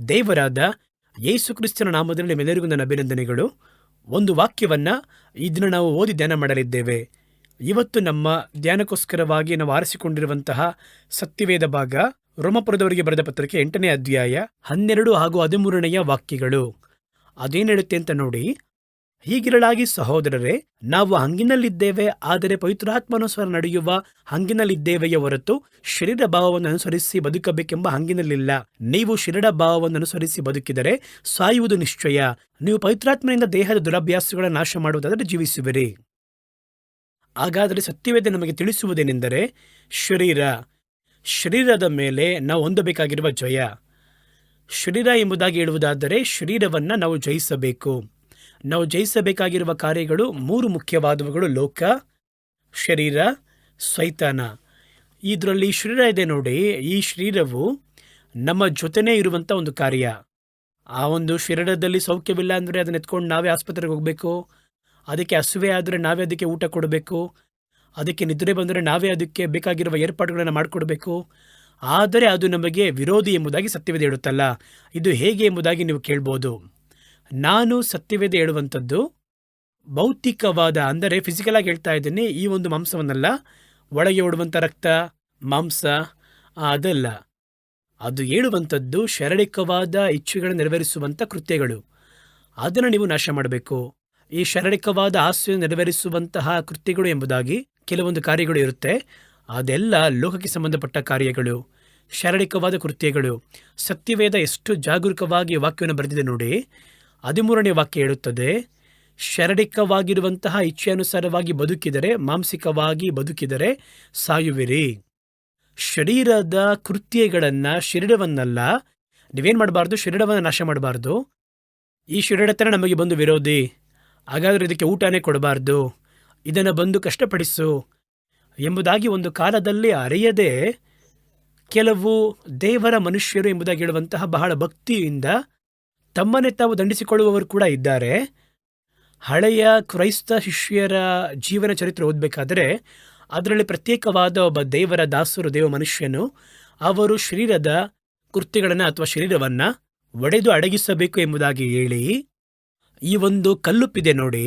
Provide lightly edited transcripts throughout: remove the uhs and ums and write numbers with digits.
ದೇವರಾದ ಯೇಸು ಕ್ರಿಸ್ತನ ನಾಮದಲ್ಲಿ ನಿಮ್ಮೆಲ್ಲರಿಗೂ ನನ್ನ ಅಭಿನಂದನೆಗಳು. ಒಂದು ವಾಕ್ಯವನ್ನು ಈ ದಿನ ನಾವು ಓದಿ ಧ್ಯಾನ ಮಾಡಲಿದ್ದೇವೆ. ಇವತ್ತು ನಮ್ಮ ಧ್ಯಾನಕ್ಕೋಸ್ಕರವಾಗಿ ನಾವು ಆರಿಸಿಕೊಂಡಿರುವಂತಹ ಸತ್ಯವೇದ ಭಾಗ ರೋಮಾಪುರದವರಿಗೆ ಬರೆದ ಪತ್ರಿಕೆ 8ನೇ ಅಧ್ಯಾಯ 12 ಹಾಗೂ 13ನೇ ವಾಕ್ಯಗಳು. ಅದೇನು ಹೇಳುತ್ತೆ ಅಂತ ನೋಡಿ. ಹೀಗಿರಲಾಗಿ ಸಹೋದರರೇ, ನಾವು ಹಂಗಿನಲ್ಲಿದ್ದೇವೆ, ಆದರೆ ಪವಿತ್ರಾತ್ಮನುಸಾರ ನಡೆಯುವ ಹಂಗಿನಲ್ಲಿದ್ದೇವೆಯೇ ಹೊರತು ಶರೀರ ಭಾವವನ್ನು ಅನುಸರಿಸಿ ಬದುಕಬೇಕೆಂಬ ಹಂಗಿನಲ್ಲಿಲ್ಲ. ನೀವು ಶರೀರ ಭಾವವನ್ನು ಅನುಸರಿಸಿ ಬದುಕಿದರೆ ಸಾಯುವುದು ನಿಶ್ಚಯ. ನೀವು ಪವಿತ್ರಾತ್ಮನಿಂದ ದೇಹದ ದುರಭ್ಯಾಸಗಳನ್ನು ನಾಶ ಮಾಡುವುದಾದರೆ ಜೀವಿಸುವಿರಿ. ಹಾಗಾದರೆ ಸತ್ಯವೇದ ನಮಗೆ ತಿಳಿಸುವುದೇನೆಂದರೆ, ಶರೀರದ ಮೇಲೆ ನಾವು ಹೊಂದಬೇಕಾಗಿರುವ ಜಯ. ಶರೀರ ಎಂಬುದಾಗಿ ಹೇಳುವುದಾದರೆ ಶರೀರವನ್ನು ನಾವು ಜಯಿಸಬೇಕು. ನಾವು ಜಯಿಸಬೇಕಾಗಿರುವ ಕಾರ್ಯಗಳು 3 ಮುಖ್ಯವಾದವುಗಳು: ಲೋಕ, ಶರೀರ, ಸೈತಾನ. ಇದರಲ್ಲಿ ಶರೀರ ಇದೆ ನೋಡಿ. ಈ ಶರೀರವು ನಮ್ಮ ಜೊತೆನೇ ಇರುವಂಥ ಒಂದು ಕಾರ್ಯ. ಆ ಒಂದು ಶರೀರದಲ್ಲಿ ಸೌಖ್ಯವಿಲ್ಲ ಅಂದರೆ ಅದನ್ನ ಎತ್ಕೊಂಡು ನಾವೇ ಆಸ್ಪತ್ರೆಗೆ ಹೋಗಬೇಕು. ಅದಕ್ಕೆ ಹಸುವೆ ಆದರೆ ನಾವೇ ಅದಕ್ಕೆ ಊಟ ಕೊಡಬೇಕು. ಅದಕ್ಕೆ ನಿದ್ರೆ ಬಂದರೆ ನಾವೇ ಅದಕ್ಕೆ ಬೇಕಾಗಿರುವ ಏರ್ಪಾಡುಗಳನ್ನು ಮಾಡಿಕೊಡ್ಬೇಕು. ಆದರೆ ಅದು ನಮಗೆ ವಿರೋಧಿ ಎಂಬುದಾಗಿ ಸತ್ಯವೇದ ಹೇಳುತ್ತಲ್ಲ. ಇದು ಹೇಗೆ ಎಂಬುದಾಗಿ ನೀವು ಕೇಳ್ಬೋದು. ನಾನು ಸತ್ಯವೇದ ಹೇಳುವಂಥದ್ದು ಭೌತಿಕವಾದ, ಅಂದರೆ ಫಿಸಿಕಲ್ ಆಗಿ ಹೇಳ್ತಾ ಇದ್ದೀನಿ. ಈ ಒಂದು ಮಾಂಸವನ್ನಲ್ಲ, ಒಳಗೆ ಓಡುವಂಥ ರಕ್ತ, ಮಾಂಸ ಅದಲ್ಲ. ಅದು ಹೇಳುವಂಥದ್ದು ಶಾರೀರಿಕವಾದ ಇಚ್ಛೆಗಳನ್ನು ನೆರವೇರಿಸುವಂಥ ಕೃತ್ಯಗಳು. ಅದನ್ನು ನೀವು ನಾಶ ಮಾಡಬೇಕು. ಈ ಶಾರೀರಿಕವಾದ ಆಸೆಯನ್ನು ನೆರವೇರಿಸುವಂತಹ ಕೃತ್ಯಗಳು ಎಂಬುದಾಗಿ ಕೆಲವೊಂದು ಕಾರ್ಯಗಳು ಇರುತ್ತೆ. ಅದೆಲ್ಲ ಲೋಕಕ್ಕೆ ಸಂಬಂಧಪಟ್ಟ ಕಾರ್ಯಗಳು, ಶಾರೀರಿಕವಾದ ಕೃತ್ಯಗಳು. ಸತ್ಯವೇದ ಎಷ್ಟು ಜಾಗರೂಕವಾಗಿ ವಾಕ್ಯವನ್ನು ಬರೆದಿದೆ ನೋಡಿ. 13ನೇ ವಾಕ್ಯ ಹೇಳುತ್ತದೆ, ಶಾರೀರಿಕವಾಗಿರುವಂತಹ ಇಚ್ಛೆಯಾನುಸಾರವಾಗಿ ಬದುಕಿದರೆ, ಮಾಂಸಿಕವಾಗಿ ಬದುಕಿದರೆ ಸಾಯುವಿರಿ. ಶರೀರದ ಕೃತ್ಯಗಳನ್ನು, ಶರೀರವನ್ನಲ್ಲ, ನೀವೇನು ಮಾಡಬಾರ್ದು, ಶರೀರವನ್ನು ನಾಶ ಮಾಡಬಾರ್ದು. ಈ ಶರೀರತನ ನಮಗೆ ಬಂದು ವಿರೋಧಿ, ಹಾಗಾದರೆ ಇದಕ್ಕೆ ಊಟನೇ ಕೊಡಬಾರ್ದು, ಇದನ್ನು ಬಂದು ಕಷ್ಟಪಡಿಸು ಎಂಬುದಾಗಿ ಒಂದು ಕಾಲದಲ್ಲಿ ಅರಿಯದೆ ಕೆಲವು ದೇವರ ಮನುಷ್ಯರು ಎಂಬುದಾಗಿ ಹೇಳುವಂತಹ ಬಹಳ ಭಕ್ತಿಯಿಂದ ತಮ್ಮನ್ನೇ ತಾವು ದಂಡಿಸಿಕೊಳ್ಳುವವರು ಕೂಡ ಇದ್ದಾರೆ. ಹಳೆಯ ಕ್ರೈಸ್ತ ಶಿಷ್ಯರ ಜೀವನ ಚರಿತ್ರೆ ಓದಬೇಕಾದರೆ ಅದರಲ್ಲಿ ಪ್ರತ್ಯೇಕವಾದ ಒಬ್ಬ ದೇವರ ದಾಸರು, ದೇವ ಮನುಷ್ಯನು, ಅವರು ಶರೀರದ ಕೃತ್ಯಗಳನ್ನು ಅಥವಾ ಶರೀರವನ್ನು ಒಡೆದು ಅಡಗಿಸಬೇಕು ಎಂಬುದಾಗಿ ಹೇಳಿ, ಈ ಒಂದು ಕಲ್ಲುಪ್ಪಿದೆ ನೋಡಿ,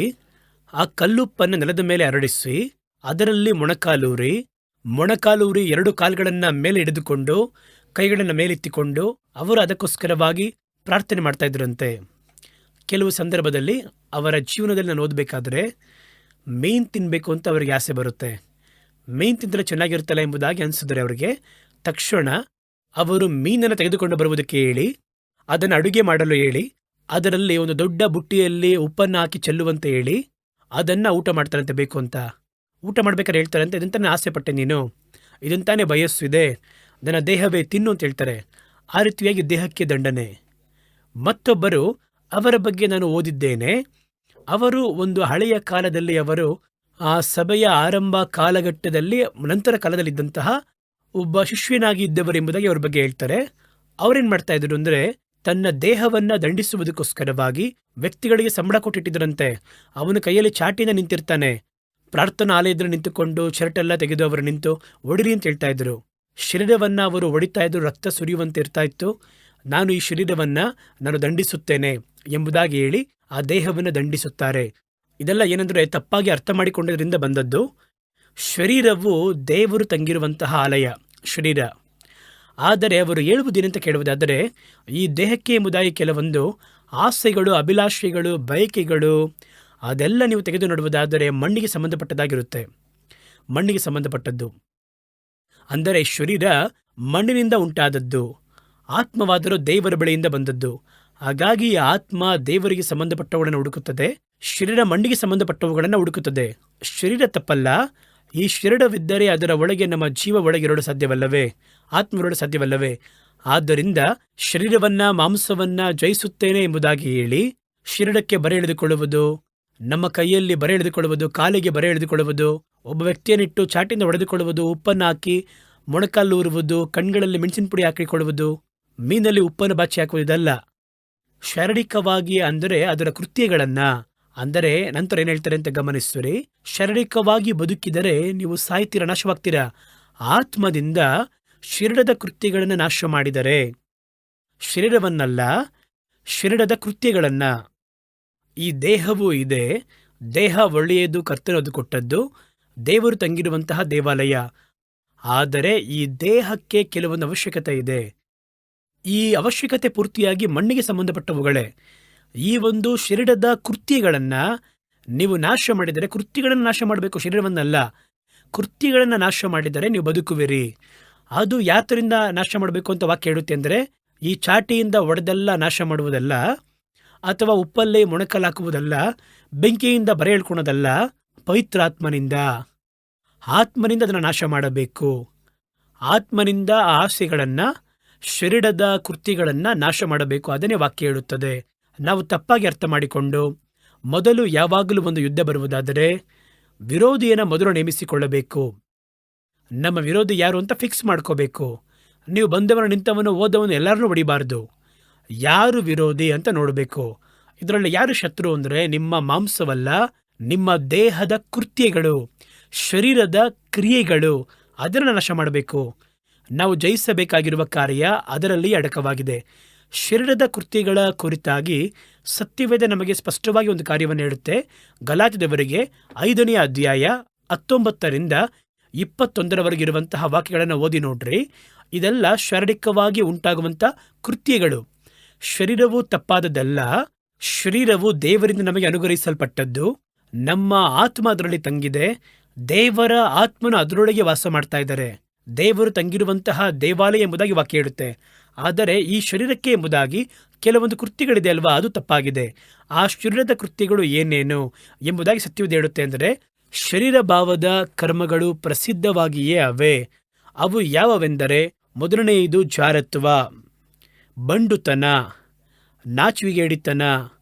ಆ ಕಲ್ಲುಪ್ಪನ್ನು ನೆಲದ ಮೇಲೆ ಹರಡಿಸಿ ಅದರಲ್ಲಿ ಮೊಣಕಾಲೂರಿ 2 ಕಾಲುಗಳನ್ನು ಮೇಲೆ ಹಿಡಿದುಕೊಂಡು ಕೈಗಳನ್ನು ಮೇಲೆತ್ತಿಕೊಂಡು ಅವರು ಅದಕ್ಕೋಸ್ಕರವಾಗಿ ಪ್ರಾರ್ಥನೆ ಮಾಡ್ತಾ ಇದ್ರಂತೆ. ಕೆಲವು ಸಂದರ್ಭದಲ್ಲಿ ಅವರ ಜೀವನದಲ್ಲಿ ನಾನು ಓದಬೇಕಾದ್ರೆ ಮೀನು ತಿನ್ನಬೇಕು ಅಂತ ಅವರಿಗೆ ಆಸೆ ಬರುತ್ತೆ. ಮೀನು ತಿಂದರೆ ಚೆನ್ನಾಗಿರುತ್ತಲ್ಲ ಎಂಬುದಾಗಿ ಅನಿಸಿದ್ರೆ ಅವರಿಗೆ, ತಕ್ಷಣ ಅವರು ಮೀನನ್ನು ತೆಗೆದುಕೊಂಡು ಬರುವುದಕ್ಕೆ ಹೇಳಿ, ಅದನ್ನು ಅಡುಗೆ ಮಾಡಲು ಹೇಳಿ, ಅದರಲ್ಲಿ ಒಂದು ದೊಡ್ಡ ಬುಟ್ಟಿಯಲ್ಲಿ ಉಪ್ಪನ್ನು ಹಾಕಿ ಚೆಲ್ಲುವಂತೆ ಹೇಳಿ, ಅದನ್ನು ಊಟ ಮಾಡ್ತಾರಂತೆ. ಬೇಕು ಅಂತ ಊಟ ಮಾಡ್ಬೇಕಾದ್ರೆ ಹೇಳ್ತಾರಂತೆ, ಇದಂತಾನೆ ಆಸೆ ಪಟ್ಟೆ ನೀನು, ಇದಂತಾನೆ ಬಯಸ್ಸು ಇದೆ, ನನ್ನ ದೇಹವೇ ತಿನ್ನು ಅಂತ ಹೇಳ್ತಾರೆ. ಆ ರೀತಿಯಾಗಿ ದೇಹಕ್ಕೆ ದಂಡನೆ. ಮತ್ತೊಬ್ಬರು, ಅವರ ಬಗ್ಗೆ ನಾನು ಓದಿದ್ದೇನೆ, ಅವರು ಒಂದು ಹಳೆಯ ಕಾಲದಲ್ಲಿ, ಅವರು ಆ ಸಭೆಯ ಆರಂಭ ಕಾಲಘಟ್ಟದಲ್ಲಿ, ನಂತರ ಕಾಲದಲ್ಲಿದ್ದಂತಹ ಒಬ್ಬ ಶಿಷ್ಯನಾಗಿ ಇದ್ದವರು ಎಂಬುದಾಗಿ ಅವ್ರ ಬಗ್ಗೆ ಹೇಳ್ತಾರೆ. ಅವರೇನು ಮಾಡ್ತಾ ಇದ್ರು ಅಂದರೆ, ತನ್ನ ದೇಹವನ್ನು ದಂಡಿಸುವುದಕ್ಕೋಸ್ಕರವಾಗಿ ವ್ಯಕ್ತಿಗಳಿಗೆ ಸಂಬಳ ಕೊಟ್ಟಿಟ್ಟಿದ್ರಂತೆ. ಅವನ ಕೈಯಲ್ಲಿ ಚಾಟಿನ ನಿಂತಿರ್ತಾನೆ. ಪ್ರಾರ್ಥನಾ ಆಲಯದಲ್ಲಿ ನಿಂತುಕೊಂಡು ಶರ್ಟೆಲ್ಲ ತೆಗೆದು ಅವರು ನಿಂತು ಒಡಿರಿ ಅಂತ ಹೇಳ್ತಾ ಇದ್ರು. ಶರೀರವನ್ನು ಅವರು ಹೊಡಿತಾ ಇದ್ರು, ರಕ್ತ ಸುರಿಯುವಂತೆ ಇರ್ತಾ ಇತ್ತು. ನಾನು ಈ ಶರೀರವನ್ನು ನಾನು ದಂಡಿಸುತ್ತೇನೆ ಎಂಬುದಾಗಿ ಹೇಳಿ ಆ ದೇಹವನ್ನು ದಂಡಿಸುತ್ತಾರೆ. ಇದೆಲ್ಲ ಏನಂದರೆ ತಪ್ಪಾಗಿ ಅರ್ಥ ಮಾಡಿಕೊಂಡದ್ರಿಂದ ಬಂದದ್ದು. ಶರೀರವು ದೇವರು ತಂಗಿರುವಂತಹ ಆಲಯ ಶರೀರ. ಆದರೆ ಅವರು ಹೇಳುವುದೇನಂತ ಕೇಳುವುದಾದರೆ, ಈ ದೇಹಕ್ಕೆ ಎಂಬುದಾಗಿ ಕೆಲವೊಂದು ಆಸೆಗಳು, ಅಭಿಲಾಷೆಗಳು, ಬಯಕೆಗಳು, ಅದೆಲ್ಲ ನೀವು ತೆಗೆದು ನೋಡುವುದಾದರೆ ಮಣ್ಣಿಗೆ ಸಂಬಂಧಪಟ್ಟದಾಗಿರುತ್ತೆ. ಮಣ್ಣಿಗೆ ಸಂಬಂಧಪಟ್ಟದ್ದು ಅಂದರೆ ಶರೀರ ಮಣ್ಣಿನಿಂದ ಉಂಟಾದದ್ದು, ಆತ್ಮವಾದರೂ ದೇವರ ಬಳಿಯಿಂದ ಬಂದದ್ದು. ಹಾಗಾಗಿ ಆತ್ಮ ದೇವರಿಗೆ ಸಂಬಂಧಪಟ್ಟವುಗಳನ್ನು ಹುಡುಕುತ್ತದೆ, ಶರೀರ ಮಣ್ಣಿಗೆ ಸಂಬಂಧಪಟ್ಟವುಗಳನ್ನು ಹುಡುಕುತ್ತದೆ. ಶರೀರ ತಪ್ಪಲ್ಲ. ಈ ಶರೀರವಿದ್ದರೆ ಅದರ ಒಳಗೆ ನಮ್ಮ ಜೀವ ಒಳಗಿರಲು ಸಾಧ್ಯವಲ್ಲವೇ? ಆತ್ಮವಿರಲು ಸಾಧ್ಯವಲ್ಲವೇ? ಆದ್ದರಿಂದ ಶರೀರವನ್ನ, ಮಾಂಸವನ್ನ ಜಯಿಸುತ್ತೇನೆ ಎಂಬುದಾಗಿ ಹೇಳಿ ಶರೀರಕ್ಕೆ ಬರೆ ಎಳೆದುಕೊಳ್ಳುವುದು, ನಮ್ಮ ಕೈಯಲ್ಲಿ ಬರೆ ಎಳೆದುಕೊಳ್ಳುವುದು, ಕಾಲಿಗೆ ಬರೆ ಎಳೆದುಕೊಳ್ಳುವುದು, ಒಬ್ಬ ವ್ಯಕ್ತಿಯನ್ನಿಟ್ಟು ಚಾಟಿಂದ ಹೊಡೆದುಕೊಳ್ಳುವುದು, ಉಪ್ಪನ್ನು ಹಾಕಿ ಮೊಣಕಾಲೂರುವುದು, ಕಣ್ಗಳಲ್ಲಿ ಮೆಣಸಿನ ಪುಡಿ ಹಾಕಿಕೊಳ್ಳುವುದು, ಮೀನಲ್ಲಿ ಉಪ್ಪನ್ನು ಬಾಚಿ ಹಾಕುವುದು, ಇದಲ್ಲ ಶಾರೀರಿಕವಾಗಿ. ಅಂದರೆ ಅದರ ಕೃತ್ಯಗಳನ್ನು, ಅಂದರೆ ನಂತರ ಏನು ಹೇಳ್ತಾರೆ ಅಂತ ಗಮನಿಸ್ತೀರಿ. ಶಾರೀರಿಕವಾಗಿ ಬದುಕಿದರೆ ನೀವು ಸಾಯ್ತೀರ, ನಾಶವಾಗ್ತೀರಾ. ಆತ್ಮದಿಂದ ಶರೀರದ ಕೃತ್ಯಗಳನ್ನು ನಾಶ ಮಾಡಿದರೆ, ಶರೀರವನ್ನಲ್ಲ, ಶರೀರದ ಕೃತ್ಯಗಳನ್ನ. ಈ ದೇಹವೂ ಇದೆ. ದೇಹ ಒಳ್ಳೆಯದು, ಕರ್ತನದು ಕೊಟ್ಟದ್ದು, ದೇವರು ತಂಗಿರುವಂತಹ ದೇವಾಲಯ. ಆದರೆ ಈ ದೇಹಕ್ಕೆ ಕೆಲವೊಂದು ಅವಶ್ಯಕತೆ ಇದೆ. ಈ ಅವಶ್ಯಕತೆ ಪೂರ್ತಿಯಾಗಿ ಮಣ್ಣಿಗೆ ಸಂಬಂಧಪಟ್ಟವುಗಳೇ. ಈ ಒಂದು ಶರೀರದ ಕೃತ್ಯಗಳನ್ನು ನೀವು ನಾಶ ಮಾಡಿದರೆ, ಕೃತ್ಯಗಳನ್ನು ನಾಶ ಮಾಡಬೇಕು, ಶರೀರವನ್ನಲ್ಲ. ಕೃತ್ಯಗಳನ್ನು ನಾಶ ಮಾಡಿದರೆ ನೀವು ಬದುಕುವಿರಿ. ಅದು ಯಾತರಿಂದ ನಾಶ ಮಾಡಬೇಕು ಅಂತ ವಾಕ್ಯ ಹೇಳುತ್ತೆ ಅಂದರೆ, ಈ ಚಾಟಿಯಿಂದ ಒಡೆದೆಲ್ಲ ನಾಶ ಮಾಡುವುದಲ್ಲ, ಅಥವಾ ಉಪ್ಪಲ್ಲಿ ಮೊಣಕಲಾಕುವುದಲ್ಲ, ಬೆಂಕಿಯಿಂದ ಬರೆ ಎಳ್ಕೊಳೋದಲ್ಲ, ಪವಿತ್ರಾತ್ಮನಿಂದ, ಆತ್ಮನಿಂದ ಅದನ್ನು ನಾಶ ಮಾಡಬೇಕು. ಆತ್ಮನಿಂದ ಆ ಆಸೆಗಳನ್ನು, ಶರೀರದ ಕೃತ್ಯಗಳನ್ನು ನಾಶ ಮಾಡಬೇಕು. ಅದನ್ನೇ ವಾಕ್ಯ ಹೇಳುತ್ತದೆ. ನಾವು ತಪ್ಪಾಗಿ ಅರ್ಥ ಮಾಡಿಕೊಂಡು ಮೊದಲು ಯಾವಾಗಲೂ ಒಂದು ಯುದ್ಧ ಬರುವುದಾದರೆ ವಿರೋಧಿಯನ್ನು ಮೊದಲು ನೇಮಿಸಿಕೊಳ್ಳಬೇಕು. ನಮ್ಮ ವಿರೋಧಿ ಯಾರು ಅಂತ ಫಿಕ್ಸ್ ಮಾಡ್ಕೋಬೇಕು. ನೀವು ಬಂದವನು, ನಿಂತವನು, ಓದವನು ಎಲ್ಲರನ್ನೂ ಹೊಡಿಬಾರ್ದು. ಯಾರು ವಿರೋಧಿ ಅಂತ ನೋಡಬೇಕು. ಇದರಲ್ಲಿ ಯಾರು ಶತ್ರು ಅಂದರೆ ನಿಮ್ಮ ಮಾಂಸವಲ್ಲ, ನಿಮ್ಮ ದೇಹದ ಕೃತ್ಯಗಳು, ಶರೀರದ ಕ್ರಿಯೆಗಳು, ಅದನ್ನು ನಾಶ ಮಾಡಬೇಕು. ನಾವು ಜಯಿಸಬೇಕಾಗಿರುವ ಕಾರ್ಯ ಅದರಲ್ಲಿ ಅಡಕವಾಗಿದೆ. ಶರೀರದ ಕೃತ್ಯಗಳ ಕುರಿತಾಗಿ ಸತ್ಯವೇದ ನಮಗೆ ಸ್ಪಷ್ಟವಾಗಿ ಒಂದು ಕಾರ್ಯವನ್ನು ಹೇಳುತ್ತೆ. ಗಲಾತ್ಯದವರಿಗೆ 5ನೇ ಅಧ್ಯಾಯ 19ರಿಂದ 21ರವರೆಗಿರುವಂತಹ ವಾಕ್ಯಗಳನ್ನು ಓದಿ ನೋಡ್ರಿ. ಇದೆಲ್ಲ ಶಾರೀರಿಕವಾಗಿ ಉಂಟಾಗುವಂಥ ಕೃತ್ಯಗಳು. ಶರೀರವು ತಪ್ಪಾದದ್ದಲ್ಲ. ಶರೀರವು ದೇವರಿಂದ ನಮಗೆ ಅನುಗ್ರಹಿಸಲ್ಪಟ್ಟದ್ದು. ನಮ್ಮ ಆತ್ಮ ಅದರಲ್ಲಿ ತಂಗಿದೆ. ದೇವರ ಆತ್ಮನು ಅದರೊಳಗೆ ವಾಸ ಮಾಡ್ತಾ ಇದ್ದಾರೆ. ದೇವರು ತಂಗಿರುವಂತಹ ದೇವಾಲಯ ಎಂಬುದಾಗಿ ವಾಕ್ಯ ಹೇಳುತ್ತೆ. ಆದರೆ ಈ ಶರೀರಕ್ಕೆ ಎಂಬುದಾಗಿ ಕೆಲವೊಂದು ಕೃತ್ಯಗಳಿದೆ ಅಲ್ವಾ, ಅದು ತಪ್ಪಾಗಿದೆ. ಆ ಶರೀರದ ಕೃತ್ಯಗಳು ಏನೇನು ಎಂಬುದಾಗಿ ಸತ್ಯವೇದ ಹೇಳುತ್ತೆ ಅಂದರೆ, ಶರೀರ ಭಾವದ ಕರ್ಮಗಳು ಪ್ರಸಿದ್ಧವಾಗಿಯೇ ಅವೆ. ಅವು ಯಾವವೆಂದರೆ, ಮೊದಲನೆಯದು ಜಾರತ್ವ, ಬಂಡುತನ, ನಾಚುವಿಗೇಡಿತನ,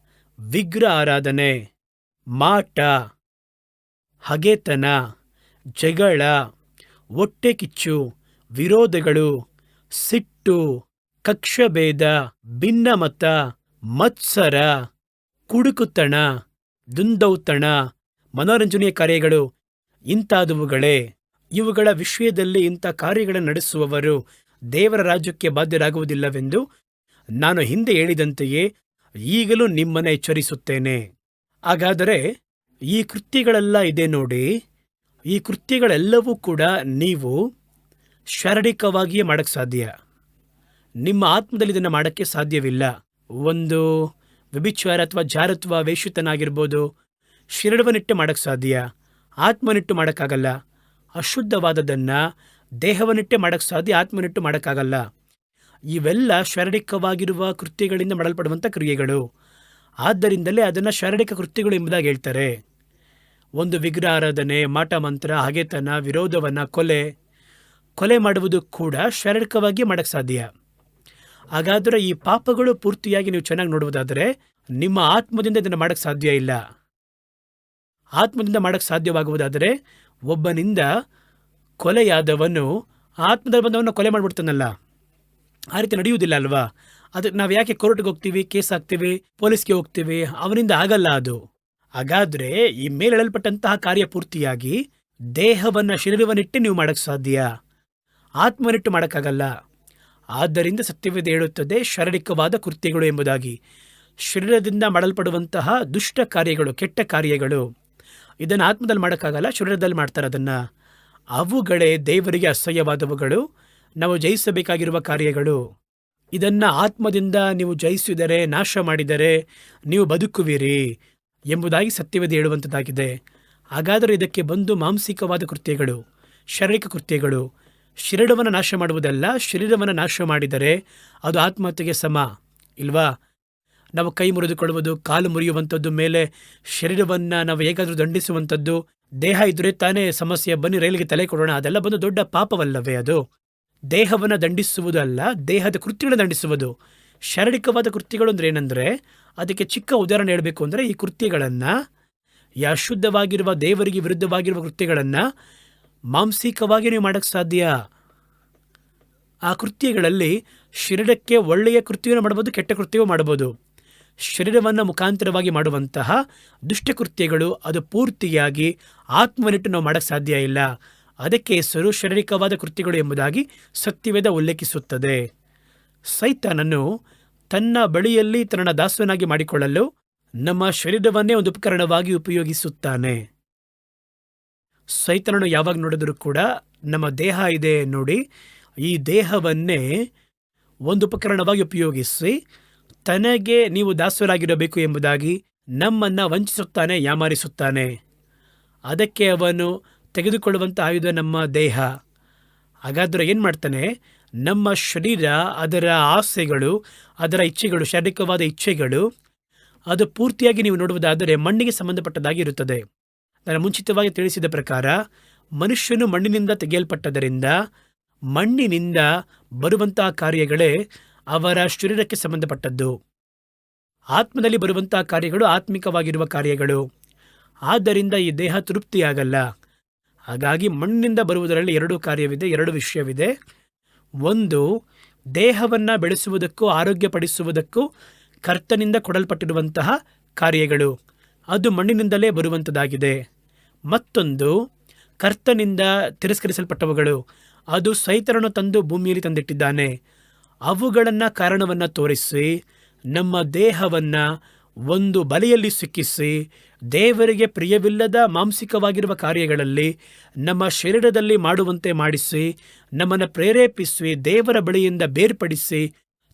ವಿಗ್ರಹ ಆರಾಧನೆ, ಮಾಟ, ಹಗೆತನ, ಜಗಳ, ಹೊಟ್ಟೆ ಕಿಚ್ಚು, ವಿರೋಧಗಳು, ಸಿಟ್ಟು, ಕಕ್ಷಭೇದ, ಭಿನ್ನಮತ, ಮತ್ಸರ, ಕುಡುಕುತನ, ದುಂದೌತಣ, ಮನೋರಂಜನೆಯ ಕಾರ್ಯಗಳು ಇಂಥಾದವುಗಳೇ. ಇವುಗಳ ವಿಷಯದಲ್ಲಿ ಇಂಥ ಕಾರ್ಯಗಳನ್ನು ನಡೆಸುವವರು ದೇವರ ರಾಜ್ಯಕ್ಕೆ ಬಾಧ್ಯರಾಗುವುದಿಲ್ಲವೆಂದು ನಾನು ಹಿಂದೆ ಹೇಳಿದಂತೆಯೇ ಈಗಲೂ ನಿಮ್ಮನ್ನು ಎಚ್ಚರಿಸುತ್ತೇನೆ. ಹಾಗಾದರೆ ಈ ಕೃತ್ಯಗಳೆಲ್ಲ ಇದೆ ನೋಡಿ. ಈ ಕೃತ್ಯಗಳೆಲ್ಲವೂ ಕೂಡ ನೀವು ಶಾರೀರಿಕವಾಗಿಯೇ ಮಾಡೋಕ್ಕೆ ಸಾಧ್ಯ. ನಿಮ್ಮ ಆತ್ಮದಲ್ಲಿ ಇದನ್ನು ಮಾಡೋಕ್ಕೆ ಸಾಧ್ಯವಿಲ್ಲ. ಒಂದು ವ್ಯಭಿಚಾರ ಅಥವಾ ಜಾರತ್ವ, ವೇಶ್ಯತನಾಗಿರ್ಬೋದು, ಶರೀರವನ್ನಿಟ್ಟು ಮಾಡೋಕ್ಕೆ ಸಾಧ್ಯ, ಆತ್ಮನಿಟ್ಟು ಮಾಡೋಕ್ಕಾಗಲ್ಲ. ಅಶುದ್ಧವಾದದನ್ನು ದೇಹವನ್ನಿಟ್ಟೇ ಮಾಡೋಕ್ಕೆ ಸಾಧ್ಯ, ಆತ್ಮನಿಟ್ಟು ಮಾಡೋಕ್ಕಾಗಲ್ಲ. ಇವೆಲ್ಲ ಶಾರೀರಿಕವಾಗಿರುವ ಕೃತ್ಯಗಳಿಂದ ಮಾಡಲ್ಪಡುವಂಥ ಕ್ರಿಯೆಗಳು. ಆದ್ದರಿಂದಲೇ ಅದನ್ನು ಶಾರೀರಿಕ ಕೃತ್ಯಗಳು ಎಂಬುದಾಗಿ ಹೇಳ್ತಾರೆ. ಒಂದು ವಿಗ್ರಹ ಆರಾಧನೆ, ಮಾಟ ಮಂತ್ರ, ಹಗೆತನ, ವಿರೋಧವನ್ನು, ಕೊಲೆ ಮಾಡುವುದು ಕೂಡ ಶಾರೀರಿಕವಾಗಿ ಮಾಡೋಕ್ಕೆ ಸಾಧ್ಯ. ಹಾಗಾದರೆ ಈ ಪಾಪಗಳು ಪೂರ್ತಿಯಾಗಿ ನೀವು ಚೆನ್ನಾಗಿ ನೋಡುವುದಾದರೆ ನಿಮ್ಮ ಆತ್ಮದಿಂದ ಇದನ್ನು ಮಾಡೋಕ್ಕೆ ಸಾಧ್ಯ ಇಲ್ಲ. ಆತ್ಮದಿಂದ ಮಾಡೋಕ್ಕೆ ಸಾಧ್ಯವಾಗುವುದಾದರೆ ಒಬ್ಬನಿಂದ ಕೊಲೆಯಾದವನು ಆತ್ಮದಲ್ಲಿ ಬಂದವನ್ನ ಕೊಲೆ ಮಾಡಿಬಿಡ್ತಾನಲ್ಲ, ಆ ರೀತಿ ನಡೆಯುವುದಿಲ್ಲ ಅಲ್ವಾ? ಅದಕ್ಕೆ ನಾವು ಯಾಕೆ ಕೋರ್ಟ್ಗೆ ಹೋಗ್ತೀವಿ, ಕೇಸ್ ಹಾಕ್ತೀವಿ, ಪೊಲೀಸ್ಗೆ ಹೋಗ್ತೀವಿ? ಅವನಿಂದ ಆಗಲ್ಲ ಅದು. ಹಾಗಾದರೆ ಈ ಮೇಲೆ ಹೇಳಲ್ಪಟ್ಟಂತಹ ಕಾರ್ಯ ಪೂರ್ತಿಯಾಗಿ ದೇಹವನ್ನು, ಶರೀರವನ್ನಿಟ್ಟು ನೀವು ಮಾಡೋಕ್ಕೆ ಸಾಧ್ಯ, ಆತ್ಮನಿಟ್ಟು ಮಾಡೋಕ್ಕಾಗಲ್ಲ. ಆದ್ದರಿಂದ ಸತ್ಯವೇದ ಹೇಳುತ್ತದೆ ಶಾರೀರಿಕವಾದ ಕೃತ್ಯಗಳು ಎಂಬುದಾಗಿ. ಶರೀರದಿಂದ ಮಾಡಲ್ಪಡುವಂತಹ ದುಷ್ಟ ಕಾರ್ಯಗಳು, ಕೆಟ್ಟ ಕಾರ್ಯಗಳು, ಇದನ್ನು ಆತ್ಮದಲ್ಲಿ ಮಾಡೋಕ್ಕಾಗಲ್ಲ, ಶರೀರದಲ್ಲಿ ಮಾಡ್ತಾರೆ ಅದನ್ನು. ಅವುಗಳೇ ದೇವರಿಗೆ ಅಸಹ್ಯವಾದವುಗಳು, ನಾವು ಜಯಿಸಬೇಕಾಗಿರುವ ಕಾರ್ಯಗಳು. ಇದನ್ನು ಆತ್ಮದಿಂದ ನೀವು ಜಯಿಸಿದರೆ, ನಾಶ ಮಾಡಿದರೆ ನೀವು ಬದುಕುವಿರಿ ಎಂಬುದಾಗಿ ಸತ್ಯವೇದ ಹೇಳುವಂಥದ್ದಾಗಿದೆ. ಹಾಗಾದರೆ ಇದಕ್ಕೆ ಬಂದು ಮಾಂಸಿಕವಾದ ಕೃತ್ಯಗಳು, ಶಾರೀರಿಕ ಕೃತ್ಯಗಳು, ಶರೀರವನ್ನು ನಾಶ ಮಾಡುವುದಲ್ಲ. ಶರೀರವನ್ನು ನಾಶ ಮಾಡಿದರೆ ಅದು ಆತ್ಮಹತ್ಯೆಗೆ ಸಮ ಇಲ್ವಾ? ನಾವು ಕೈ ಮುರಿದುಕೊಳ್ಳುವುದು, ಕಾಲು ಮುರಿಯುವಂಥದ್ದು, ಮೇಲೆ ಶರೀರವನ್ನು ನಾವು ಹೇಗಾದರೂ ದಂಡಿಸುವಂಥದ್ದು, ದೇಹ ಇದ್ದರೆ ತಾನೇ ಸಮಸ್ಯೆ, ಬನ್ನಿ ರೈಲಿಗೆ ತಲೆ ಕೊಡೋಣ, ಅದೆಲ್ಲ ಬಂದು ದೊಡ್ಡ ಪಾಪವಲ್ಲವೇ? ಅದು ದೇಹವನ್ನು ದಂಡಿಸುವುದು ಅಲ್ಲ, ದೇಹದ ಕೃತ್ಯಗಳನ್ನು ದಂಡಿಸುವುದು. ಶಾರೀರಿಕವಾದ ಕೃತ್ಯಗಳು ಅಂದರೆ ಏನಂದರೆ, ಅದಕ್ಕೆ ಚಿಕ್ಕ ಉದಾಹರಣೆ ಹೇಳಬೇಕು ಅಂದರೆ, ಈ ಕೃತ್ಯಗಳನ್ನು, ಈ ಅಶುದ್ಧವಾಗಿರುವ ದೇವರಿಗೆ ವಿರುದ್ಧವಾಗಿರುವ ಕೃತ್ಯಗಳನ್ನು ಮಾಂಸಿಕವಾಗಿ ನೀವು ಮಾಡೋಕ್ಕೆ ಸಾಧ್ಯ. ಆ ಕೃತ್ಯಗಳಲ್ಲಿ ಶರೀರಕ್ಕೆ ಒಳ್ಳೆಯ ಕೃತ್ಯವನ್ನು ಮಾಡ್ಬೋದು, ಕೆಟ್ಟ ಕೃತ್ಯವೂ ಮಾಡ್ಬೋದು. ಶರೀರವನ್ನು ಮುಖಾಂತರವಾಗಿ ಮಾಡುವಂತಹ ದುಷ್ಟಕೃತ್ಯಗಳು ಅದು ಪೂರ್ತಿಯಾಗಿ ಆತ್ಮನಿಟ್ಟು ನಾವು ಮಾಡೋಕ್ಕೆ ಸಾಧ್ಯ ಇಲ್ಲ. ಅದಕ್ಕೆ ಹೆಸರು ಶಾರೀರಿಕವಾದ ಕೃತ್ಯಗಳು ಎಂಬುದಾಗಿ ಸತ್ಯವೇದ ಉಲ್ಲೇಖಿಸುತ್ತದೆ. ಸೈತಾನನು ತನ್ನ ಬಳಿಯಲ್ಲಿ ತನ್ನ ದಾಸನಾಗಿ ಮಾಡಿಕೊಳ್ಳಲು ನಮ್ಮ ಶರೀರವನ್ನೇ ಒಂದು ಉಪಕರಣವಾಗಿ ಉಪಯೋಗಿಸುತ್ತಾನೆ. ಸೈತಾನನು ಯಾವಾಗ ನೋಡಿದರೂ ಕೂಡ ನಮ್ಮ ದೇಹ ಇದೆ ನೋಡಿ, ಈ ದೇಹವನ್ನೇ ಒಂದು ಉಪಕರಣವಾಗಿ ಉಪಯೋಗಿಸಿ ತನಗೆ ನೀವು ದಾಸರಾಗಿರಬೇಕು ಎಂಬುದಾಗಿ ನಮ್ಮನ್ನು ವಂಚಿಸುತ್ತಾನೆ, ಯಾಮಾರಿಸುತ್ತಾನೆ. ಅದಕ್ಕೆ ಅವನು ತೆಗೆದುಕೊಳ್ಳುವಂಥ ಆಯುಧ ನಮ್ಮ ದೇಹ. ಹಾಗಾದರೆ ಏನು ಮಾಡ್ತಾನೆ? ನಮ್ಮ ಶರೀರ, ಅದರ ಆಸೆಗಳು, ಅದರ ಇಚ್ಛೆಗಳು, ಶಾರೀರಿಕವಾದ ಇಚ್ಛೆಗಳು, ಅದು ಪೂರ್ತಿಯಾಗಿ ನೀವು ನೋಡುವುದಾದರೆ ಮಣ್ಣಿಗೆ ಸಂಬಂಧಪಟ್ಟದಾಗಿ ಇರುತ್ತದೆ. ನಾನು ಮುಂಚಿತವಾಗಿ ತಿಳಿಸಿದ ಪ್ರಕಾರ ಮನುಷ್ಯನು ಮಣ್ಣಿನಿಂದ ತೆಗೆಯಲ್ಪಟ್ಟದರಿಂದ ಮಣ್ಣಿನಿಂದ ಬರುವಂತಹ ಕಾರ್ಯಗಳೇ ಅವರ ಶರೀರಕ್ಕೆ ಸಂಬಂಧಪಟ್ಟದ್ದು. ಆತ್ಮದಲ್ಲಿ ಬರುವಂತಹ ಕಾರ್ಯಗಳು ಆತ್ಮಿಕವಾಗಿರುವ ಕಾರ್ಯಗಳು. ಆದ್ದರಿಂದ ಈ ದೇಹ ತೃಪ್ತಿಯಾಗಲ್ಲ. ಹಾಗಾಗಿ ಮಣ್ಣಿನಿಂದ ಬರುವುದರಲ್ಲಿ ಎರಡು ಕಾರ್ಯವಿದೆ, ಎರಡು ವಿಷಯವಿದೆ. ಒಂದು, ದೇಹವನ್ನು ಬೆಳೆಸುವುದಕ್ಕೂ ಆರೋಗ್ಯಪಡಿಸುವುದಕ್ಕೂ ಕರ್ತನಿಂದ ಕೊಡಲ್ಪಟ್ಟಿರುವಂತಹ ಕಾರ್ಯಗಳು, ಅದು ಮಣ್ಣಿನಿಂದಲೇ ಬರುವಂಥದ್ದಾಗಿದೆ. ಮತ್ತೊಂದು, ಕರ್ತನಿಂದ ತಿರಸ್ಕರಿಸಲ್ಪಟ್ಟವುಗಳು, ಅದು ಸೈತಾನನು ತಂದು ಭೂಮಿಯಲ್ಲಿ ತಂದಿಟ್ಟಿದ್ದಾನೆ. ಅವುಗಳನ್ನು ಕಾರಣವನ್ನು ತೋರಿಸಿ ನಮ್ಮ ದೇಹವನ್ನು ಒಂದು ಬಲೆಯಲ್ಲಿ ಸಿಕ್ಕಿಸಿ ದೇವರಿಗೆ ಪ್ರಿಯವಿಲ್ಲದ ಮಾಂಸಿಕವಾಗಿರುವ ಕಾರ್ಯಗಳಲ್ಲಿ ನಮ್ಮ ಶರೀರದಲ್ಲಿ ಮಾಡುವಂತೆ ಮಾಡಿಸಿ ನಮ್ಮನ್ನು ಪ್ರೇರೇಪಿಸಿ ದೇವರ ಬಳಿಯಿಂದ ಬೇರ್ಪಡಿಸಿ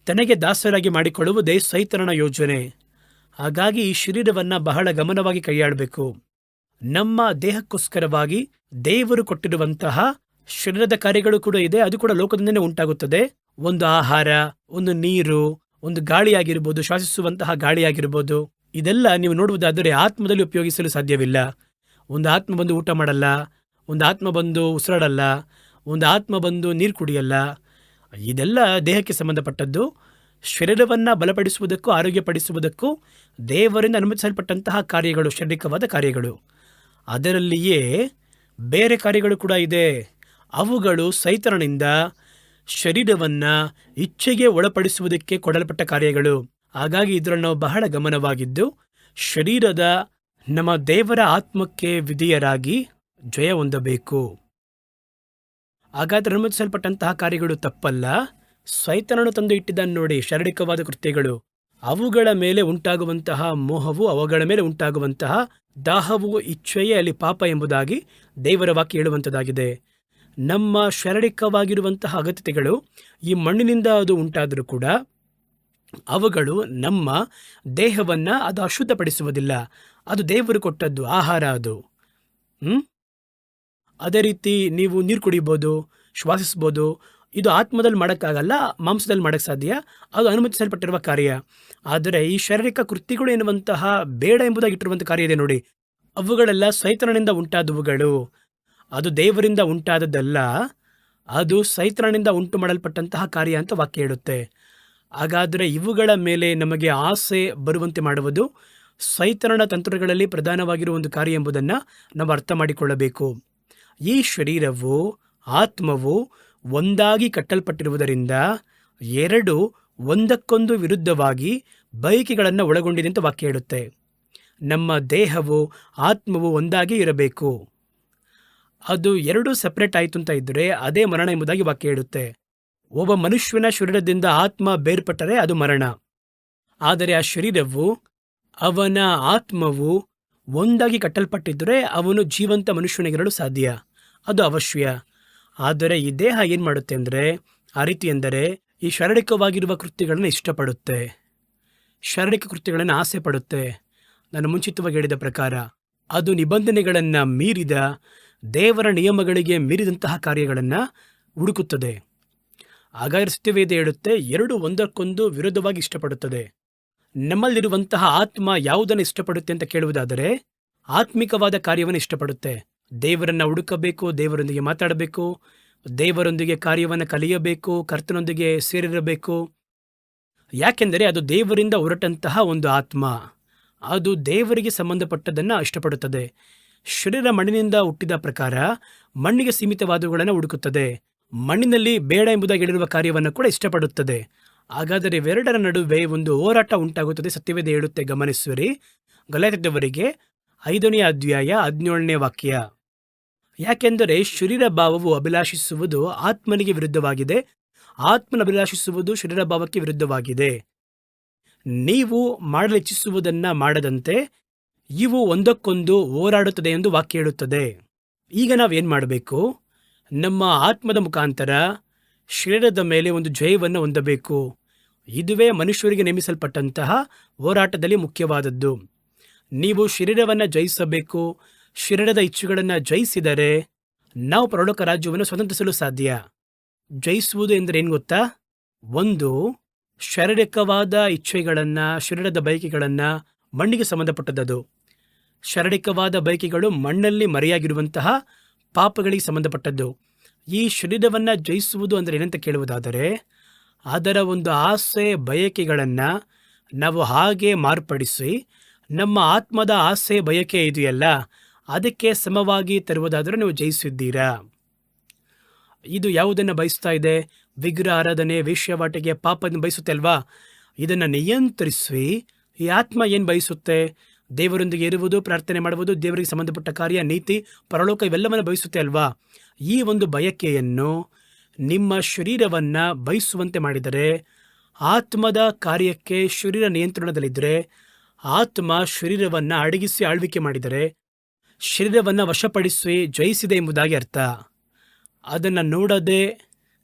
ತನಗೆ ದಾಸರಾಗಿ ಮಾಡಿಕೊಳ್ಳುವುದೇ ಸೈತಾನನ ಯೋಜನೆ. ಹಾಗಾಗಿ ಈ ಶರೀರವನ್ನು ಬಹಳ ಗಮನವಾಗಿ ಕೈಯಾಡಬೇಕು. ನಮ್ಮ ದೇಹಕ್ಕೋಸ್ಕರವಾಗಿ ದೇವರು ಕೊಟ್ಟಿರುವಂತಹ ಶರೀರದ ಕಾರ್ಯಗಳು ಕೂಡ ಇದೆ. ಅದು ಕೂಡ ಲೋಕದಿಂದಲೇ ಉಂಟಾಗುತ್ತದೆ. ಒಂದು ಆಹಾರ, ಒಂದು ನೀರು, ಒಂದು ಗಾಳಿಯಾಗಿರ್ಬೋದು, ಶ್ವಾಸಿಸುವಂತಹ ಗಾಳಿಯಾಗಿರ್ಬೋದು. ಇದೆಲ್ಲ ನೀವು ನೋಡುವುದಾದರೆ ಆತ್ಮದಲ್ಲಿ ಉಪಯೋಗಿಸಲು ಸಾಧ್ಯವಿಲ್ಲ. ಒಂದು ಆತ್ಮ ಬಂದು ಊಟ ಮಾಡಲ್ಲ, ಒಂದು ಆತ್ಮ ಬಂದು ಉಸಿರಾಡಲ್ಲ, ಒಂದು ಆತ್ಮ ಬಂದು ನೀರು ಕುಡಿಯಲ್ಲ. ಇದೆಲ್ಲ ದೇಹಕ್ಕೆ ಸಂಬಂಧಪಟ್ಟದ್ದು. ಶರೀರವನ್ನು ಬಲಪಡಿಸುವುದಕ್ಕೂ ಆರೋಗ್ಯಪಡಿಸುವುದಕ್ಕೂ ದೇವರಿಂದ ಅನುಮತಿಸಲ್ಪಟ್ಟಂತಹ ಕಾರ್ಯಗಳು, ಶಾರೀರಿಕವಾದ ಕಾರ್ಯಗಳು. ಅದರಲ್ಲಿಯೇ ಬೇರೆ ಕಾರ್ಯಗಳು ಕೂಡ ಇದೆ. ಅವುಗಳು ಸೈತಾನನಿಂದ ಶರೀರವನ್ನು ಇಚ್ಛೆಗೆ ಒಳಪಡಿಸುವುದಕ್ಕೆ ಕೊಡಲ್ಪಟ್ಟ ಕಾರ್ಯಗಳು. ಹಾಗಾಗಿ ಇದರಲ್ಲಿ ನಾವು ಬಹಳ ಗಮನವಾಗಿದ್ದು ಶರೀರದ ನಮ್ಮ ದೇವರ ಆತ್ಮಕ್ಕೆ ವಿಧೇಯರಾಗಿ ಜಯ ಹೊಂದಬೇಕು. ಹಾಗಾದರೆ ಅನುಮತಿಸಲ್ಪಟ್ಟಂತಹ ಕಾರ್ಯಗಳು ತಪ್ಪಲ್ಲ. ಸೈತಾನನು ತಂದು ಇಟ್ಟಿದ್ದಾನೆ ನೋಡಿ ಶಾರೀರಿಕವಾದ ಕೃತ್ಯಗಳು. ಅವುಗಳ ಮೇಲೆ ಉಂಟಾಗುವಂತಹ ಮೋಹವು, ಅವುಗಳ ಮೇಲೆ ಉಂಟಾಗುವಂತಹ ದಾಹವು, ಇಚ್ಛೆಯೇ ಅಲ್ಲಿ ಪಾಪ ಎಂಬುದಾಗಿ ದೇವರ ವಾಕ್ಯ ಹೇಳುವಂಥದ್ದಾಗಿದೆ. ನಮ್ಮ ಶಾರೀರಿಕವಾಗಿರುವಂತಹ ಅಗತ್ಯತೆಗಳು ಈ ಮಣ್ಣಿನಿಂದ ಅದು ಉಂಟಾದರೂ ಕೂಡ ಅವುಗಳು ನಮ್ಮ ದೇಹವನ್ನು ಅದು ಅಶುದ್ಧಪಡಿಸುವುದಿಲ್ಲ. ಅದು ದೇವರು ಕೊಟ್ಟದ್ದು ಆಹಾರ ಅದು. ಅದೇ ರೀತಿ ನೀವು ನೀರು ಕುಡಿಬೋದು, ಶ್ವಾಸಿಸ್ಬೋದು. ಇದು ಆತ್ಮದಲ್ಲಿ ಮಾಡೋಕ್ಕಾಗಲ್ಲ, ಮಾಂಸದಲ್ಲಿ ಮಾಡೋಕ್ಕೆ ಸಾಧ್ಯ. ಅದು ಅನುಮತಿಸಲ್ಪಟ್ಟಿರುವ ಕಾರ್ಯ. ಆದರೆ ಈ ಶಾರೀರಿಕ ಕೃತ್ಯಗಳು ಎನ್ನುವಂತಹ ಬೇಡ ಎಂಬುದಾಗಿ ಇಟ್ಟಿರುವಂಥ ಕಾರ್ಯ ಇದೆ ನೋಡಿ, ಅವುಗಳೆಲ್ಲ ಸೈತಾನನಿಂದ ಉಂಟಾದವುಗಳು. ಅದು ದೇವರಿಂದ ಉಂಟಾದದ್ದಲ್ಲ, ಅದು ಸೈತಾನನಿಂದ ಉಂಟು ಮಾಡಲ್ಪಟ್ಟಂತಹ ಕಾರ್ಯ ಅಂತ ವಾಕ್ಯ ಹೇಳುತ್ತೆ. ಹಾಗಾದರೆ ಇವುಗಳ ಮೇಲೆ ನಮಗೆ ಆಸೆ ಬರುವಂತೆ ಮಾಡುವುದು ಸೈತಾನನ ತಂತ್ರಗಳಲ್ಲಿ ಪ್ರಧಾನವಾಗಿರುವ ಒಂದು ಕಾರ್ಯ ಎಂಬುದನ್ನು ನಾವು ಅರ್ಥ ಮಾಡಿಕೊಳ್ಳಬೇಕು. ಈ ಶರೀರವು ಆತ್ಮವು ಒಂದಾಗಿ ಕಟ್ಟಲ್ಪಟ್ಟಿರುವುದರಿಂದ ಎರಡು ಒಂದಕ್ಕೊಂದು ವಿರುದ್ಧವಾಗಿ ಬಯಕೆಗಳನ್ನು ಒಳಗೊಂಡಿದೆ ಅಂತ ವಾಕ್ಯ ಹೇಳುತ್ತೆ. ನಮ್ಮ ದೇಹವು ಆತ್ಮವು ಒಂದಾಗಿ ಇರಬೇಕು. ಅದು ಎರಡು ಸೆಪರೇಟ್ ಆಯಿತು ಅಂತ ಇದ್ದರೆ ಅದೇ ಮರಣ ಎಂಬುದಾಗಿ ವಾಕ್ಯ ಹೇಳುತ್ತೆ. ಒಬ್ಬ ಮನುಷ್ಯನ ಶರೀರದಿಂದ ಆತ್ಮ ಬೇರ್ಪಟ್ಟರೆ ಅದು ಮರಣ. ಆದರೆ ಆ ಶರೀರವು, ಅವನ ಆತ್ಮವು ಒಂದಾಗಿ ಕಟ್ಟಲ್ಪಟ್ಟಿದ್ದರೆ ಅವನು ಜೀವಂತ ಮನುಷ್ಯನಿಗಿರಲು ಸಾಧ್ಯ. ಅದು ಅವಶ್ಯ. ಆದರೆ ಈ ದೇಹ ಏನು ಮಾಡುತ್ತೆ ಅಂದರೆ, ಆ ರೀತಿ ಎಂದರೆ ಈ ಶಾರೀರಿಕವಾಗಿರುವ ಕೃತ್ಯಗಳನ್ನು ಇಷ್ಟಪಡುತ್ತೆ, ಶಾರೀರಿಕ ಕೃತ್ಯಗಳನ್ನು ಆಸೆ ಪಡುತ್ತೆ. ನಾನು ಮುಂಚಿತವಾಗಿ ಹೇಳಿದ ಪ್ರಕಾರ ಅದು ನಿಬಂಧನೆಗಳನ್ನು ಮೀರಿದ, ದೇವರ ನಿಯಮಗಳಿಗೆ ಮೀರಿದಂತಹ ಕಾರ್ಯಗಳನ್ನು ಹುಡುಕುತ್ತದೆ. ಹಾಗಾದರೆ ಸತ್ಯವೇದ ಹೇಳುತ್ತೆ, ಎರಡು ಒಂದಕ್ಕೊಂದು ವಿರೋಧವಾಗಿ ಇಷ್ಟಪಡುತ್ತದೆ. ನಮ್ಮಲ್ಲಿರುವಂತಹ ಆತ್ಮ ಯಾವುದನ್ನು ಇಷ್ಟಪಡುತ್ತೆ ಅಂತ ಕೇಳುವುದಾದರೆ ಆತ್ಮಿಕವಾದ ಕಾರ್ಯವನ್ನು ಇಷ್ಟಪಡುತ್ತೆ. ದೇವರನ್ನು ಹುಡುಕಬೇಕು, ದೇವರೊಂದಿಗೆ ಮಾತಾಡಬೇಕು, ದೇವರೊಂದಿಗೆ ಕಾರ್ಯವನ್ನು ಕಲಿಯಬೇಕು, ಕರ್ತನೊಂದಿಗೆ ಸೇರಿರಬೇಕು. ಯಾಕೆಂದರೆ ಅದು ದೇವರಿಂದ ಹೊರಟಂತಹ ಒಂದು ಆತ್ಮ. ಅದು ದೇವರಿಗೆ ಸಂಬಂಧಪಟ್ಟದನ್ನು ಇಷ್ಟಪಡುತ್ತದೆ. ಶರೀರ ಮಣ್ಣಿನಿಂದ ಹುಟ್ಟಿದ ಪ್ರಕಾರ ಮಣ್ಣಿಗೆ ಸೀಮಿತವಾದವುಗಳನ್ನು ಹುಡುಕುತ್ತದೆ. ಮಣ್ಣಿನಲ್ಲಿ ಬೇಡ ಎಂಬುದಾಗಿ ಹೇಳಿರುವ ಕಾರ್ಯವನ್ನು ಕೂಡ ಇಷ್ಟಪಡುತ್ತದೆ. ಹಾಗಾದರೆ ಇವೆರಡರ ನಡುವೆ ಒಂದು ಹೋರಾಟ ಉಂಟಾಗುತ್ತದೆ. ಸತ್ಯವೇದ ಹೇಳುತ್ತೆ, ಗಮನಿಸುವಿರಿ. ಗಲಾತ್ಯದವರಿಗೆ 5ನೇ ಅಧ್ಯಾಯ 17ನೇ ವಾಕ್ಯ. ಯಾಕೆಂದರೆ ಶರೀರ ಭಾವವು ಅಭಿಲಾಷಿಸುವುದು ಆತ್ಮನಿಗೆ ವಿರುದ್ಧವಾಗಿದೆ, ಆತ್ಮನ ಅಭಿಲಾಷಿಸುವುದು ಶರೀರ ಭಾವಕ್ಕೆ ವಿರುದ್ಧವಾಗಿದೆ. ನೀವು ಮಾಡಲಿಚ್ಛಿಸುವುದನ್ನ ಮಾಡದಂತೆ ಇವು ಒಂದಕ್ಕೊಂದು ಹೋರಾಡುತ್ತದೆ ಎಂದು ವಾಕ್ಯ ಹೇಳುತ್ತದೆ. ಈಗ ನಾವೇನು ಮಾಡಬೇಕು? ನಮ್ಮ ಆತ್ಮದ ಮುಖಾಂತರ ಶರೀರದ ಮೇಲೆ ಒಂದು ಜಯವನ್ನು ಹೊಂದಬೇಕು. ಇದುವೇ ಮನುಷ್ಯರಿಗೆ ನೇಮಿಸಲ್ಪಟ್ಟಂತಹ ಹೋರಾಟದಲ್ಲಿ ಮುಖ್ಯವಾದದ್ದು. ನೀವು ಶರೀರವನ್ನು ಜಯಿಸಬೇಕು. ಶರೀರದ ಇಚ್ಛೆಗಳನ್ನು ಜಯಿಸಿದರೆ ನಾವು ಪರಲೋಕ ರಾಜ್ಯವನ್ನು ಸ್ವತಂತ್ರಿಸಲು ಸಾಧ್ಯ. ಜಯಿಸುವುದು ಎಂದರೆ ಏನು ಗೊತ್ತಾ? ಒಂದು, ಶಾರೀರಿಕವಾದ ಇಚ್ಛೆಗಳನ್ನು, ಶರೀರದ ಬಯಕೆಗಳನ್ನು, ಮಣ್ಣಿಗೆ ಸಂಬಂಧಪಟ್ಟದ್ದು. ಶಾರೀರಿಕವಾದ ಬಯಕೆಗಳು ಮಣ್ಣಲ್ಲಿ ಮರೆಯಾಗಿರುವಂತಹ ಪಾಪಗಳಿಗೆ ಸಂಬಂಧಪಟ್ಟದ್ದು. ಈ ಶರೀರವನ್ನು ಜಯಿಸುವುದು ಅಂದರೆ ಏನಂತ ಕೇಳುವುದಾದರೆ, ಅದರ ಒಂದು ಆಸೆ ಬಯಕೆಗಳನ್ನು ನಾವು ಹಾಗೆ ಮಾರ್ಪಡಿಸಿ ನಮ್ಮ ಆತ್ಮದ ಆಸೆ ಬಯಕೆ ಇದೆಯಲ್ಲ ಅದಕ್ಕೆ ಸಮವಾಗಿ ತರುವುದಾದರೆ ನೀವು ಜಯಿಸಿದ್ದೀರಾ. ಇದು ಯಾವುದನ್ನು ಬಯಸ್ತಾ ಇದೆ? ವಿಗ್ರಹ ಆರಾಧನೆ, ವೇಶ್ಯಾವಾಟಿಕೆ, ಪಾಪವನ್ನು ಬಯಸುತ್ತೆ ಅಲ್ವಾ? ಇದನ್ನು ನಿಯಂತ್ರಿಸಿ ಈ ಆತ್ಮ ಏನು ಬಯಸುತ್ತೆ? ದೇವರೊಂದಿಗೆ ಇರುವುದು, ಪ್ರಾರ್ಥನೆ ಮಾಡುವುದು, ದೇವರಿಗೆ ಸಂಬಂಧಪಟ್ಟ ಕಾರ್ಯ, ನೀತಿ, ಪರಲೋಕ ಇವೆಲ್ಲವನ್ನು ಬಯಸುತ್ತೆ ಅಲ್ವಾ? ಈ ಒಂದು ಬಯಕೆಯನ್ನು ನಿಮ್ಮ ಶರೀರವನ್ನು ಬಯಸುವಂತೆ ಮಾಡಿದರೆ, ಆತ್ಮದ ಕಾರ್ಯಕ್ಕೆ ಶರೀರ ನಿಯಂತ್ರಣದಲ್ಲಿದ್ದರೆ, ಆತ್ಮ ಶರೀರವನ್ನು ಅಡಗಿಸಿ ಆಳ್ವಿಕೆ ಮಾಡಿದರೆ, ಶರೀರವನ್ನು ವಶಪಡಿಸಿ ಜಯಿಸಿದೆ ಎಂಬುದಾಗಿ ಅರ್ಥ. ಅದನ್ನು ನೋಡದೆ,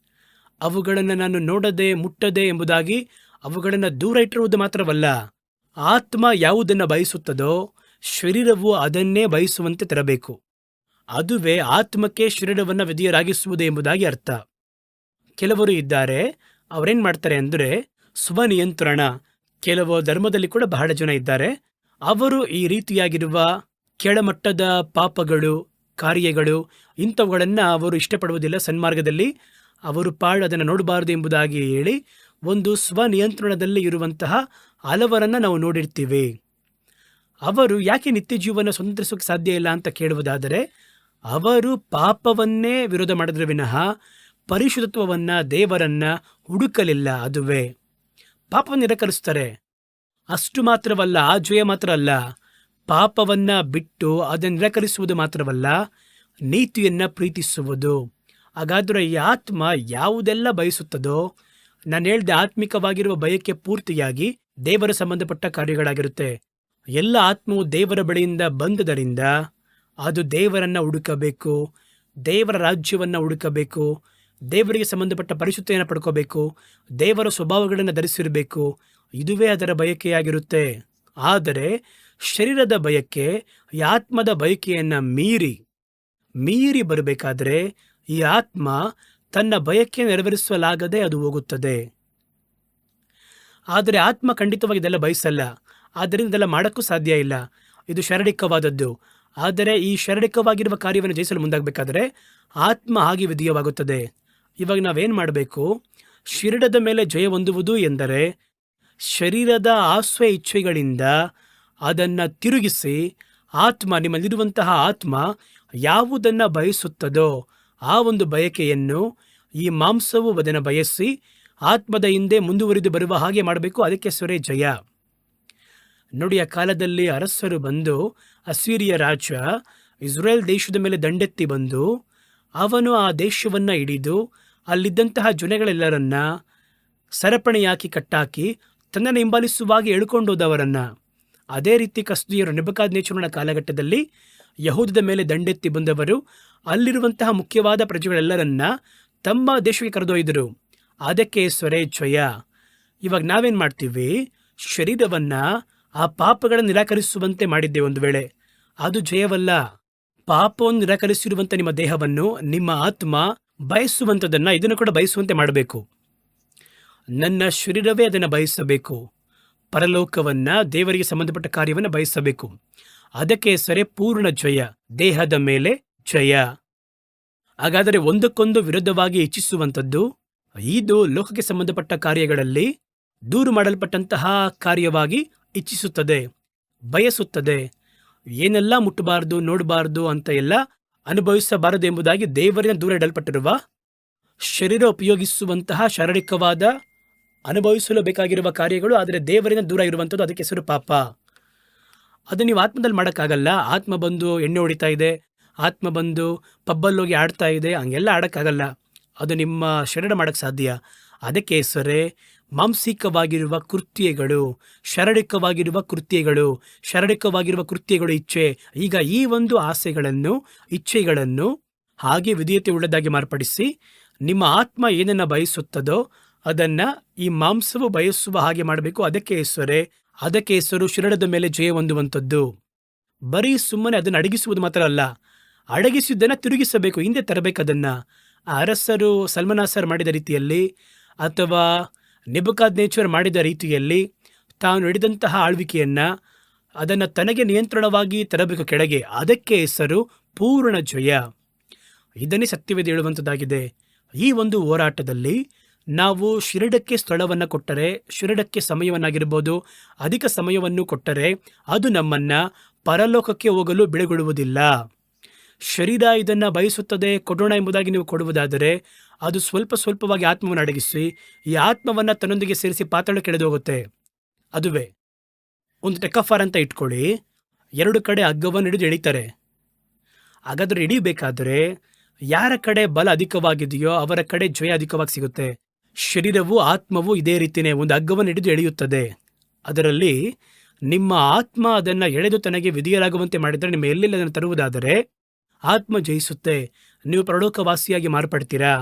ಅವುಗಳನ್ನು ನಾನು ನೋಡದೆ, ಮುಟ್ಟದೆ ಎಂಬುದಾಗಿ ಅವುಗಳನ್ನು ದೂರ ಇಟ್ಟಿರುವುದು ಮಾತ್ರವಲ್ಲ, ಆತ್ಮ ಯಾವುದನ್ನು ಬಯಸುತ್ತದೋ ಶರೀರವು ಅದನ್ನೇ ಬಯಸುವಂತೆ ತರಬೇಕು. ಅದುವೇ ಆತ್ಮಕ್ಕೆ ಶರೀರವನ್ನು ವಿಧೇಯರಾಗಿಸುವುದು ಎಂಬುದಾಗಿ ಅರ್ಥ. ಕೆಲವರು ಇದ್ದಾರೆ, ಅವರೇನು ಮಾಡ್ತಾರೆ ಅಂದರೆ ಸ್ವನಿಯಂತ್ರಣ. ಕೆಲವು ಧರ್ಮದಲ್ಲಿ ಕೂಡ ಬಹಳ ಜನ ಇದ್ದಾರೆ, ಅವರು ಈ ರೀತಿಯಾಗಿರುವ ಕೆಳಮಟ್ಟದ ಪಾಪಗಳು, ಕಾರ್ಯಗಳು ಇಂಥವುಗಳನ್ನು ಅವರು ಇಷ್ಟಪಡುವುದಿಲ್ಲ. ಸನ್ಮಾರ್ಗದಲ್ಲಿ ಅವರು ಅದನ್ನು ನೋಡಬಾರದು ಎಂಬುದಾಗಿ ಹೇಳಿ ಒಂದು ಸ್ವನಿಯಂತ್ರಣದಲ್ಲಿ ಇರುವಂತಹ ಹಲವರನ್ನು ನಾವು ನೋಡಿರ್ತೀವಿ. ಅವರು ಯಾಕೆ ನಿತ್ಯ ಜೀವನ ಸ್ವತಂತ್ರಿಸೋಕೆ ಸಾಧ್ಯ ಇಲ್ಲ ಅಂತ ಕೇಳುವುದಾದರೆ, ಅವರು ಪಾಪವನ್ನೇ ವಿರೋಧ ಮಾಡಿದ್ರೆ ವಿನಃ ಪರಿಶುದ್ಧತ್ವವನ್ನು, ದೇವರನ್ನು ಹುಡುಕಲಿಲ್ಲ. ಅದುವೇ ಪಾಪವನ್ನು ನಿರಾಕರಿಸ್ತಾರೆ. ಅಷ್ಟು ಮಾತ್ರವಲ್ಲ, ಆ ಜಯ ಮಾತ್ರ ಅಲ್ಲ, ಪಾಪವನ್ನು ಬಿಟ್ಟು ಅದನ್ನು ನಿರಾಕರಿಸುವುದು ಮಾತ್ರವಲ್ಲ, ನೀತಿಯನ್ನು ಪ್ರೀತಿಸುವುದು. ಹಾಗಾದರೆ ಈ ಆತ್ಮ ಯಾವುದೆಲ್ಲ ಬಯಸುತ್ತದೋ, ನಾನು ಹೇಳಿದೆ ಆತ್ಮಿಕವಾಗಿರುವ ಬಯಕೆ ಪೂರ್ತಿಯಾಗಿ ದೇವರ ಸಂಬಂಧಪಟ್ಟ ಕಾರ್ಯಗಳಾಗಿರುತ್ತೆ. ಎಲ್ಲ ಆತ್ಮವು ದೇವರ ಬಳಿಯಿಂದ ಬಂದದರಿಂದ ಅದು ದೇವರನ್ನು ಹುಡುಕಬೇಕು, ದೇವರ ರಾಜ್ಯವನ್ನು ಹುಡುಕಬೇಕು, ದೇವರಿಗೆ ಸಂಬಂಧಪಟ್ಟ ಪರಿಶುದ್ಧತೆಯನ್ನು ಪಡ್ಕೋಬೇಕು, ದೇವರ ಸ್ವಭಾವಗಳನ್ನು ಧರಿಸಿರಬೇಕು. ಇದುವೇ ಅದರ ಬಯಕೆಯಾಗಿರುತ್ತೆ. ಆದರೆ ಶರೀರದ ಬಯಕೆ ಈ ಆತ್ಮದ ಬಯಕೆಯನ್ನು ಮೀರಿ ಬರಬೇಕಾದ್ರೆ ಈ ಆತ್ಮ ತನ್ನ ಬಯಕೆ ನೆರವೇರಿಸಲಾಗದೆ ಅದು ಹೋಗುತ್ತದೆ. ಆದರೆ ಆತ್ಮ ಖಂಡಿತವಾಗಿ ಇದೆಲ್ಲ ಬಯಸಲ್ಲ, ಆದ್ದರಿಂದ ಇದೆಲ್ಲ ಮಾಡೋಕ್ಕೂ ಸಾಧ್ಯ ಇಲ್ಲ. ಇದು ಶಾರೀರಿಕವಾದದ್ದು. ಆದರೆ ಈ ಶಾರೀರಿಕವಾಗಿರುವ ಕಾರ್ಯವನ್ನು ಜಯಿಸಲು ಮುಂದಾಗಬೇಕಾದ್ರೆ ಆತ್ಮ ಹಾಗೆ ವಿಧೇಯವಾಗುತ್ತದೆ. ಇವಾಗ ನಾವೇನು ಮಾಡಬೇಕು? ಶರೀರದ ಮೇಲೆ ಜಯ ಹೊಂದುವುದು ಎಂದರೆ ಶರೀರದ ಆಸ್ವೆ ಇಚ್ಛೆಗಳಿಂದ ಅದನ್ನು ತಿರುಗಿಸಿ ಆತ್ಮ, ನಿಮ್ಮಲ್ಲಿರುವಂತಹ ಆತ್ಮ ಯಾವುದನ್ನು ಬಯಸುತ್ತದೋ ಆ ಒಂದು ಬಯಕೆಯನ್ನು ಈ ಮಾಂಸವು ಅದನ್ನು ಬಯಸಿ ಆತ್ಮದ ಹಿಂದೆ ಮುಂದುವರಿದು ಬರುವ ಹಾಗೆ ಮಾಡಬೇಕು. ಅದಕ್ಕೆ ಸ್ವರೇ ಜಯ. ನೋಡಿ, ಆ ಕಾಲದಲ್ಲಿ ಅರಸರು ಬಂದು ಅಸ್ಸೀರಿಯ ರಾಜ ಇಸ್ರೇಲ್ ದೇಶದ ಮೇಲೆ ದಂಡೆತ್ತಿ ಬಂದು ಅವನು ಆ ದೇಶವನ್ನು ಹಿಡಿದು ಅಲ್ಲಿದ್ದಂತಹ ಜನಗಳೆಲ್ಲರನ್ನ ಸರಪಣಿಯಾಕಿ ಕಟ್ಟಾಕಿ ತನ್ನನ್ನು ಹಿಂಬಾಲಿಸುವಾಗಿ ಎಳ್ಕೊಂಡು ಹೋದವರನ್ನು, ಅದೇ ರೀತಿ ಕಸ್ದೀಯರು ನೆಬೂಕದ್ನೆಚ್ಚರನ ಕಾಲಘಟ್ಟದಲ್ಲಿ ಯಹೂದದ ಮೇಲೆ ದಂಡೆತ್ತಿ ಬಂದವರು ಅಲ್ಲಿರುವಂತಹ ಮುಖ್ಯವಾದ ಪ್ರಜೆಗಳೆಲ್ಲರನ್ನ ತಮ್ಮ ದೇಶಕ್ಕೆ ಕರೆದೊಯ್ದರು. ಅದಕ್ಕೆ ಸ್ವರೇ ಜಯ. ಇವಾಗ ನಾವೇನು ಮಾಡ್ತೀವಿ? ಶರೀರವನ್ನು ಆ ಪಾಪಗಳನ್ನು ನಿರಾಕರಿಸುವಂತೆ ಮಾಡಿದ್ದೇವೆ. ಒಂದು ವೇಳೆ ಅದು ಜಯವಲ್ಲ. ಪಾಪವನ್ನು ನಿರಾಕರಿಸಿರುವಂಥ ನಿಮ್ಮ ದೇಹವನ್ನು ನಿಮ್ಮ ಆತ್ಮ ಬಯಸುವಂಥದ್ದನ್ನು ಇದನ್ನು ಕೂಡ ಬಯಸುವಂತೆ ಮಾಡಬೇಕು. ನನ್ನ ಶರೀರವೇ ಅದನ್ನು ಬಯಸಬೇಕು. ಪರಲೋಕವನ್ನು, ದೇವರಿಗೆ ಸಂಬಂಧಪಟ್ಟ ಕಾರ್ಯವನ್ನು ಬಯಸಬೇಕು. ಅದಕ್ಕೆ ಹೆಸರೇ ಪೂರ್ಣ ಜಯ, ದೇಹದ ಮೇಲೆ ಜಯ. ಹಾಗಾದರೆ ಒಂದಕ್ಕೊಂದು ವಿರುದ್ಧವಾಗಿ ಇಚ್ಛಿಸುವಂಥದ್ದು ಇದು ಲೋಕಕ್ಕೆ ಸಂಬಂಧಪಟ್ಟ ಕಾರ್ಯಗಳಲ್ಲಿ ದೂರು ಮಾಡಲ್ಪಟ್ಟಂತಹ ಕಾರ್ಯವಾಗಿ ಇಚ್ಛಿಸುತ್ತದೆ, ಬಯಸುತ್ತದೆ. ಏನೆಲ್ಲ ಮುಟ್ಟಬಾರದು, ನೋಡಬಾರದು ಅಂತ ಎಲ್ಲ ಅನುಭವಿಸಬಾರದು ಎಂಬುದಾಗಿ ದೇವರಿಂದ ದೂರ ಇಡಲ್ಪಟ್ಟಿರುವ, ಶರೀರ ಉಪಯೋಗಿಸುವಂತಹ ಶಾರೀರಿಕವಾದ ಅನುಭವಿಸಲು ಬೇಕಾಗಿರುವ ಕಾರ್ಯಗಳು ಆದರೆ ದೇವರಿಂದ ದೂರ ಇರುವಂಥದ್ದು, ಅದಕ್ಕೆ ಹೆಸರು ಪಾಪ. ಅದು ನೀವು ಆತ್ಮದಲ್ಲಿ ಮಾಡೋಕ್ಕಾಗಲ್ಲ. ಆತ್ಮ ಬಂದು ಎಣ್ಣೆ ಹೊಡಿತಾ ಇದೆ, ಆತ್ಮ ಬಂದು ಪಬ್ಬಲ್ಲೋಗಿ ಆಡ್ತಾ ಇದೆ, ಹಂಗೆಲ್ಲ ಆಡೋಕ್ಕಾಗಲ್ಲ. ಅದು ನಿಮ್ಮ ಶರೀರ ಮಾಡೋಕ್ಕೆ ಸಾಧ್ಯ. ಅದಕ್ಕೆ ಹೆಸರೇ ಮಾಂಸಿಕವಾಗಿರುವ ಕೃತ್ಯಗಳು, ಶಾರೀರಿಕವಾಗಿರುವ ಕೃತ್ಯಗಳು ಇಚ್ಛೆ. ಈಗ ಈ ಒಂದು ಆಸೆಗಳನ್ನು, ಇಚ್ಛೆಗಳನ್ನು ಹಾಗೆ ವಿಧೇಯತೆ ಉಳ್ಳದಾಗಿ ಮಾರ್ಪಡಿಸಿ, ನಿಮ್ಮ ಆತ್ಮ ಏನನ್ನು ಬಯಸುತ್ತದೋ ಅದನ್ನು ಈ ಮಾಂಸವು ಬಯಸುವ ಹಾಗೆ ಮಾಡಬೇಕು. ಅದಕ್ಕೆ ಹೆಸರು ಶರೀರದ ಮೇಲೆ ಜಯ ಹೊಂದುವಂಥದ್ದು. ಬರೀ ಸುಮ್ಮನೆ ಅದನ್ನು ಅಡಗಿಸುವುದು ಮಾತ್ರ ಅಲ್ಲ, ಅಡಗಿಸಿದ್ದನ್ನು ತಿರುಗಿಸಬೇಕು, ಹಿಂದೆ ತರಬೇಕದನ್ನು. ಅರಸರು ಸಲ್ಮನಾಸರ್ ಮಾಡಿದ ರೀತಿಯಲ್ಲಿ ಅಥವಾ ನೆಬೂಕದ್ನೆಚ್ಚರ್ ಮಾಡಿದ ರೀತಿಯಲ್ಲಿ ತಾನು ಹಿಡಿದಂತಹ ಆಳ್ವಿಕೆಯನ್ನು ಅದನ್ನು ತನಗೆ ನಿಯಂತ್ರಣವಾಗಿ ತರಬೇಕು ಕೆಳಗೆ. ಅದಕ್ಕೆ ಹೆಸರು ಪೂರ್ಣ ಜಯ. ಇದನ್ನೇ ಸತ್ಯವೇದ ಹೇಳುವಂಥದ್ದಾಗಿದೆ. ಈ ಒಂದು ಹೋರಾಟದಲ್ಲಿ ನಾವು ಶರೀರಕ್ಕೆ ಸ್ಥಳವನ್ನು ಕೊಟ್ಟರೆ, ಶರೀರಕ್ಕೆ ಸಮಯವನ್ನಾಗಿರ್ಬೋದು, ಅಧಿಕ ಸಮಯವನ್ನು ಕೊಟ್ಟರೆ ಅದು ನಮ್ಮನ್ನು ಪರಲೋಕಕ್ಕೆ ಹೋಗಲು ಬಿಡುಗೊಡುವುದಿಲ್ಲ. ಶರೀರ ಇದನ್ನು ಬಯಸುತ್ತದೆ, ಕೊಡೋಣ ಎಂಬುದಾಗಿ ನೀವು ಕೊಡುವುದಾದರೆ ಅದು ಸ್ವಲ್ಪವಾಗಿ ಆತ್ಮವನ್ನು ಅಡಗಿಸಿ ಈ ಆತ್ಮವನ್ನು ತನ್ನೊಂದಿಗೆ ಸೇರಿಸಿ ಪಾತಾಳಕ್ಕೆ ಎಳೆದು ಹೋಗುತ್ತೆ. ಅದುವೇ ಒಂದು ಟೆಕಫಾರ್ ಅಂತ ಇಟ್ಕೊಳ್ಳಿ, 2 ಕಡೆ ಹಗ್ಗವನ್ನು ಹಿಡಿದು ಎಳಿತಾರೆ. ಹಾಗಾದರೆ ಹಿಡಿಬೇಕಾದ್ರೆ ಯಾರ ಕಡೆ ಬಲ ಅಧಿಕವಾಗಿದೆಯೋ ಅವರ ಕಡೆ ಜಯ ಅಧಿಕವಾಗಿ ಸಿಗುತ್ತೆ. ಶರೀರವು ಆತ್ಮವು ಇದೇ ರೀತಿಯೇ ಒಂದು ಹಗ್ಗವನ್ನು ಹಿಡಿದು ಎಳೆಯುತ್ತದೆ. ಅದರಲ್ಲಿ ನಿಮ್ಮ ಆತ್ಮ ಅದನ್ನು ಎಳೆದು ತನಗೆ ವಿಧಿಯರಾಗುವಂತೆ ಮಾಡಿದರೆ, ನಿಮ್ಮ ಎಲ್ಲೆಲ್ಲಿ ಅದನ್ನು ತರುವುದಾದರೆ ಆತ್ಮ ಜಯಿಸುತ್ತೆ, ನೀವು ಪರಲೋಕವಾಸಿಯಾಗಿ ಮಾರ್ಪಡ್ತೀರಾ.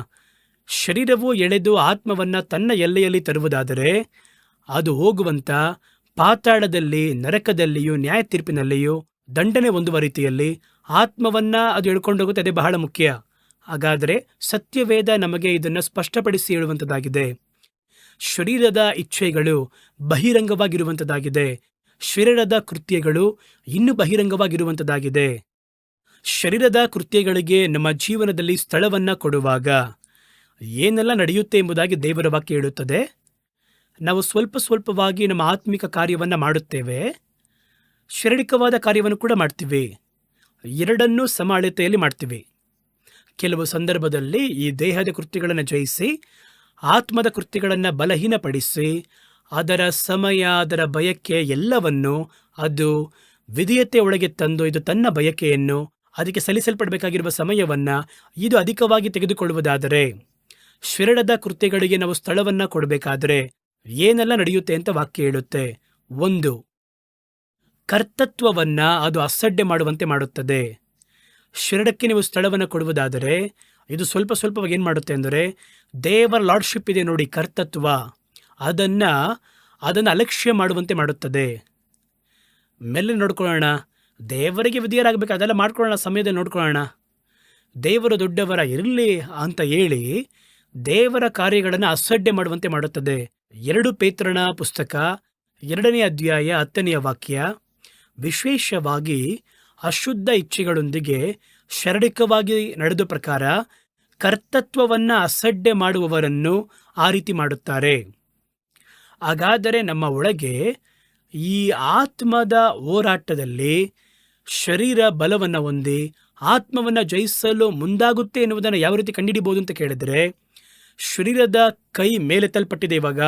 ಶರೀರವು ಎಳೆದು ಆತ್ಮವನ್ನು ತನ್ನ ಎಲ್ಲೆಯಲ್ಲಿ ತರುವುದಾದರೆ ಅದು ಹೋಗುವಂಥ ಪಾತಾಳದಲ್ಲಿ, ನರಕದಲ್ಲಿಯೂ, ನ್ಯಾಯ ತೀರ್ಪಿನಲ್ಲಿಯೂ ದಂಡನೆ ಹೊಂದುವ ರೀತಿಯಲ್ಲಿ ಆತ್ಮವನ್ನು ಅದು ಎಳ್ಕೊಂಡೋಗುತ್ತೆ. ಅದೇ ಬಹಳ ಮುಖ್ಯ. ಹಾಗಾದರೆ ಸತ್ಯವೇದ ನಮಗೆ ಇದನ್ನು ಸ್ಪಷ್ಟಪಡಿಸಿ ಹೇಳುವಂಥದ್ದಾಗಿದೆ. ಶರೀರದ ಇಚ್ಛೆಗಳು ಬಹಿರಂಗವಾಗಿರುವಂಥದ್ದಾಗಿದೆ, ಶರೀರದ ಕೃತ್ಯಗಳು ಇನ್ನೂ ಬಹಿರಂಗವಾಗಿರುವಂಥದ್ದಾಗಿದೆ. ಶರೀರದ ಕೃತ್ಯಗಳಿಗೆ ನಮ್ಮ ಜೀವನದಲ್ಲಿ ಸ್ಥಳವನ್ನು ಕೊಡುವಾಗ ಏನೆಲ್ಲ ನಡೆಯುತ್ತೆ ಎಂಬುದಾಗಿ ದೇವರ ವಾಕ್ಯ ಹೇಳುತ್ತದೆ. ನಾವು ಸ್ವಲ್ಪವಾಗಿ ನಮ್ಮ ಆತ್ಮಿಕ ಕಾರ್ಯವನ್ನು ಮಾಡುತ್ತೇವೆ, ಶಾರೀರಿಕವಾದ ಕಾರ್ಯವನ್ನು ಕೂಡ ಮಾಡ್ತೀವಿ. ಎರಡನ್ನೂ ಸಮ ಅಳತೆಯಲ್ಲಿ ಮಾಡ್ತೀವಿ. ಕೆಲವು ಸಂದರ್ಭದಲ್ಲಿ ಈ ದೇಹದ ಕೃತ್ಯಗಳನ್ನು ಜಯಿಸಿ ಆತ್ಮದ ಕೃತ್ಯಗಳನ್ನು ಬಲಹೀನಪಡಿಸಿ ಅದರ ಸಮಯ, ಅದರ ಬಯಕೆ ಎಲ್ಲವನ್ನು ಅದು ವಿಧೇಯತೆ ಒಳಗೆ ತಂದು ಇದು ತನ್ನ ಬಯಕೆಯನ್ನು, ಅದಕ್ಕೆ ಸಲ್ಲಿಸಲ್ಪಡಬೇಕಾಗಿರುವ ಸಮಯವನ್ನು ಇದು ಅಧಿಕವಾಗಿ ತೆಗೆದುಕೊಳ್ಳುವುದಾದರೆ, ಶರೀರದ ಕೃತ್ಯಗಳಿಗೆ ನಾವು ಸ್ಥಳವನ್ನು ಕೊಡಬೇಕಾದರೆ ಏನೆಲ್ಲ ನಡೆಯುತ್ತೆ ಅಂತ ವಾಕ್ಯ ಹೇಳುತ್ತೆ. 1, ಕರ್ತತ್ವವನ್ನು ಅದು ಅಸಡ್ಡೆ ಮಾಡುವಂತೆ ಮಾಡುತ್ತದೆ. ಶರೀರಕ್ಕೆ ನೀವು ಸ್ಥಳವನ್ನು ಕೊಡುವುದಾದರೆ ಇದು ಸ್ವಲ್ಪವಾಗಿ ಏನು ಮಾಡುತ್ತೆ ಅಂದರೆ, ದೇವರ ಲಾರ್ಡ್ಶಿಪ್ ಇದೆ ನೋಡಿ, ಕರ್ತತ್ವ, ಅದನ್ನು ಅಲಕ್ಷ್ಯ ಮಾಡುವಂತೆ ಮಾಡುತ್ತದೆ. ಮೇಲೆ ನೋಡ್ಕೊಳ್ಳೋಣ, ದೇವರಿಗೆ ವಿಧೇಯರಾಗಬೇಕು, ಅದೆಲ್ಲ ಮಾಡ್ಕೊಳ್ಳೋಣ, ಸಮಯದಲ್ಲಿ ನೋಡ್ಕೊಳ್ಳೋಣ, ದೇವರು ದೊಡ್ಡವರ ಇರಲಿ ಅಂತ ಹೇಳಿ ದೇವರ ಕಾರ್ಯಗಳನ್ನು ಅಸಡ್ಡೆ ಮಾಡುವಂತೆ ಮಾಡುತ್ತದೆ. 2 ಪೇತ್ರನ ಪುಸ್ತಕ 2ನೇ ಅಧ್ಯಾಯ 10ನೇ ವಾಕ್ಯ, ವಿಶೇಷವಾಗಿ ಅಶುದ್ಧ ಇಚ್ಛೆಗಳೊಂದಿಗೆ ಶಾರೀರಿಕವಾಗಿ ನಡೆದ ಪ್ರಕಾರ ಕರ್ತತ್ವವನ್ನು ಅಸಡ್ಡೆ ಮಾಡುವವರನ್ನು ಆ ರೀತಿ ಮಾಡುತ್ತಾರೆ. ಹಾಗಾದರೆ ನಮ್ಮ ಒಳಗೆ ಈ ಆತ್ಮದ ಹೋರಾಟದಲ್ಲಿ ಶರೀರ ಬಲವನ್ನು ಹೊಂದಿ ಆತ್ಮವನ್ನು ಜಯಿಸಲು ಮುಂದಾಗುತ್ತೆ ಎನ್ನುವುದನ್ನು ಯಾವ ರೀತಿ ಕಂಡುಹಿಡಿಬಹುದು ಅಂತ ಕೇಳಿದರೆ, ಶರೀರದ ಕೈ ಮೇಲೆತ್ತಲ್ಪಟ್ಟಿದೆ, ಇವಾಗ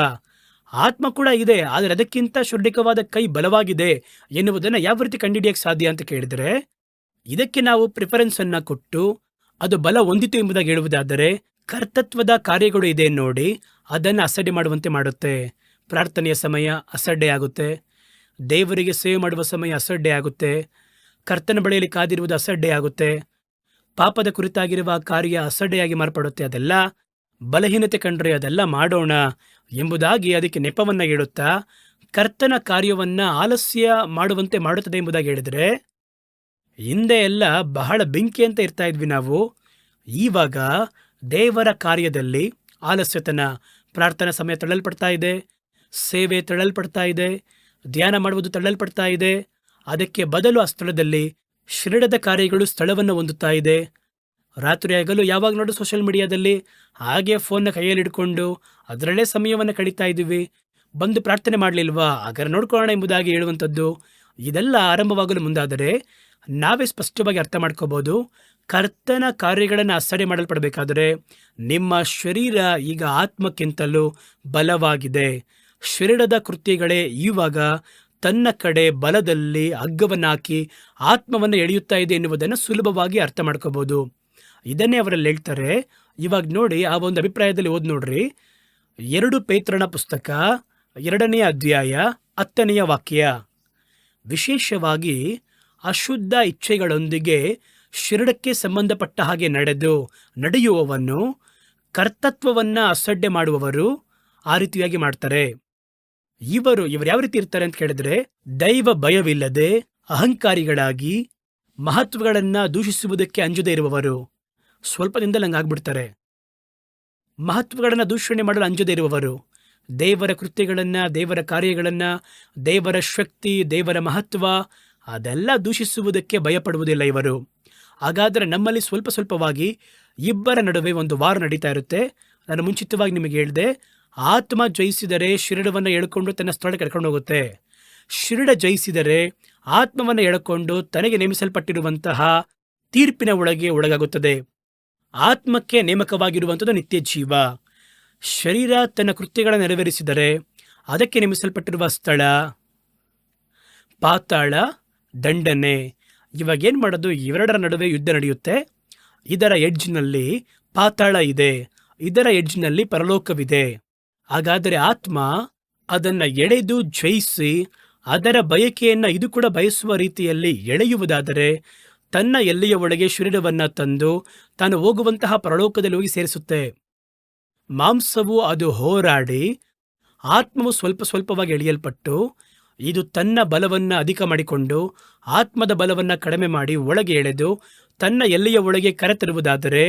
ಆತ್ಮ ಕೂಡ ಇದೆ, ಆದರೆ ಅದಕ್ಕಿಂತ ಶಾರೀರಿಕವಾದ ಕೈ ಬಲವಾಗಿದೆ ಎನ್ನುವುದನ್ನು ಯಾವ ರೀತಿ ಕಂಡುಹಿಡಿಯಕ್ಕೆ ಸಾಧ್ಯ ಅಂತ ಕೇಳಿದರೆ, ಇದಕ್ಕೆ ನಾವು ಪ್ರಿಫರೆನ್ಸನ್ನು ಕೊಟ್ಟು ಅದು ಬಲ ಹೊಂದಿತು ಎಂಬುದಾಗಿ ಹೇಳುವುದಾದರೆ, ಕರ್ತತ್ವದ ಕಾರ್ಯಗಳು ಇದೆ ನೋಡಿ, ಅದನ್ನು ಅಸಡ್ಡೆ ಮಾಡುವಂತೆ ಮಾಡುತ್ತೆ. ಪ್ರಾರ್ಥನೆಯ ಸಮಯ ಅಸಡ್ಡೆ ಆಗುತ್ತೆ, ದೇವರಿಗೆ ಸೇವೆ ಮಾಡುವ ಸಮಯ ಅಸಡ್ಡೆ ಆಗುತ್ತೆ, ಕರ್ತನ ಬಳಿಯಲ್ಲಿ ಕಾದಿರುವುದು ಅಸಡ್ಡೆ ಆಗುತ್ತೆ, ಪಾಪದ ಕುರಿತಾಗಿರುವ ಕಾರ್ಯ ಅಸಡ್ಡೆಯಾಗಿ ಮಾರ್ಪಡುತ್ತೆ. ಅದೆಲ್ಲ ಬಲಹೀನತೆ ಕಂಡ್ರೆ ಅದೆಲ್ಲ ಮಾಡೋಣ ಎಂಬುದಾಗಿ ಅದಕ್ಕೆ ನೆಪವನ್ನು ಹೇಳುತ್ತಾ ಕರ್ತನ ಕಾರ್ಯವನ್ನು ಆಲಸ್ಯ ಮಾಡುವಂತೆ ಮಾಡುತ್ತದೆ ಎಂಬುದಾಗಿ ಹೇಳಿದರೆ, ಹಿಂದೆ ಎಲ್ಲ ಬಹಳ ಬೆಂಕಿ ಅಂತ ಇರ್ತಾ ಇದ್ವಿ ನಾವು. ಇವಾಗ ದೇವರ ಕಾರ್ಯದಲ್ಲಿ ಆಲಸ್ಯತನ, ಪ್ರಾರ್ಥನಾ ಸಮಯ ತಳ್ಳಲ್ಪಡ್ತಾ ಇದೆ, ಸೇವೆ ತಳ್ಳಲ್ಪಡ್ತಾ ಇದೆ, ಧ್ಯಾನ ಮಾಡುವುದು ತಳ್ಳಲ್ಪಡ್ತಾ ಇದೆ. ಅದಕ್ಕೆ ಬದಲು ಆ ಸ್ಥಳದಲ್ಲಿ ಶರೀರದ ಕಾರ್ಯಗಳು ಸ್ಥಳವನ್ನು ಹೊಂದುತ್ತಾ ಇದೆ. ರಾತ್ರಿ ಆಗಲು ಯಾವಾಗ ನೋಡು ಸೋಷಿಯಲ್ ಮೀಡಿಯಾದಲ್ಲಿ ಹಾಗೆ ಫೋನ್ನ ಕೈಯಲ್ಲಿ ಹಿಡ್ಕೊಂಡು ಅದರಲ್ಲೇ ಸಮಯವನ್ನು ಕಳೀತಾ ಇದ್ದೀವಿ. ಬಂದು ಪ್ರಾರ್ಥನೆ ಮಾಡಲಿಲ್ವಾ, ಹಾಗಾದ್ರೆ ನೋಡ್ಕೊಳ್ಳೋಣ ಎಂಬುದಾಗಿ ಹೇಳುವಂಥದ್ದು, ಇದೆಲ್ಲ ಆರಂಭವಾಗಲು ಮುಂದಾದರೆ ನಾವೇ ಸ್ಪಷ್ಟವಾಗಿ ಅರ್ಥ ಮಾಡ್ಕೋಬೋದು. ಕರ್ತನ ಕಾರ್ಯಗಳನ್ನು ಅಸಡ್ಡೆ ಮಾಡಲ್ಪಡಬೇಕಾದರೆ ನಿಮ್ಮ ಶರೀರ ಈಗ ಆತ್ಮಕ್ಕಿಂತಲೂ ಬಲವಾಗಿದೆ. ಶರೀರದ ಕೃತ್ಯಗಳೇ ಇವಾಗ ತನ್ನ ಕಡೆ ಬಲದಲ್ಲಿ ಹಗ್ಗವನ್ನು ಹಾಕಿ ಆತ್ಮವನ್ನು ಎಳೆಯುತ್ತಾ ಇದೆ ಎನ್ನುವುದನ್ನು ಸುಲಭವಾಗಿ ಅರ್ಥ ಮಾಡ್ಕೋಬೋದು. ಇದನ್ನೇ ಅವರಲ್ಲಿ ಹೇಳ್ತಾರೆ. ಇವಾಗ ನೋಡಿ, ಆ ಒಂದು ಅಭಿಪ್ರಾಯದಲ್ಲಿ ಓದಿ ನೋಡ್ರಿ. 2 ಪೇತ್ರನ ಪುಸ್ತಕ 2ನೇ ಅಧ್ಯಾಯ 10ನೇ ವಾಕ್ಯ. ವಿಶೇಷವಾಗಿ ಅಶುದ್ಧ ಇಚ್ಛೆಗಳೊಂದಿಗೆ ಶಿರಡಕ್ಕೆ ಸಂಬಂಧಪಟ್ಟ ಹಾಗೆ ನಡೆಯುವವನು, ಕರ್ತತ್ವವನ್ನು ಅಸಡ್ಡೆ ಮಾಡುವವರು ಆ ರೀತಿಯಾಗಿ ಮಾಡ್ತಾರೆ. ಇವರು ಯಾವ ರೀತಿ ಇರ್ತಾರೆ ಅಂತ ಕೇಳಿದ್ರೆ, ದೈವ ಭಯವಿಲ್ಲದೆ ಅಹಂಕಾರಿಗಳಾಗಿ ಮಹತ್ವಗಳನ್ನು ದೂಷಿಸುವುದಕ್ಕೆ ಅಂಜದೇ ಇರುವವರು. ಸ್ವಲ್ಪ ದಿನದಲ್ಲಿ ಹಂಗಾಗ್ಬಿಡ್ತಾರೆ. ಮಹತ್ವಗಳನ್ನು ದೂಷಣೆ ಮಾಡಲು ಅಂಜದೇ ಇರುವವರು, ದೇವರ ಕೃತ್ಯಗಳನ್ನು, ದೇವರ ಕಾರ್ಯಗಳನ್ನು, ದೇವರ ಶಕ್ತಿ, ದೇವರ ಮಹತ್ವ ಅದೆಲ್ಲ ದೂಷಿಸುವುದಕ್ಕೆ ಭಯಪಡುವುದಿಲ್ಲ ಇವರು. ಹಾಗಾದರೆ ನಮ್ಮಲ್ಲಿ ಸ್ವಲ್ಪವಾಗಿ ಇಬ್ಬರ ನಡುವೆ ಒಂದು ವಾರ ನಡೀತಾ ಇರುತ್ತೆ. ನಾನು ಮುಂಚಿತವಾಗಿ ನಿಮಗೆ ಹೇಳಿದೆ, ಆತ್ಮ ಜಯಿಸಿದರೆ ಶಿರಡವನ್ನು ಎಳ್ಕೊಂಡು ತನ್ನ ಸ್ಥಳಕ್ಕೆ ಕರ್ಕೊಂಡು ಹೋಗುತ್ತೆ. ಶಿರಡ ಜಯಿಸಿದರೆ ಆತ್ಮವನ್ನು ಎಳ್ಕೊಂಡು ತನಗೆ ನೇಮಿಸಲ್ಪಟ್ಟಿರುವಂತಹ ತೀರ್ಪಿನ ಒಳಗಾಗುತ್ತದೆ. ಆತ್ಮಕ್ಕೆ ನೇಮಕವಾಗಿರುವಂಥದ್ದು ನಿತ್ಯ ಜೀವ. ಶರೀರ ತನ್ನ ಕೃತ್ಯಗಳನ್ನು ನೆರವೇರಿಸಿದರೆ ಅದಕ್ಕೆ ನೇಮಿಸಲ್ಪಟ್ಟಿರುವ ಸ್ಥಳ ಪಾತಾಳ, ದಂಡನೆ. ಇವಾಗೇನು ಮಾಡೋದು? ಇವೆರಡರ ನಡುವೆ ಯುದ್ಧ ನಡೆಯುತ್ತೆ. ಇದರ ಎಡ್ಜ್ನಲ್ಲಿ ಪಾತಾಳ ಇದೆ, ಇದರ ಎಡ್ಜ್ನಲ್ಲಿ ಪರಲೋಕವಿದೆ. ಹಾಗಾದರೆ ಆತ್ಮ ಅದನ್ನು ಎಳೆದು ಜಯಿಸಿ ಅದರ ಬಯಕೆಯನ್ನು ಇದು ಕೂಡ ಬಯಸುವ ರೀತಿಯಲ್ಲಿ ಎಳೆಯುವುದಾದರೆ ತನ್ನ ಎಲ್ಲೆಯ ಒಳಗೆ ಶರೀರವನ್ನು ತಂದು ತಾನು ಹೋಗುವಂತಹ ಪರಲೋಕದಲ್ಲಿ ಹೋಗಿ ಸೇರಿಸುತ್ತೆ. ಮಾಂಸವು ಅದು ಹೋರಾಡಿ, ಆತ್ಮವು ಸ್ವಲ್ಪವಾಗಿ ಎಳೆಯಲ್ಪಟ್ಟು ಇದು ತನ್ನ ಬಲವನ್ನು ಅಧಿಕ ಮಾಡಿಕೊಂಡು ಆತ್ಮದ ಬಲವನ್ನು ಕಡಿಮೆ ಮಾಡಿ ಒಳಗೆ ಎಳೆದು ತನ್ನ ಎಲ್ಲೆಯ ಒಳಗೆ ಕರೆತರುವುದಾದರೆ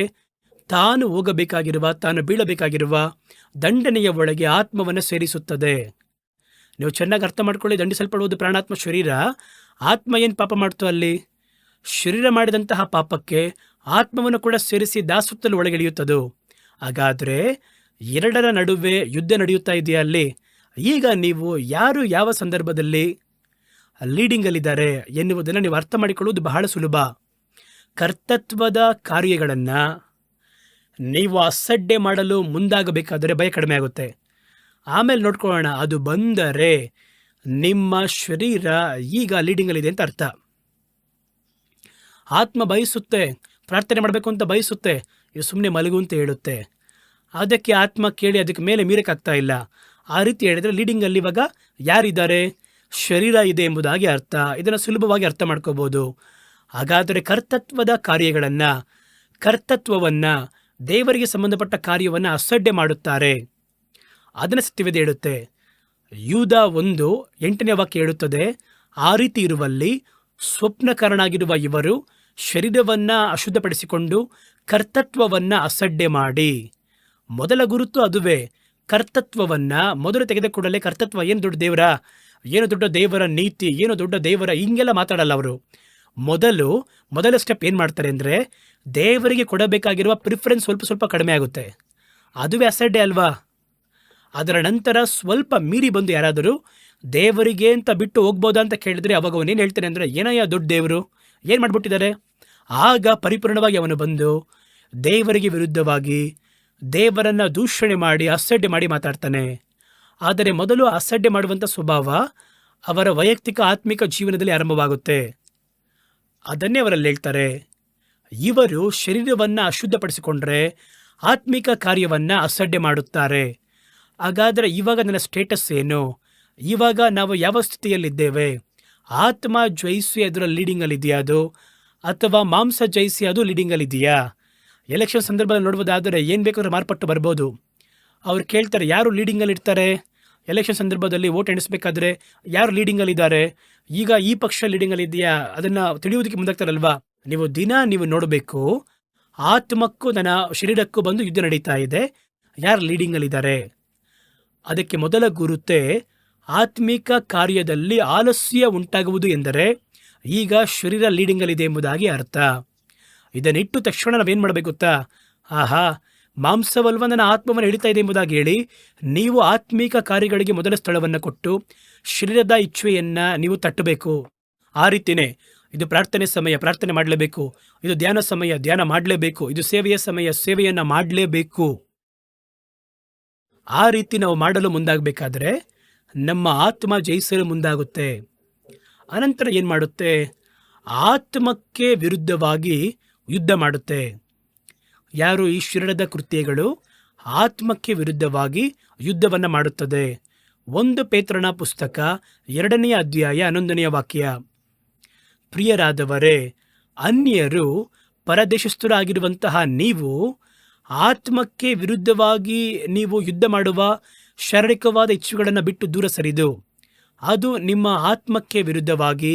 ತಾನು ಹೋಗಬೇಕಾಗಿರುವ, ತಾನು ಬೀಳಬೇಕಾಗಿರುವ ದಂಡನೆಯ ಒಳಗೆ ಆತ್ಮವನ್ನು ಸೇರಿಸುತ್ತದೆ. ನೀವು ಚೆನ್ನಾಗಿ ಅರ್ಥ ಮಾಡ್ಕೊಳ್ಳಿ. ದಂಡಿಸಲ್ಪಡುವುದು ಪ್ರಾಣಾತ್ಮ ಶರೀರ. ಆತ್ಮ ಏನು ಪಾಪ ಮಾಡ್ತೋ ಅಲ್ಲಿ? ಶರೀರ ಮಾಡಿದಂತಹ ಪಾಪಕ್ಕೆ ಆತ್ಮವನ್ನು ಕೂಡ ಸೇರಿಸಿ ದಾಸುತ್ತಲು ಒಳಗೆಳೆಯುತ್ತದು. ಹಾಗಾದರೆ ಎರಡರ ನಡುವೆ ಯುದ್ಧ ನಡೆಯುತ್ತಾ ಇದೆಯಾ ಅಲ್ಲಿ? ಈಗ ನೀವು ಯಾರು ಯಾವ ಸಂದರ್ಭದಲ್ಲಿ ಲೀಡಿಂಗಲ್ಲಿದ್ದಾರೆ ಎನ್ನುವುದನ್ನು ನೀವು ಅರ್ಥ ಮಾಡಿಕೊಳ್ಳುವುದು ಬಹಳ ಸುಲಭ. ಕರ್ತತ್ವದ ಕಾರ್ಯಗಳನ್ನು ನೀವು ಅಸಡ್ಡೆ ಮಾಡಲು ಮುಂದಾಗಬೇಕಾದರೆ ಭಯ ಕಡಿಮೆ ಆಗುತ್ತೆ. ಆಮೇಲೆ ನೋಡ್ಕೊಳ್ಳೋಣ, ಅದು ಬಂದರೆ ನಿಮ್ಮ ಶರೀರ ಈಗ ಲೀಡಿಂಗಲ್ಲಿದೆ ಅಂತ ಅರ್ಥ. ಆತ್ಮ ಬಯಸುತ್ತೆ, ಪ್ರಾರ್ಥನೆ ಮಾಡಬೇಕು ಅಂತ ಬಯಸುತ್ತೆ, ಇದು ಸುಮ್ಮನೆ ಮಲಗು ಅಂತ ಹೇಳುತ್ತೆ. ಅದಕ್ಕೆ ಆತ್ಮ ಕೇಳಿ ಅದಕ್ಕೆ ಮೇಲೆ ಮೀರಕ್ಕಾಗ್ತಾ ಇಲ್ಲ. ಆ ರೀತಿ ಹೇಳಿದರೆ ಲೀಡಿಂಗಲ್ಲಿ ಇವಾಗ ಯಾರಿದ್ದಾರೆ? ಶರೀರ ಇದೆ ಎಂಬುದಾಗಿ ಅರ್ಥ. ಇದನ್ನು ಸುಲಭವಾಗಿ ಅರ್ಥ ಮಾಡ್ಕೋಬೋದು. ಹಾಗಾದರೆ ಕರ್ತತ್ವದ ಕಾರ್ಯಗಳನ್ನು, ಕರ್ತತ್ವವನ್ನು, ದೇವರಿಗೆ ಸಂಬಂಧಪಟ್ಟ ಕಾರ್ಯವನ್ನು ಅಸಡ್ಡೆ ಮಾಡುತ್ತಾರೆ. ಅದನ್ನು ಸತ್ಯವೇದ ಹೇಳುತ್ತೆ. ಯೂದ 1:8ನೇ ವಾಕ್ಯ ಹೇಳುತ್ತದೆ, ಆ ರೀತಿ ಇರುವಲ್ಲಿ ಸ್ವಪ್ನಕಾರನಾಗಿರುವ ಇವರು ಶರೀರವನ್ನು ಅಶುದ್ಧಪಡಿಸಿಕೊಂಡು ಕರ್ತತ್ವವನ್ನು ಅಸಡ್ಡೆ ಮಾಡಿ. ಮೊದಲ ಗುರುತು ಅದುವೇ. ಕರ್ತತ್ವವನ್ನು ಮೊದಲು ತೆಗೆದ ಕೂಡಲೇ ಕರ್ತತ್ವ ಏನು ದೊಡ್ಡ ದೇವರ, ಏನು ದೊಡ್ಡ ದೇವರ ನೀತಿ, ಏನು ದೊಡ್ಡ ದೇವರ, ಹಿಂಗೆಲ್ಲ ಮಾತಾಡಲ್ಲ ಅವರು. ಮೊದಲ ಸ್ಟೆಪ್ ಏನು ಮಾಡ್ತಾರೆ ಅಂದರೆ, ದೇವರಿಗೆ ಕೊಡಬೇಕಾಗಿರುವ ಪ್ರಿಫರೆನ್ಸ್ ಸ್ವಲ್ಪ ಕಡಿಮೆ ಆಗುತ್ತೆ. ಅದುವೇ ಅಸಡ್ಡೆ ಅಲ್ವಾ? ಅದರ ನಂತರ ಸ್ವಲ್ಪ ಮೀರಿ ಬಂದು ಯಾರಾದರೂ ದೇವರಿಗೆ ಅಂತ ಬಿಟ್ಟು ಹೋಗ್ಬೋದಾ ಅಂತ ಕೇಳಿದ್ರೆ ಅವಾಗ ಅವನೇನು ಹೇಳ್ತಾನೆ ಅಂದರೆ, ಏನಯ್ಯ ದೊಡ್ಡ ದೇವರು, ಏನು ಮಾಡಿಬಿಟ್ಟಿದ್ದಾರೆ? ಆಗ ಪರಿಪೂರ್ಣವಾಗಿ ಅವನು ಬಂದು ದೇವರಿಗೆ ವಿರುದ್ಧವಾಗಿ ದೇವರನ್ನು ದೂಷಣೆ ಮಾಡಿ ಅಸಡ್ಡೆ ಮಾಡಿ ಮಾತಾಡ್ತಾನೆ. ಆದರೆ ಮೊದಲು ಅಸಡ್ಡೆ ಮಾಡುವಂಥ ಸ್ವಭಾವ ಅವರ ವೈಯಕ್ತಿಕ ಆತ್ಮಿಕ ಜೀವನದಲ್ಲಿ ಆರಂಭವಾಗುತ್ತೆ. ಅದನ್ನೇ ಅವರಲ್ಲಿ ಹೇಳ್ತಾರೆ, ಇವರು ಶರೀರವನ್ನು ಅಶುದ್ಧಪಡಿಸಿಕೊಂಡ್ರೆ ಆತ್ಮಿಕ ಕಾರ್ಯವನ್ನು ಅಸಡ್ಡೆ ಮಾಡುತ್ತಾರೆ. ಹಾಗಾದರೆ ಇವಾಗ ನನ್ನ ಸ್ಟೇಟಸ್ ಏನು? ಇವಾಗ ನಾವು ಯಾವ ಸ್ಥಿತಿಯಲ್ಲಿದ್ದೇವೆ? ಆತ್ಮ ಜಯಿಸಿ ಅದರ ಲೀಡಿಂಗಲ್ಲಿದೆಯಾ ಅದು, ಅಥವಾ ಮಾಂಸ ಜಯಿಸಿ ಅದು ಲೀಡಿಂಗಲ್ಲಿದೆಯಾ? ಎಲೆಕ್ಷನ್ ಸಂದರ್ಭದಲ್ಲಿ ನೋಡ್ಬೋದಾದರೆ ಏನು ಬೇಕಾದ್ರೂ ಮಾರ್ಪಟ್ಟು ಬರ್ಬೋದು. ಅವ್ರು ಕೇಳ್ತಾರೆ, ಯಾರು ಲೀಡಿಂಗಲ್ಲಿರ್ತಾರೆ? ಎಲೆಕ್ಷನ್ ಸಂದರ್ಭದಲ್ಲಿ ವೋಟ್ ಎಣಿಸ್ಬೇಕಾದ್ರೆ ಯಾರು ಲೀಡಿಂಗಲ್ಲಿದ್ದಾರೆ? ಈಗ ಈ ಪಕ್ಷ ಲೀಡಿಂಗಲ್ಲಿದೆಯಾ? ಅದನ್ನು ತಿಳಿಯುವುದಕ್ಕೆ ಮುಂದಾಗ್ತಾರಲ್ವಾ? ನೀವು ನೋಡಬೇಕು, ಆತ್ಮಕ್ಕೂ ನನ್ನ ಶರೀರಕ್ಕೂ ಬಂದು ಯುದ್ಧ ನಡೀತಾ ಇದೆ. ಯಾರು ಲೀಡಿಂಗಲ್ಲಿದ್ದಾರೆ? ಅದಕ್ಕೆ ಮೊದಲ ಗುರುತೇ ಆತ್ಮಿಕ ಕಾರ್ಯದಲ್ಲಿ ಆಲಸ್ಯ ಉಂಟಾಗುವುದು ಎಂದರೆ ಈಗ ಶರೀರ ಲೀಡಿಂಗಲ್ಲಿದೆ ಎಂಬುದಾಗಿ ಅರ್ಥ. ಇದನ್ನಿಟ್ಟು ತಕ್ಷಣ ನಾವೇನು ಮಾಡಬೇಕು ಗೊತ್ತಾ? ಮಾಂಸವಲ್ವ ನನ್ನ ಆತ್ಮವನ್ನು ಹಿಡಿತಾ ಇದೆ ಎಂಬುದಾಗಿ ಹೇಳಿ ನೀವು ಆತ್ಮಿಕ ಕಾರ್ಯಗಳಿಗೆ ಮೊದಲ ಸ್ಥಳವನ್ನು ಕೊಟ್ಟು ಶರೀರದ ಇಚ್ಛೆಯನ್ನು ನೀವು ತಟ್ಟಬೇಕು. ಆ ರೀತಿಯೇ ಇದು ಪ್ರಾರ್ಥನೆ ಸಮಯ, ಪ್ರಾರ್ಥನೆ ಮಾಡಲೇಬೇಕು. ಇದು ಧ್ಯಾನ ಸಮಯ, ಧ್ಯಾನ ಮಾಡಲೇಬೇಕು. ಇದು ಸೇವೆಯ ಸಮಯ, ಸೇವೆಯನ್ನು ಮಾಡಲೇಬೇಕು. ಆ ರೀತಿ ನಾವು ಮಾಡಲು ಮುಂದಾಗಬೇಕಾದ್ರೆ ನಮ್ಮ ಆತ್ಮ ಜಯಿಸಲು ಮುಂದಾಗುತ್ತೆ. ಅನಂತರ ಏನು ಮಾಡುತ್ತೆ? ಆತ್ಮಕ್ಕೆ ವಿರುದ್ಧವಾಗಿ ಯುದ್ಧ ಮಾಡುತ್ತೆ. ಯಾರು ಈ ಶರೀರದ ಕೃತ್ಯಗಳು ಆತ್ಮಕ್ಕೆ ವಿರುದ್ಧವಾಗಿ ಯುದ್ಧವನ್ನ ಮಾಡುತ್ತದೆ. 1 ಪೇತ್ರನ ಪುಸ್ತಕ 2ನೇ ಅಧ್ಯಾಯ 11ನೇ ವಾಕ್ಯ. ಪ್ರಿಯರಾದವರೇ, ಅನ್ಯರು ಪರದೇಶಸ್ಥರಾಗಿರುವಂತಹ ನೀವು ಆತ್ಮಕ್ಕೆ ವಿರುದ್ಧವಾಗಿ ನೀವು ಯುದ್ಧ ಮಾಡುವ ಶಾರೀರಿಕವಾದ ಇಚ್ಛೆಗಳನ್ನು ಬಿಟ್ಟು ದೂರ ಸರಿದು, ಅದು ನಿಮ್ಮ ಆತ್ಮಕ್ಕೆ ವಿರುದ್ಧವಾಗಿ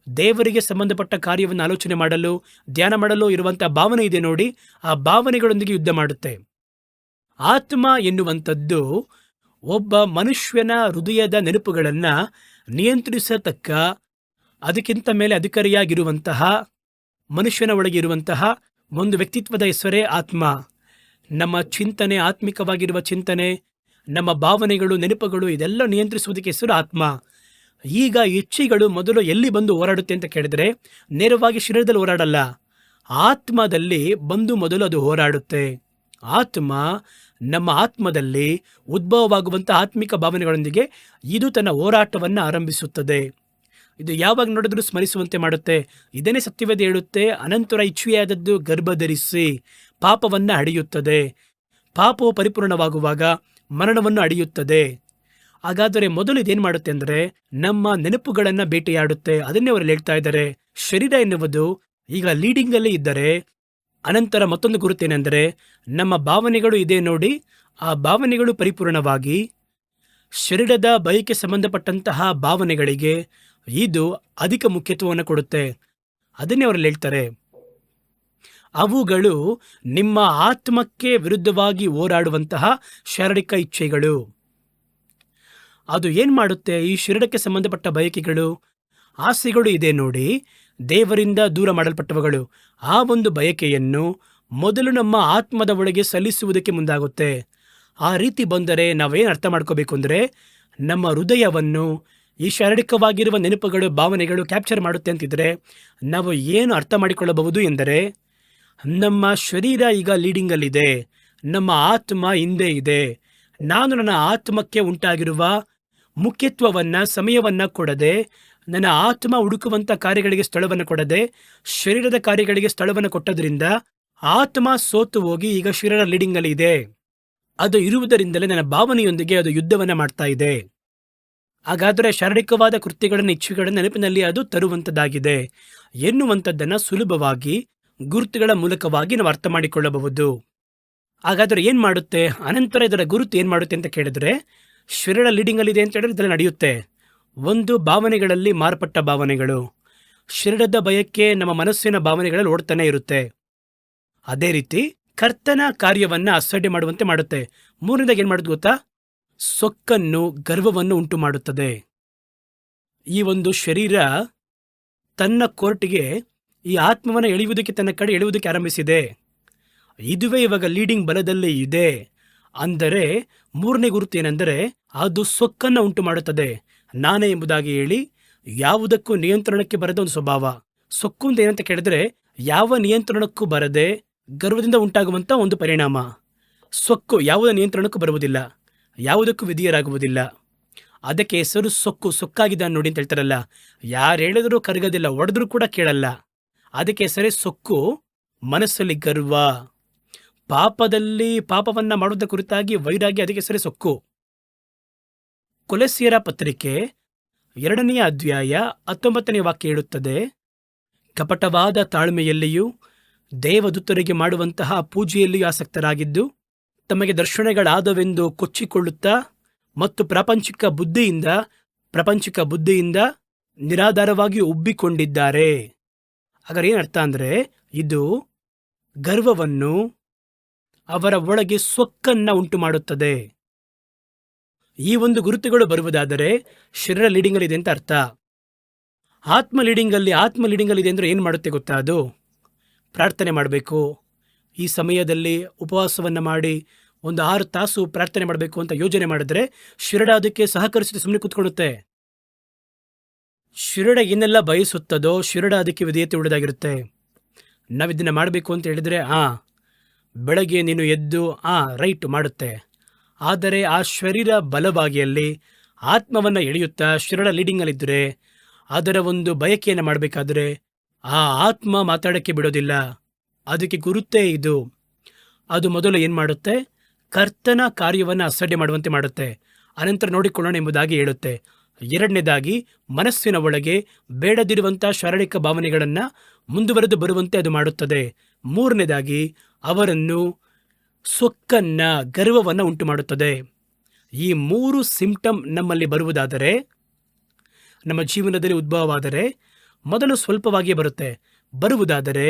ದೇವರಿಗೆ ಸಂಬಂಧಪಟ್ಟ ಕಾರ್ಯವನ್ನು ಆಲೋಚನೆ ಮಾಡಲು, ಧ್ಯಾನ ಮಾಡಲು ಇರುವಂತಹ ಭಾವನೆ ಇದೆ ನೋಡಿ, ಆ ಭಾವನೆಗಳೊಂದಿಗೆ ಯುದ್ಧ ಮಾಡುತ್ತೆ. ಆತ್ಮ ಎನ್ನುವಂಥದ್ದು ಒಬ್ಬ ಮನುಷ್ಯನ ಹೃದಯದ ನೆನಪುಗಳನ್ನು ನಿಯಂತ್ರಿಸತಕ್ಕ, ಅದಕ್ಕಿಂತ ಮೇಲೆ ಅಧಿಕಾರಿಯಾಗಿರುವಂತಹ ಮನುಷ್ಯನ ಒಳಗೆ ಇರುವಂತಹ ಒಂದು ವ್ಯಕ್ತಿತ್ವದ ಹೆಸರೇ ಆತ್ಮ. ನಮ್ಮ ಚಿಂತನೆ, ಆತ್ಮಿಕವಾಗಿರುವ ಚಿಂತನೆ, ನಮ್ಮ ಭಾವನೆಗಳು, ನೆನಪುಗಳು ಇದೆಲ್ಲ ನಿಯಂತ್ರಿಸುವುದಕ್ಕೆ ಹೆಸರು ಆತ್ಮ. ಈಗ ಇಚ್ಛೆಗಳು ಮೊದಲು ಎಲ್ಲಿ ಬಂದು ಹೋರಾಡುತ್ತೆ ಅಂತ ಕೇಳಿದ್ರೆ, ನೇರವಾಗಿ ಶರೀರದಲ್ಲಿ ಹೋರಾಡಲ್ಲ, ಆತ್ಮದಲ್ಲಿ ಬಂದು ಮೊದಲು ಅದು ಹೋರಾಡುತ್ತೆ. ಆತ್ಮ ನಮ್ಮ ಆತ್ಮದಲ್ಲಿ ಉದ್ಭವವಾಗುವಂಥ ಆತ್ಮಿಕ ಭಾವನೆಗಳೊಂದಿಗೆ ಇದು ತನ್ನ ಹೋರಾಟವನ್ನು ಆರಂಭಿಸುತ್ತದೆ. ಇದು ಯಾವಾಗ ನೋಡಿದ್ರೂ ಸ್ಮರಿಸುವಂತೆ ಮಾಡುತ್ತೆ. ಇದನ್ನೇ ಸತ್ಯವೇದ ಹೇಳುತ್ತೆ, ಅನಂತರ ಇಚ್ಛೆಯಾದದ್ದು ಗರ್ಭಧರಿಸಿ ಪಾಪವನ್ನು ಹಡೆಯುತ್ತದೆ. ಪಾಪವು ಪರಿಪೂರ್ಣವಾಗುವಾಗ ಮರಣವನ್ನು ಹಡೆಯುತ್ತದೆ. ಹಾಗಾದರೆ ಮೊದಲು ಇದೇನು ಮಾಡುತ್ತೆ ಅಂದರೆ ನಮ್ಮ ನೆನಪುಗಳನ್ನು ಬೇಟೆಯಾಡುತ್ತೆ. ಅದನ್ನೇ ಅವರು ಹೇಳ್ತಾ ಇದ್ದಾರೆ, ಶರೀರ ಎನ್ನುವುದು ಈಗ ಲೀಡಿಂಗಲ್ಲಿ ಇದ್ದರೆ, ಅನಂತರ ಮತ್ತೊಂದು ಗುರುತೇನೆಂದರೆ ನಮ್ಮ ಭಾವನೆಗಳು ಇದೆ ನೋಡಿ, ಆ ಭಾವನೆಗಳು ಪರಿಪೂರ್ಣವಾಗಿ ಶರೀರದ ಬಯಕೆ ಸಂಬಂಧಪಟ್ಟಂತಹ ಭಾವನೆಗಳಿಗೆ ಇದು ಅಧಿಕ ಮುಖ್ಯತ್ವವನ್ನು ಕೊಡುತ್ತೆ. ಅದನ್ನೇ ಅವರಲ್ಲಿ ಹೇಳ್ತಾರೆ, ಅವುಗಳು ನಿಮ್ಮ ಆತ್ಮಕ್ಕೆ ವಿರುದ್ಧವಾಗಿ ಹೋರಾಡುವಂತಹ ಶಾರೀರಿಕ ಇಚ್ಛೆಗಳು. ಅದು ಏನು ಮಾಡುತ್ತೆ, ಈ ಶರೀರಕ್ಕೆ ಸಂಬಂಧಪಟ್ಟ ಬಯಕೆಗಳು, ಆಸೆಗಳು ಇದೆ ನೋಡಿ, ದೇವರಿಂದ ದೂರ ಮಾಡಲ್ಪಟ್ಟವುಗಳು. ಆ ಒಂದು ಬಯಕೆಯನ್ನು ಮೊದಲು ನಮ್ಮ ಆತ್ಮದ ಒಳಗೆ ಸಲ್ಲಿಸುವುದಕ್ಕೆ ಮುಂದಾಗುತ್ತೆ. ಆ ರೀತಿ ಬಂದರೆ ನಾವೇನು ಅರ್ಥ ಮಾಡ್ಕೋಬೇಕು ಅಂದರೆ, ನಮ್ಮ ಹೃದಯವನ್ನು ಈ ಶಾರೀರಿಕವಾಗಿರುವ ನೆನಪುಗಳು, ಭಾವನೆಗಳು ಕ್ಯಾಪ್ಚರ್ ಮಾಡುತ್ತೆ ಅಂತಿದ್ರೆ ನಾವು ಏನು ಅರ್ಥ ಮಾಡಿಕೊಳ್ಳಬಹುದು ಎಂದರೆ, ನಮ್ಮ ಶರೀರ ಈಗ ಲೀಡಿಂಗಲ್ಲಿದೆ, ನಮ್ಮ ಆತ್ಮ ಹಿಂದೆ ಇದೆ. ನಾನು ನನ್ನ ಆತ್ಮಕ್ಕೆ ಉಂಟಾಗಿರುವ ಮುಖ್ಯತ್ವವನ್ನು, ಸಮಯವನ್ನು ಕೊಡದೆ, ನನ್ನ ಆತ್ಮ ಹುಡುಕುವಂಥ ಕಾರ್ಯಗಳಿಗೆ ಸ್ಥಳವನ್ನು ಕೊಡದೆ ಶರೀರದ ಕಾರ್ಯಗಳಿಗೆ ಸ್ಥಳವನ್ನು ಕೊಟ್ಟದ್ರಿಂದ ಆತ್ಮ ಸೋತು ಹೋಗಿ ಈಗ ಶರೀರ ಲೀಡಿಂಗಲ್ಲಿ ಇದೆ. ಅದು ಇರುವುದರಿಂದಲೇ ನನ್ನ ಭಾವನೆಯೊಂದಿಗೆ ಅದು ಯುದ್ಧವನ್ನು ಮಾಡ್ತಾ ಇದೆ. ಹಾಗಾದರೆ ಶಾರೀರಿಕವಾದ ಕೃತ್ಯಗಳನ್ನು, ಇಚ್ಛೆಗಳನ್ನು ನೆನಪಿನಲ್ಲಿ ಅದು ತರುವಂಥದ್ದಾಗಿದೆ ಎನ್ನುವಂಥದ್ದನ್ನು ಸುಲಭವಾಗಿ ಗುರುತುಗಳ ಮೂಲಕವಾಗಿ ನಾವು ಅರ್ಥ ಮಾಡಿಕೊಳ್ಳಬಹುದು. ಹಾಗಾದರೆ ಏನು ಮಾಡುತ್ತೆ, ಅನಂತರ ಇದರ ಗುರುತು ಏನು ಮಾಡುತ್ತೆ ಅಂತ ಕೇಳಿದ್ರೆ, ಶರೀರ ಲೀಡಿಂಗಲ್ಲಿದೆ ಅಂತ ಹೇಳಿದ್ರೆ ಇದರಲ್ಲಿ ನಡೆಯುತ್ತೆ. ಒಂದು, ಭಾವನೆಗಳಲ್ಲಿ ಮಾರ್ಪಟ್ಟ ಭಾವನೆಗಳು. ಶರೀರದ ಬಯಕೆ ನಮ್ಮ ಮನಸ್ಸಿನ ಭಾವನೆಗಳಲ್ಲಿ ಓಡ್ತಾನೆ ಇರುತ್ತೆ. ಅದೇ ರೀತಿ ಕರ್ತನ ಕಾರ್ಯವನ್ನು ಅಸಡ್ಡೆ ಮಾಡುವಂತೆ ಮಾಡುತ್ತೆ. ಮೂರನೇದಾಗಿ ಏನು ಮಾಡುತ್ತೆ ಗೊತ್ತಾ, ಸೊಕ್ಕನ್ನು, ಗರ್ವವನ್ನು ಉಂಟು ಮಾಡುತ್ತದೆ. ಈ ಒಂದು ಶರೀರ ತನ್ನ ಕೋರ್ಟ್ಗೆ ಈ ಆತ್ಮವನ್ನು ಎಳೆಯುವುದಕ್ಕೆ, ತನ್ನ ಕಡೆ ಎಳೆಯುವುದಕ್ಕೆ ಆರಂಭಿಸಿದೆ. ಇದುವೇ ಇವಾಗ ಲೀಡಿಂಗ್ ಬಲದಲ್ಲಿ ಇದೆ ಅಂದರೆ ಮೂರನೇ ಗುರುತು ಏನೆಂದರೆ ಅದು ಸೊಕ್ಕನ್ನು ಉಂಟು ಮಾಡುತ್ತದೆ. ನಾನೇ ಎಂಬುದಾಗಿ ಹೇಳಿ ಯಾವುದಕ್ಕೂ ನಿಯಂತ್ರಣಕ್ಕೆ ಬರದ ಒಂದು ಸ್ವಭಾವ. ಸೊಕ್ಕು ಅಂತ ಏನಂತ ಕೇಳಿದ್ರೆ ಯಾವ ನಿಯಂತ್ರಣಕ್ಕೂ ಬರದೆ ಗರ್ವದಿಂದ ಉಂಟಾಗುವಂಥ ಒಂದು ಪರಿಣಾಮ. ಸೊಕ್ಕು ಯಾವುದೇ ನಿಯಂತ್ರಣಕ್ಕೂ ಬರುವುದಿಲ್ಲ, ಯಾವುದಕ್ಕೂ ವಿಧಿಯರಾಗುವುದಿಲ್ಲ. ಅದಕ್ಕೆ ಹೆಸರು ಸೊಕ್ಕು. ಸೊಕ್ಕಾಗಿದ್ದಾನೆ ನೋಡಿ ಅಂತ ಹೇಳ್ತಾರಲ್ಲ, ಯಾರು ಹೇಳಿದ್ರೂ ಕರಗೋದಿಲ್ಲ, ಹೊಡೆದ್ರೂ ಕೂಡ ಕೇಳಲ್ಲ. ಅದಕ್ಕೆ ಹೆಸರೇ ಸೊಕ್ಕು. ಮನಸ್ಸಲ್ಲಿ ಗರ್ವ, ಪಾಪವನ್ನು ಮಾಡುವುದರ ಕುರಿತಾಗಿ ವೈರಾಗ್ಯ, ಅದಕ್ಕೆ ಹೆಸರೇ ಸೊಕ್ಕು. ಕೊಲೊಸ್ಸೆಯರ ಪತ್ರಿಕೆ 2ನೇ ಅಧ್ಯಾಯ 19ನೇ ವಾಕ್ಯ ಹೇಳುತ್ತದೆ, ಕಪಟವಾದ ತಾಳ್ಮೆಯಲ್ಲಿಯೂ ದೇವದೂತರಿಗೆ ಮಾಡುವಂತಹ ಪೂಜೆಯಲ್ಲಿಯೂ ಆಸಕ್ತರಾಗಿದ್ದು, ತಮಗೆ ದರ್ಶನಗಳಾದವೆಂದು ಕೊಚ್ಚಿಕೊಳ್ಳುತ್ತಾ ಮತ್ತು ಪ್ರಾಪಂಚಿಕ ಬುದ್ಧಿಯಿಂದ ನಿರಾಧಾರವಾಗಿ ಉಬ್ಬಿಕೊಂಡಿದ್ದಾರೆ. ಹಾಗಾದ್ರೆ ಏನರ್ಥ ಅಂದರೆ, ಇದು ಗರ್ವವನ್ನು, ಅವರ ಒಳಗೆ ಸೊಕ್ಕನ್ನು ಉಂಟು ಮಾಡುತ್ತದೆ. ಈ ಒಂದು ಗುರುತುಗಳು ಬರುವುದಾದರೆ ಶರೀರ ಲೀಡಿಂಗಲ್ಲಿ ಇದೆ ಅಂತ ಅರ್ಥ. ಆತ್ಮ ಲೀಡಿಂಗಲ್ಲಿ ಇದೆ ಅಂದರೆ ಏನು ಮಾಡುತ್ತೆ ಗೊತ್ತಾ, ಅದು ಪ್ರಾರ್ಥನೆ ಮಾಡಬೇಕು. ಈ ಸಮಯದಲ್ಲಿ ಉಪವಾಸವನ್ನು ಮಾಡಿ ಒಂದು 6 ತಾಸು ಪ್ರಾರ್ಥನೆ ಮಾಡಬೇಕು ಅಂತ ಯೋಜನೆ ಮಾಡಿದ್ರೆ ಶರೀರ ಅದಕ್ಕೆ ಸಹಕರಿಸಿ ಸುಮ್ಮನೆ ಕೂತ್ಕೊಳ್ಳುತ್ತೆ. ಶರೀರ ಏನೆಲ್ಲ ಬಯಸುತ್ತದೋ ಶರೀರ ಅದಕ್ಕೆ ವಿಧೇಯತೆ ಉಳಿದಾಗಿರುತ್ತೆ. ನಾವು ಇದನ್ನು ಮಾಡಬೇಕು ಅಂತ ಹೇಳಿದರೆ ಬೆಳಗ್ಗೆ ನೀನು ಎದ್ದು ರೈಟ್ ಮಾಡುತ್ತೆ. ಆದರೆ ಆ ಶರೀರ ಬಲಭಾಗಿಯಲ್ಲಿ ಆತ್ಮವನ್ನು ಎಳೆಯುತ್ತಾ ಶರೀರ ಲೀಡಿಂಗಲ್ಲಿದ್ದರೆ ಅದರ ಒಂದು ಬಯಕೆಯನ್ನು ಮಾಡಬೇಕಾದ್ರೆ ಆ ಆತ್ಮ ಮಾತಾಡೋಕ್ಕೆ ಬಿಡೋದಿಲ್ಲ. ಅದಕ್ಕೆ ಗುರುತೇ ಇದು. ಅದು ಮೊದಲು ಏನು ಮಾಡುತ್ತೆ? ಕರ್ತನ ಕಾರ್ಯವನ್ನು ಅಸಡ್ಡೆ ಮಾಡುವಂತೆ ಮಾಡುತ್ತೆ. ಅನಂತರ ನೋಡಿಕೊಳ್ಳೋಣ ಎಂಬುದಾಗಿ ಹೇಳುತ್ತೆ. ಎರಡನೇದಾಗಿ, ಮನಸ್ಸಿನ ಒಳಗೆ ಬೇಡದಿರುವಂಥ ಶಾರೀರಿಕ ಭಾವನೆಗಳನ್ನು ಮುಂದುವರೆದು ಬರುವಂತೆ ಅದು ಮಾಡುತ್ತದೆ. ಮೂರನೇದಾಗಿ, ಅವರನ್ನು ಸೊಕ್ಕನ್ನ, ಗರ್ವವನ್ನು ಉಂಟು ಮಾಡುತ್ತದೆ. ಈ 3 ಸಿಂಪ್ಟಮ್ ನಮ್ಮಲ್ಲಿ ಬರುವುದಾದರೆ, ನಮ್ಮ ಜೀವನದಲ್ಲಿ ಉದ್ಭವವಾದರೆ, ಮೊದಲು ಸ್ವಲ್ಪವಾಗಿ ಬರುವುದಾದರೆ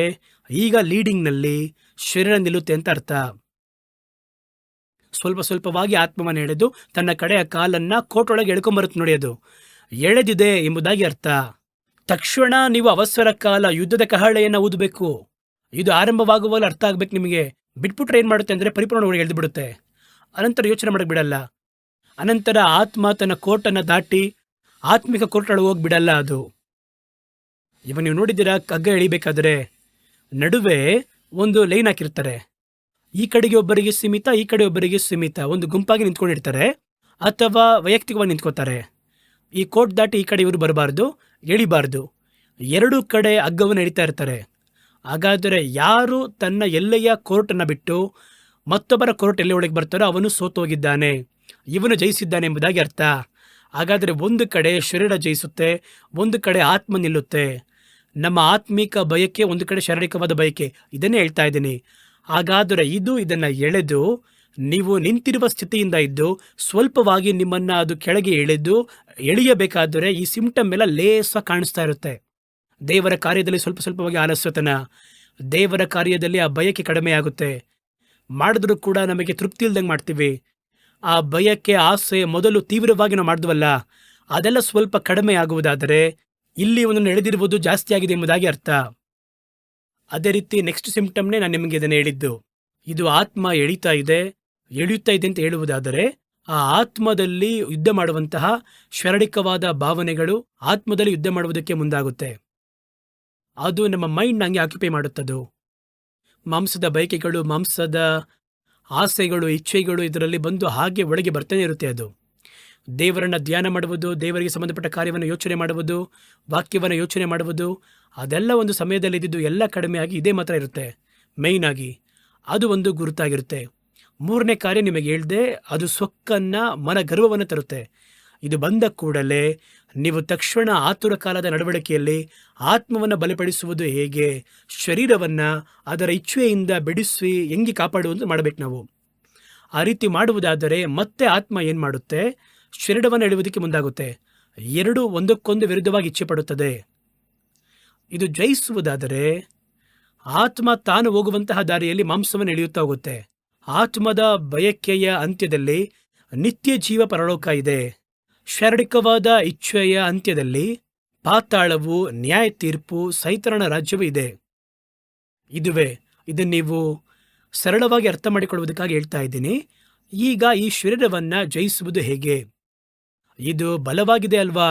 ಈಗ ಲೀಡಿಂಗ್ನಲ್ಲಿ ಶರೀರ ನಿಲ್ಲುತ್ತೆ ಅಂತ ಅರ್ಥ. ಸ್ವಲ್ಪವಾಗಿ ಆತ್ಮವನ್ನು ಎಳೆದು ತನ್ನ ಕಡೆಯ ಕಾಲನ್ನು ಕೋಟೊಳಗೆ ಎಳ್ಕೊಂಬರುತ್ತೆ ನೋಡಿ, ಅದು ಎಳೆದಿದೆ ಎಂಬುದಾಗಿ ಅರ್ಥ. ತಕ್ಷಣ ನೀವು ಅವಸರ ಕಾಲ, ಯುದ್ಧದ ಕಹಳೆಯನ್ನು ಊದಬೇಕು. ಇದು ಆರಂಭವಾಗುವಲ್ಲಿ ಅರ್ಥ ಆಗ್ಬೇಕು ನಿಮಗೆ. ಬಿಟ್ಬಿಟ್ರೆ ಏನು ಮಾಡುತ್ತೆ ಅಂದರೆ ಪರಿಪೂರ್ಣವಾಗಿ ಎಳೆದು ಬಿಡುತ್ತೆ. ಅನಂತರ ಯೋಚನೆ ಮಾಡಕ್ಕೆ ಬಿಡಲ್ಲ. ಅನಂತರ ಆತ್ಮ ತನ್ನ ಕೋರ್ಟನ್ನು ದಾಟಿ ಆತ್ಮಿಕ ಕೋರ್ಟೊಳಗೆ ಹೋಗಿ ಬಿಡಲ್ಲ ಅದು. ಇವಾಗ ನೀವು ನೋಡಿದ್ದೀರಾ, ಕಗ್ಗ ಎಳಿಬೇಕಾದ್ರೆ ನಡುವೆ ಒಂದು ಲೈನ್ ಹಾಕಿರ್ತಾರೆ. ಈ ಕಡೆಗೆ ಒಬ್ಬರಿಗೆ ಸೀಮಿತ, ಈ ಕಡೆ ಒಬ್ಬರಿಗೆ ಸೀಮಿತ. ಒಂದು ಗುಂಪಾಗಿ ನಿಂತ್ಕೊಂಡಿರ್ತಾರೆ ಅಥವಾ ವೈಯಕ್ತಿಕವಾಗಿ ನಿಂತ್ಕೋತಾರೆ. ಈ ಕೋರ್ಟ್ ದಾಟಿ ಈ ಕಡೆ ಇವರು ಬರಬಾರ್ದು, ಎಳಿಬಾರ್ದು. ಎರಡೂ ಕಡೆ ಹಗ್ಗವನ್ನು ಎಳಿತಾ ಇರ್ತಾರೆ. ಹಾಗಾದರೆ ಯಾರು ತನ್ನ ಎಲ್ಲೆಯ ಕೋರ್ಟನ್ನು ಬಿಟ್ಟು ಮತ್ತೊಬ್ಬರ ಕೋರ್ಟ್ ಎಲ್ಲೆ ಒಳಗೆ ಬರ್ತಾರೋ ಅವನು ಸೋತೋಗಿದ್ದಾನೆ, ಇವನು ಜಯಿಸಿದ್ದಾನೆ ಎಂಬುದಾಗಿ ಅರ್ಥ. ಹಾಗಾದರೆ ಒಂದು ಕಡೆ ಶರೀರ ಜಯಿಸುತ್ತೆ, ಒಂದು ಕಡೆ ಆತ್ಮ ನಿಲ್ಲುತ್ತೆ. ನಮ್ಮ ಆತ್ಮಿಕ ಬಯಕೆ, ಒಂದು ಕಡೆ ಶಾರೀರಿಕವಾದ ಬಯಕೆ. ಇದನ್ನೇ ಹೇಳ್ತಾ ಇದ್ದೀನಿ. ಹಾಗಾದರೆ ಇದನ್ನು ಎಳೆದು ನೀವು ನಿಂತಿರುವ ಸ್ಥಿತಿಯಿಂದ ಇದ್ದು ಸ್ವಲ್ಪವಾಗಿ ನಿಮ್ಮನ್ನು ಅದು ಕೆಳಗೆ ಎಳೆಯಬೇಕಾದರೆ ಈ ಸಿಂಪ್ಟಮ್ ಎಲ್ಲ ಲೇಸ ಕಾಣಿಸ್ತಾ ಇರುತ್ತೆ. ದೇವರ ಕಾರ್ಯದಲ್ಲಿ ಸ್ವಲ್ಪವಾಗಿ ಆಲಸ್ಯತನ, ದೇವರ ಕಾರ್ಯದಲ್ಲಿ ಆ ಬಯಕೆ ಕಡಿಮೆ ಆಗುತ್ತೆ. ಮಾಡಿದ್ರೂ ಕೂಡ ನಮಗೆ ತೃಪ್ತಿ ಇಲ್ದಂಗೆ ಮಾಡ್ತೀವಿ. ಆ ಬಯಕೆ, ಆಸೆ ಮೊದಲು ತೀವ್ರವಾಗಿ ನಾವು ಮಾಡಿದ್ವಲ್ಲ, ಅದೆಲ್ಲ ಸ್ವಲ್ಪ ಕಡಿಮೆ ಆಗುವುದಾದರೆ ಇಲ್ಲಿ ಒಂದನ್ನು ಎಳೆದಿರುವುದು ಜಾಸ್ತಿ ಆಗಿದೆ ಎಂಬುದಾಗಿ ಅರ್ಥ. ಅದೇ ರೀತಿ ನೆಕ್ಸ್ಟ್ ಸಿಂಪ್ಟಮ್ನೇ ನಾನು ನಿಮಗೆ ಇದನ್ನು ಹೇಳಿದ್ದು. ಇದು ಆತ್ಮ ಎಳೀತಾ ಇದೆ ಅಂತ ಹೇಳುವುದಾದರೆ, ಆ ಆತ್ಮದಲ್ಲಿ ಯುದ್ಧ ಮಾಡುವಂತಹ ಶಾರೀರಿಕವಾದ ಭಾವನೆಗಳು ಆತ್ಮದಲ್ಲಿ ಯುದ್ಧ ಮಾಡುವುದಕ್ಕೆ ಮುಂದಾಗುತ್ತೆ. ಅದು ನಮ್ಮ ಮೈಂಡ್ ಹಂಗೆ ಆಕ್ಯುಪೈ ಮಾಡುತ್ತದು. ಮಾಂಸದ ಬಯಕೆಗಳು, ಮಾಂಸದ ಆಸೆಗಳು, ಇಚ್ಛೆಗಳು ಇದರಲ್ಲಿ ಬಂದು ಹಾಗೆ ಒಳಗೆ ಬರ್ತಾನೆ ಇರುತ್ತೆ. ಅದು ದೇವರನ್ನು ಧ್ಯಾನ ಮಾಡುವುದು, ದೇವರಿಗೆ ಸಂಬಂಧಪಟ್ಟ ಕಾರ್ಯವನ್ನು ಯೋಚನೆ ಮಾಡುವುದು, ವಾಕ್ಯವನ್ನು ಯೋಚನೆ ಮಾಡುವುದು, ಅದೆಲ್ಲ ಒಂದು ಸಮಯದಲ್ಲಿ ಇದ್ದಿದ್ದು ಎಲ್ಲ ಕಡಿಮೆಯಾಗಿ ಇದೇ ಮಾತ್ರ ಇರುತ್ತೆ. ಮೇಯ್ನ್ ಆಗಿ ಅದು ಒಂದು ಗುರುತಾಗಿರುತ್ತೆ. ಮೂರನೇ ಕಾರ್ಯ ನಿಮಗೆ ಹೇಳಿದೆ, ಅದು ಸೊಕ್ಕನ್ನು, ಮನಗರ್ವವನ್ನು ತರುತ್ತೆ. ಇದು ಬಂದ ಕೂಡಲೇ ನೀವು ತಕ್ಷಣ ಆತುರ ಕಾಲದ ನಡವಳಿಕೆಯಲ್ಲಿ ಆತ್ಮವನ್ನು ಬಲಪಡಿಸುವುದು ಹೇಗೆ, ಶರೀರವನ್ನು ಅದರ ಇಚ್ಛೆಯಿಂದ ಬಿಡಿಸಿ ಹೆಂಗೆ ಕಾಪಾಡುವಂತ ಮಾಡಬೇಕು ನಾವು. ಆ ರೀತಿ ಮಾಡುವುದಾದರೆ ಮತ್ತೆ ಆತ್ಮ ಏನು ಮಾಡುತ್ತೆ? ಶರೀರವನ್ನು ಎಳೆಯುವುದಕ್ಕೆ ಮುಂದಾಗುತ್ತೆ. ಎರಡೂ ಒಂದಕ್ಕೊಂದು ವಿರುದ್ಧವಾಗಿ ಇಚ್ಛೆ ಪಡುತ್ತದೆ. ಇದು ಜಯಿಸುವುದಾದರೆ ಆತ್ಮ ತಾನು ಹೋಗುವಂತಹ ದಾರಿಯಲ್ಲಿ ಮಾಂಸವನ್ನು ಎಳೆಯುತ್ತಾ ಹೋಗುತ್ತೆ. ಆತ್ಮದ ಬಯಕೆಯ ಅಂತ್ಯದಲ್ಲಿ ನಿತ್ಯ ಜೀವ ಪರಲೋಕ ಇದೆ. ಶಾರೀರಿಕವಾದ ಇಚ್ಛೆಯ ಅಂತ್ಯದಲ್ಲಿ ಪಾತಾಳವು, ನ್ಯಾಯ ತೀರ್ಪು, ಸೈತಾನನ ರಾಜ್ಯವೂ ಇದೆ. ಇದನ್ನು ನೀವು ಸರಳವಾಗಿ ಅರ್ಥ ಮಾಡಿಕೊಳ್ಳುವುದಕ್ಕಾಗಿ ಹೇಳ್ತಾ ಇದ್ದೀನಿ. ಈಗ ಈ ಶರೀರವನ್ನು ಜಯಿಸುವುದು ಹೇಗೆ? ಇದು ಬಲವಾಗಿದೆ ಅಲ್ವಾ?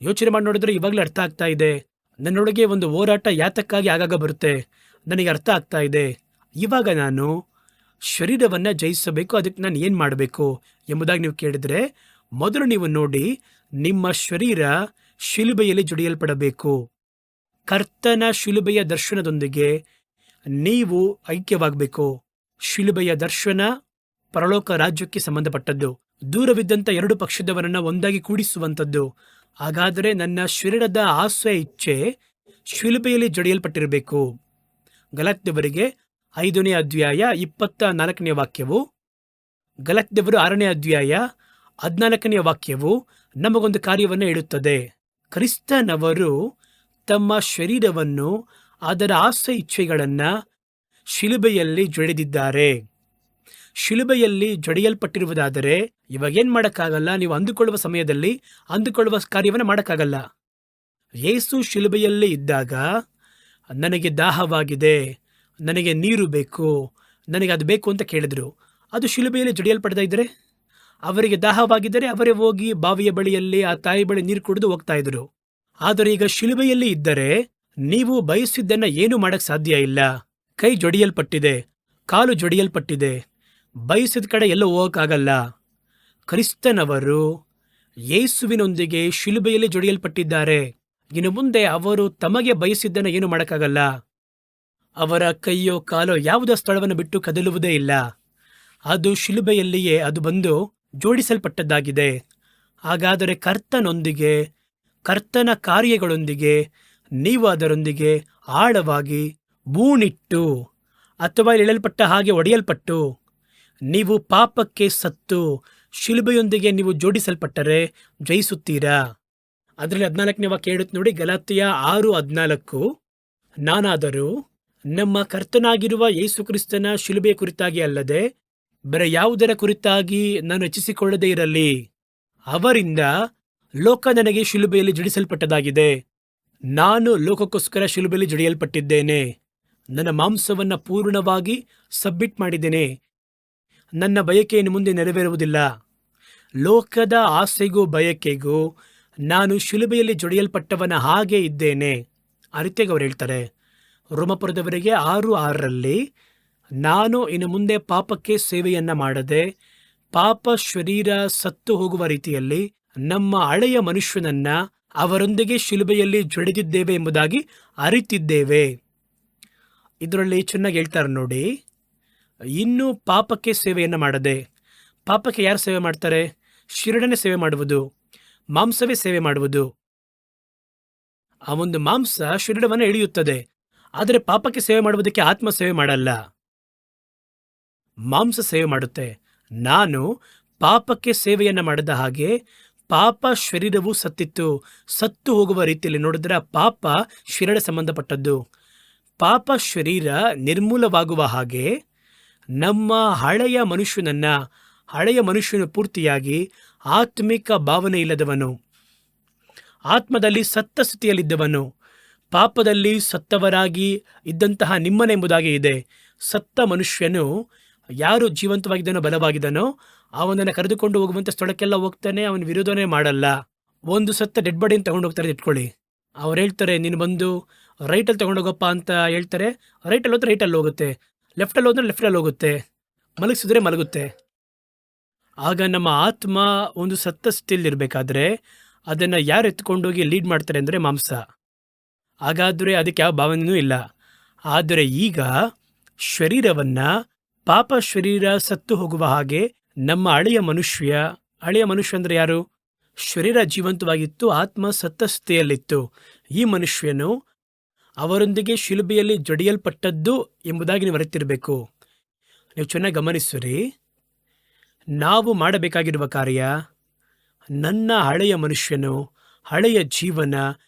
ಯೋಚನೆ ಮಾಡಿ ನೋಡಿದ್ರೆ ಇವಾಗಲೇ ಅರ್ಥ ಆಗ್ತಾ ಇದೆ. ನನ್ನೊಳಗೆ ಒಂದು ಹೋರಾಟ ಯಾತಕ್ಕಾಗಿ ಆಗಾಗ ಬರುತ್ತೆ, ನನಗೆ ಅರ್ಥ ಆಗ್ತಾ ಇದೆ. ಇವಾಗ ನಾನು ಶರೀರವನ್ನು ಜಯಿಸಬೇಕು, ಅದಕ್ಕೆ ನಾನು ಏನು ಮಾಡಬೇಕು ಎಂಬುದಾಗಿ ನೀವು ಕೇಳಿದರೆ, ಮೊದಲು ನೀವು ನೋಡಿ, ನಿಮ್ಮ ಶರೀರ ಶಿಲುಬೆಯಲ್ಲಿ ಜಡಿಯಲ್ಪಡಬೇಕು. ಕರ್ತನ ಶಿಲುಬೆಯ ದರ್ಶನದೊಂದಿಗೆ ನೀವು ಐಕ್ಯವಾಗಬೇಕು. ಶಿಲುಬೆಯ ದರ್ಶನ ಪರಲೋಕ ರಾಜ್ಯಕ್ಕೆ ಸಂಬಂಧಪಟ್ಟದ್ದು. ದೂರವಿದ್ದಂಥ ಎರಡು ಪಕ್ಷದವರನ್ನು ಒಂದಾಗಿ ಕೂಡಿಸುವಂಥದ್ದು. ಹಾಗಾದರೆ ನನ್ನ ಶರೀರದ ಆಸೆ, ಇಚ್ಛೆ ಶಿಲುಬೆಯಲ್ಲಿ ಜಡಿಯಲ್ಪಟ್ಟಿರಬೇಕು. ಗಲಾತ್ಯದವರಿಗೆ 5ನೇ ಅಧ್ಯಾಯ 24ನೇ ವಾಕ್ಯವು, ಗಲಾತ್ಯದವರು 6ನೇ ಅಧ್ಯಾಯ 14ನೇ ವಾಕ್ಯವು ನಮಗೊಂದು ಕಾರ್ಯವನ್ನು ಹೇಳುತ್ತದೆ. ಕ್ರಿಸ್ತನವರು ತಮ್ಮ ಶರೀರವನ್ನು, ಅದರ ಆಸೆ ಇಚ್ಛೆಗಳನ್ನು ಶಿಲುಬೆಯಲ್ಲಿ ಜಡಿದಿದ್ದಾರೆ. ಶಿಲುಬೆಯಲ್ಲಿ ಜಡಿಯಲ್ಪಟ್ಟಿರುವುದಾದರೆ ಇವಾಗೇನು ಮಾಡೋಕ್ಕಾಗಲ್ಲ. ನೀವು ಅಂದುಕೊಳ್ಳುವ ಸಮಯದಲ್ಲಿ ಅಂದುಕೊಳ್ಳುವ ಕಾರ್ಯವನ್ನು ಮಾಡೋಕ್ಕಾಗಲ್ಲ. ಯೇಸು ಶಿಲುಬೆಯಲ್ಲಿ ಇದ್ದಾಗ, ನನಗೆ ದಾಹವಾಗಿದೆ, ನನಗೆ ನೀರು ಬೇಕು, ನನಗೆ ಅದು ಬೇಕು ಅಂತ ಕೇಳಿದ್ರು. ಅದು ಶಿಲುಬೆಯಲ್ಲಿ ಜಡಿಯಲ್ಪಡ್ತಾ ಇದ್ದರೆ, ಅವರಿಗೆ ದಾಹವಾಗಿದ್ದರೆ ಅವರೇ ಹೋಗಿ ಬಾವಿಯ ಬಳಿಯಲ್ಲಿ ಆ ತಾಯಿ ಬಳಿ ನೀರು ಕುಡಿದು ಹೋಗ್ತಾ ಇದ್ರು. ಆದರೆ ಈಗ ಶಿಲುಬೆಯಲ್ಲಿ ಇದ್ದರೆ ನೀವು ಬಯಸಿದ್ದನ್ನು ಏನು ಮಾಡಕ್ಕೆ ಸಾಧ್ಯ ಇಲ್ಲ. ಕೈ ಜಡಿಯಲ್ಪಟ್ಟಿದೆ, ಕಾಲು ಜಡಿಯಲ್ಪಟ್ಟಿದೆ, ಬಯಸಿದ ಕಡೆ ಎಲ್ಲೋ ಹೋಗೋಕ್ಕಾಗಲ್ಲ. ಕ್ರಿಸ್ತನವರು ಯೇಸುವಿನೊಂದಿಗೆ ಶಿಲುಬೆಯಲ್ಲಿ ಜಡಿಯಲ್ಪಟ್ಟಿದ್ದಾರೆ. ಇನ್ನು ಮುಂದೆ ಅವರು ತಮಗೆ ಬಯಸಿದ್ದನ್ನು ಏನು ಮಾಡೋಕ್ಕಾಗಲ್ಲ. ಅವರ ಕೈಯೋ ಕಾಲೋ ಯಾವುದೇ ಸ್ಥಳವನ್ನು ಬಿಟ್ಟು ಕದಲುವುದೇ ಇಲ್ಲ. ಅದು ಶಿಲುಬೆಯಲ್ಲಿಯೇ ಅದು ಬಂದು ಜೋಡಿಸಲ್ಪಟ್ಟದ್ದಾಗಿದೆ. ಹಾಗಾದರೆ ಕರ್ತನೊಂದಿಗೆ, ಕರ್ತನ ಕಾರ್ಯಗಳೊಂದಿಗೆ ನೀವು ಅದರೊಂದಿಗೆ ಆಳವಾಗಿ ಬೂಣಿಟ್ಟು ಅಥವಾ ಎಳೆಯಲ್ಪಟ್ಟ ಹಾಗೆ ಒಡೆಯಲ್ಪಟ್ಟು ನೀವು ಪಾಪಕ್ಕೆ ಸತ್ತು ಶಿಲುಬೆಯೊಂದಿಗೆ ನೀವು ಜೋಡಿಸಲ್ಪಟ್ಟರೆ ಜಯಿಸುತ್ತೀರಾ. ಅದರಲ್ಲಿ 14ನೇ ವಾಕ್ಯ ಹೇಳುತ್ತೆ ನೋಡಿ, ಗಲಾತ್ಯ 6:14. ನಾನಾದರೂ ನಮ್ಮ ಕರ್ತನಾಗಿರುವ ಯೇಸು ಕ್ರಿಸ್ತನ ಶಿಲುಬೆಯ ಕುರಿತಾಗಿ ಅಲ್ಲದೆ ಬೇರೆ ಯಾವುದರ ಕುರಿತಾಗಿ ನಾನು ಹೆಚ್ಚಿಸಿಕೊಳ್ಳದೇ ಇರಲಿ. ಅವರಿಂದ ಲೋಕ ನನಗೆ ಶಿಲುಬೆಯಲ್ಲಿ ಜಡಿಸಲ್ಪಟ್ಟದಾಗಿದೆ. ನಾನು ಲೋಕಕ್ಕೋಸ್ಕರ ಶಿಲುಬೆಯಲ್ಲಿ ಜಡಿಯಲ್ಪಟ್ಟಿದ್ದೇನೆ. ನನ್ನ ಮಾಂಸವನ್ನು ಪೂರ್ಣವಾಗಿ ಸಬ್ಮಿಟ್ ಮಾಡಿದ್ದೇನೆ. ನನ್ನ ಬಯಕೆ ಇನ್ನು ಮುಂದೆ ನೆರವೇರುವುದಿಲ್ಲ. ಲೋಕದ ಆಸೆಗೂ ಬಯಕೆಗೂ ನಾನು ಶಿಲುಬೆಯಲ್ಲಿ ಜಡಿಯಲ್ಪಟ್ಟವನ ಹಾಗೆ ಇದ್ದೇನೆ. ಆ ರೀತಿಯಾಗಿ ಅವರು ಹೇಳ್ತಾರೆ ರೋಮಪುರದವರಿಗೆ 6:6 ನಾನು ಇನ್ನು ಮುಂದೆ ಪಾಪಕ್ಕೆ ಸೇವೆಯನ್ನ ಮಾಡದೆ ಪಾಪ ಶರೀರ ಸತ್ತು ಹೋಗುವ ರೀತಿಯಲ್ಲಿ ನಮ್ಮ ಹಳೆಯ ಮನುಷ್ಯನನ್ನ ಅವರೊಂದಿಗೆ ಶಿಲುಬೆಯಲ್ಲಿ ಜಡಿದಿದ್ದೇವೆ ಎಂಬುದಾಗಿ ಅರಿತಿದ್ದೇವೆ. ಇದರಲ್ಲಿ ಚೆನ್ನಾಗಿ ಹೇಳ್ತಾರೆ ನೋಡಿ, ಇನ್ನು ಪಾಪಕ್ಕೆ ಸೇವೆಯನ್ನು ಮಾಡದೆ. ಪಾಪಕ್ಕೆ ಯಾರು ಸೇವೆ ಮಾಡ್ತಾರೆ? ಶಿರಡನೆ ಸೇವೆ ಮಾಡುವುದು, ಮಾಂಸವೇ ಸೇವೆ ಮಾಡುವುದು. ಆ ಒಂದು ಮಾಂಸ ಶಿರಡವನ್ನು ಎಳೆಯುತ್ತದೆ. ಆದರೆ ಪಾಪಕ್ಕೆ ಸೇವೆ ಮಾಡುವುದಕ್ಕೆ ಆತ್ಮ ಸೇವೆ ಮಾಡಲ್ಲ, ಮಾಂಸ ಸೇವೆ ಮಾಡುತ್ತೆ. ನಾನು ಪಾಪಕ್ಕೆ ಸೇವೆಯನ್ನು ಮಾಡದ ಹಾಗೆ ಪಾಪ ಶರೀರವು ಸತ್ತಿತ್ತು. ಸತ್ತು ಹೋಗುವ ರೀತಿಯಲ್ಲಿ ನೋಡಿದ್ರೆ ಪಾಪ ಶಿರಡ ಸಂಬಂಧಪಟ್ಟದ್ದು. ಪಾಪ ಶರೀರ ನಿರ್ಮೂಲವಾಗುವ ಹಾಗೆ ನಮ್ಮ ಹಳೆಯ ಮನುಷ್ಯನು ಪೂರ್ತಿಯಾಗಿ ಆತ್ಮಿಕ ಭಾವನೆ ಇಲ್ಲದವನು, ಆತ್ಮದಲ್ಲಿ ಸತ್ತ ಸ್ಥಿತಿಯಲ್ಲಿದ್ದವನು, ಪಾಪದಲ್ಲಿ ಸತ್ತವರಾಗಿ ಇದ್ದಂತಹ ನಿಮ್ಮನೆಂಬುದಾಗಿ ಇದೆ. ಸತ್ತ ಮನುಷ್ಯನು ಯಾರು ಜೀವಂತವಾಗಿದ್ದಾನೋ ಬಲವಾಗಿದ್ದಾನೋ ಅವನನ್ನು ಕರೆದುಕೊಂಡು ಹೋಗುವಂಥ ಸ್ಥಳಕ್ಕೆಲ್ಲ ಹೋಗ್ತಾನೆ. ಅವನ ವಿರೋಧನೇ ಮಾಡಲ್ಲ. ಒಂದು ಸತ್ತ ಡೆಡ್ ಬಾಡಿಯನ್ನು ತಗೊಂಡು ಹೋಗ್ತಾರೆ ಇಟ್ಕೊಳ್ಳಿ. ಅವ್ರು ಹೇಳ್ತಾರೆ ನೀನು ಬಂದು ರೈಟಲ್ಲಿ ತಗೊಂಡೋಗಪ್ಪ ಅಂತ ಹೇಳ್ತಾರೆ. ರೈಟಲ್ಲಿ ಹೋದ್ರೆ ರೈಟಲ್ಲಿ ಹೋಗುತ್ತೆ, ಲೆಫ್ಟಲ್ಲಿ ಹೋದ್ರೆ ಲೆಫ್ಟಲ್ಲಿ ಹೋಗುತ್ತೆ, ಮಲಗಿಸಿದ್ರೆ ಮಲಗುತ್ತೆ. ಆಗ ನಮ್ಮ ಆತ್ಮ ಒಂದು ಸತ್ತ ಸ್ಥಿತಿಯಲ್ಲಿರಬೇಕಾದ್ರೆ ಅದನ್ನು ಯಾರು ಎತ್ಕೊಂಡೋಗಿ ಲೀಡ್ ಮಾಡ್ತಾರೆ ಅಂದರೆ ಮಾಂಸ. ಹಾಗಾದರೆ ಅದಕ್ಕೆ ಯಾವ ಭಾವನೆಯೂ ಇಲ್ಲ. ಆದರೆ ಈಗ ಶರೀರವನ್ನು ಪಾಪ ಶರೀರ ಸತ್ತು ಹೋಗುವ ಹಾಗೆ ನಮ್ಮ ಹಳೆಯ ಮನುಷ್ಯ ಅಂದರೆ ಯಾರು? ಶರೀರ ಜೀವಂತವಾಗಿತ್ತು, ಆತ್ಮ ಸತ್ತ ಸ್ಥಿತಿಯಲ್ಲಿತ್ತು. ಈ ಮನುಷ್ಯನು ಅವರೊಂದಿಗೆ ಶಿಲುಬೆಯಲ್ಲಿ ಜಡಿಯಲ್ಪಟ್ಟದ್ದು ಎಂಬುದಾಗಿ ನೀವು ಅರಿತಿರಬೇಕು. ನೀವು ಚೆನ್ನಾಗಿ ಗಮನಿಸಿರಿ. ನಾವು ಮಾಡಬೇಕಾಗಿರುವ ಕಾರ್ಯ, ನನ್ನ ಹಳೆಯ ಮನುಷ್ಯನು, ಹಳೆಯ ಜೀವನ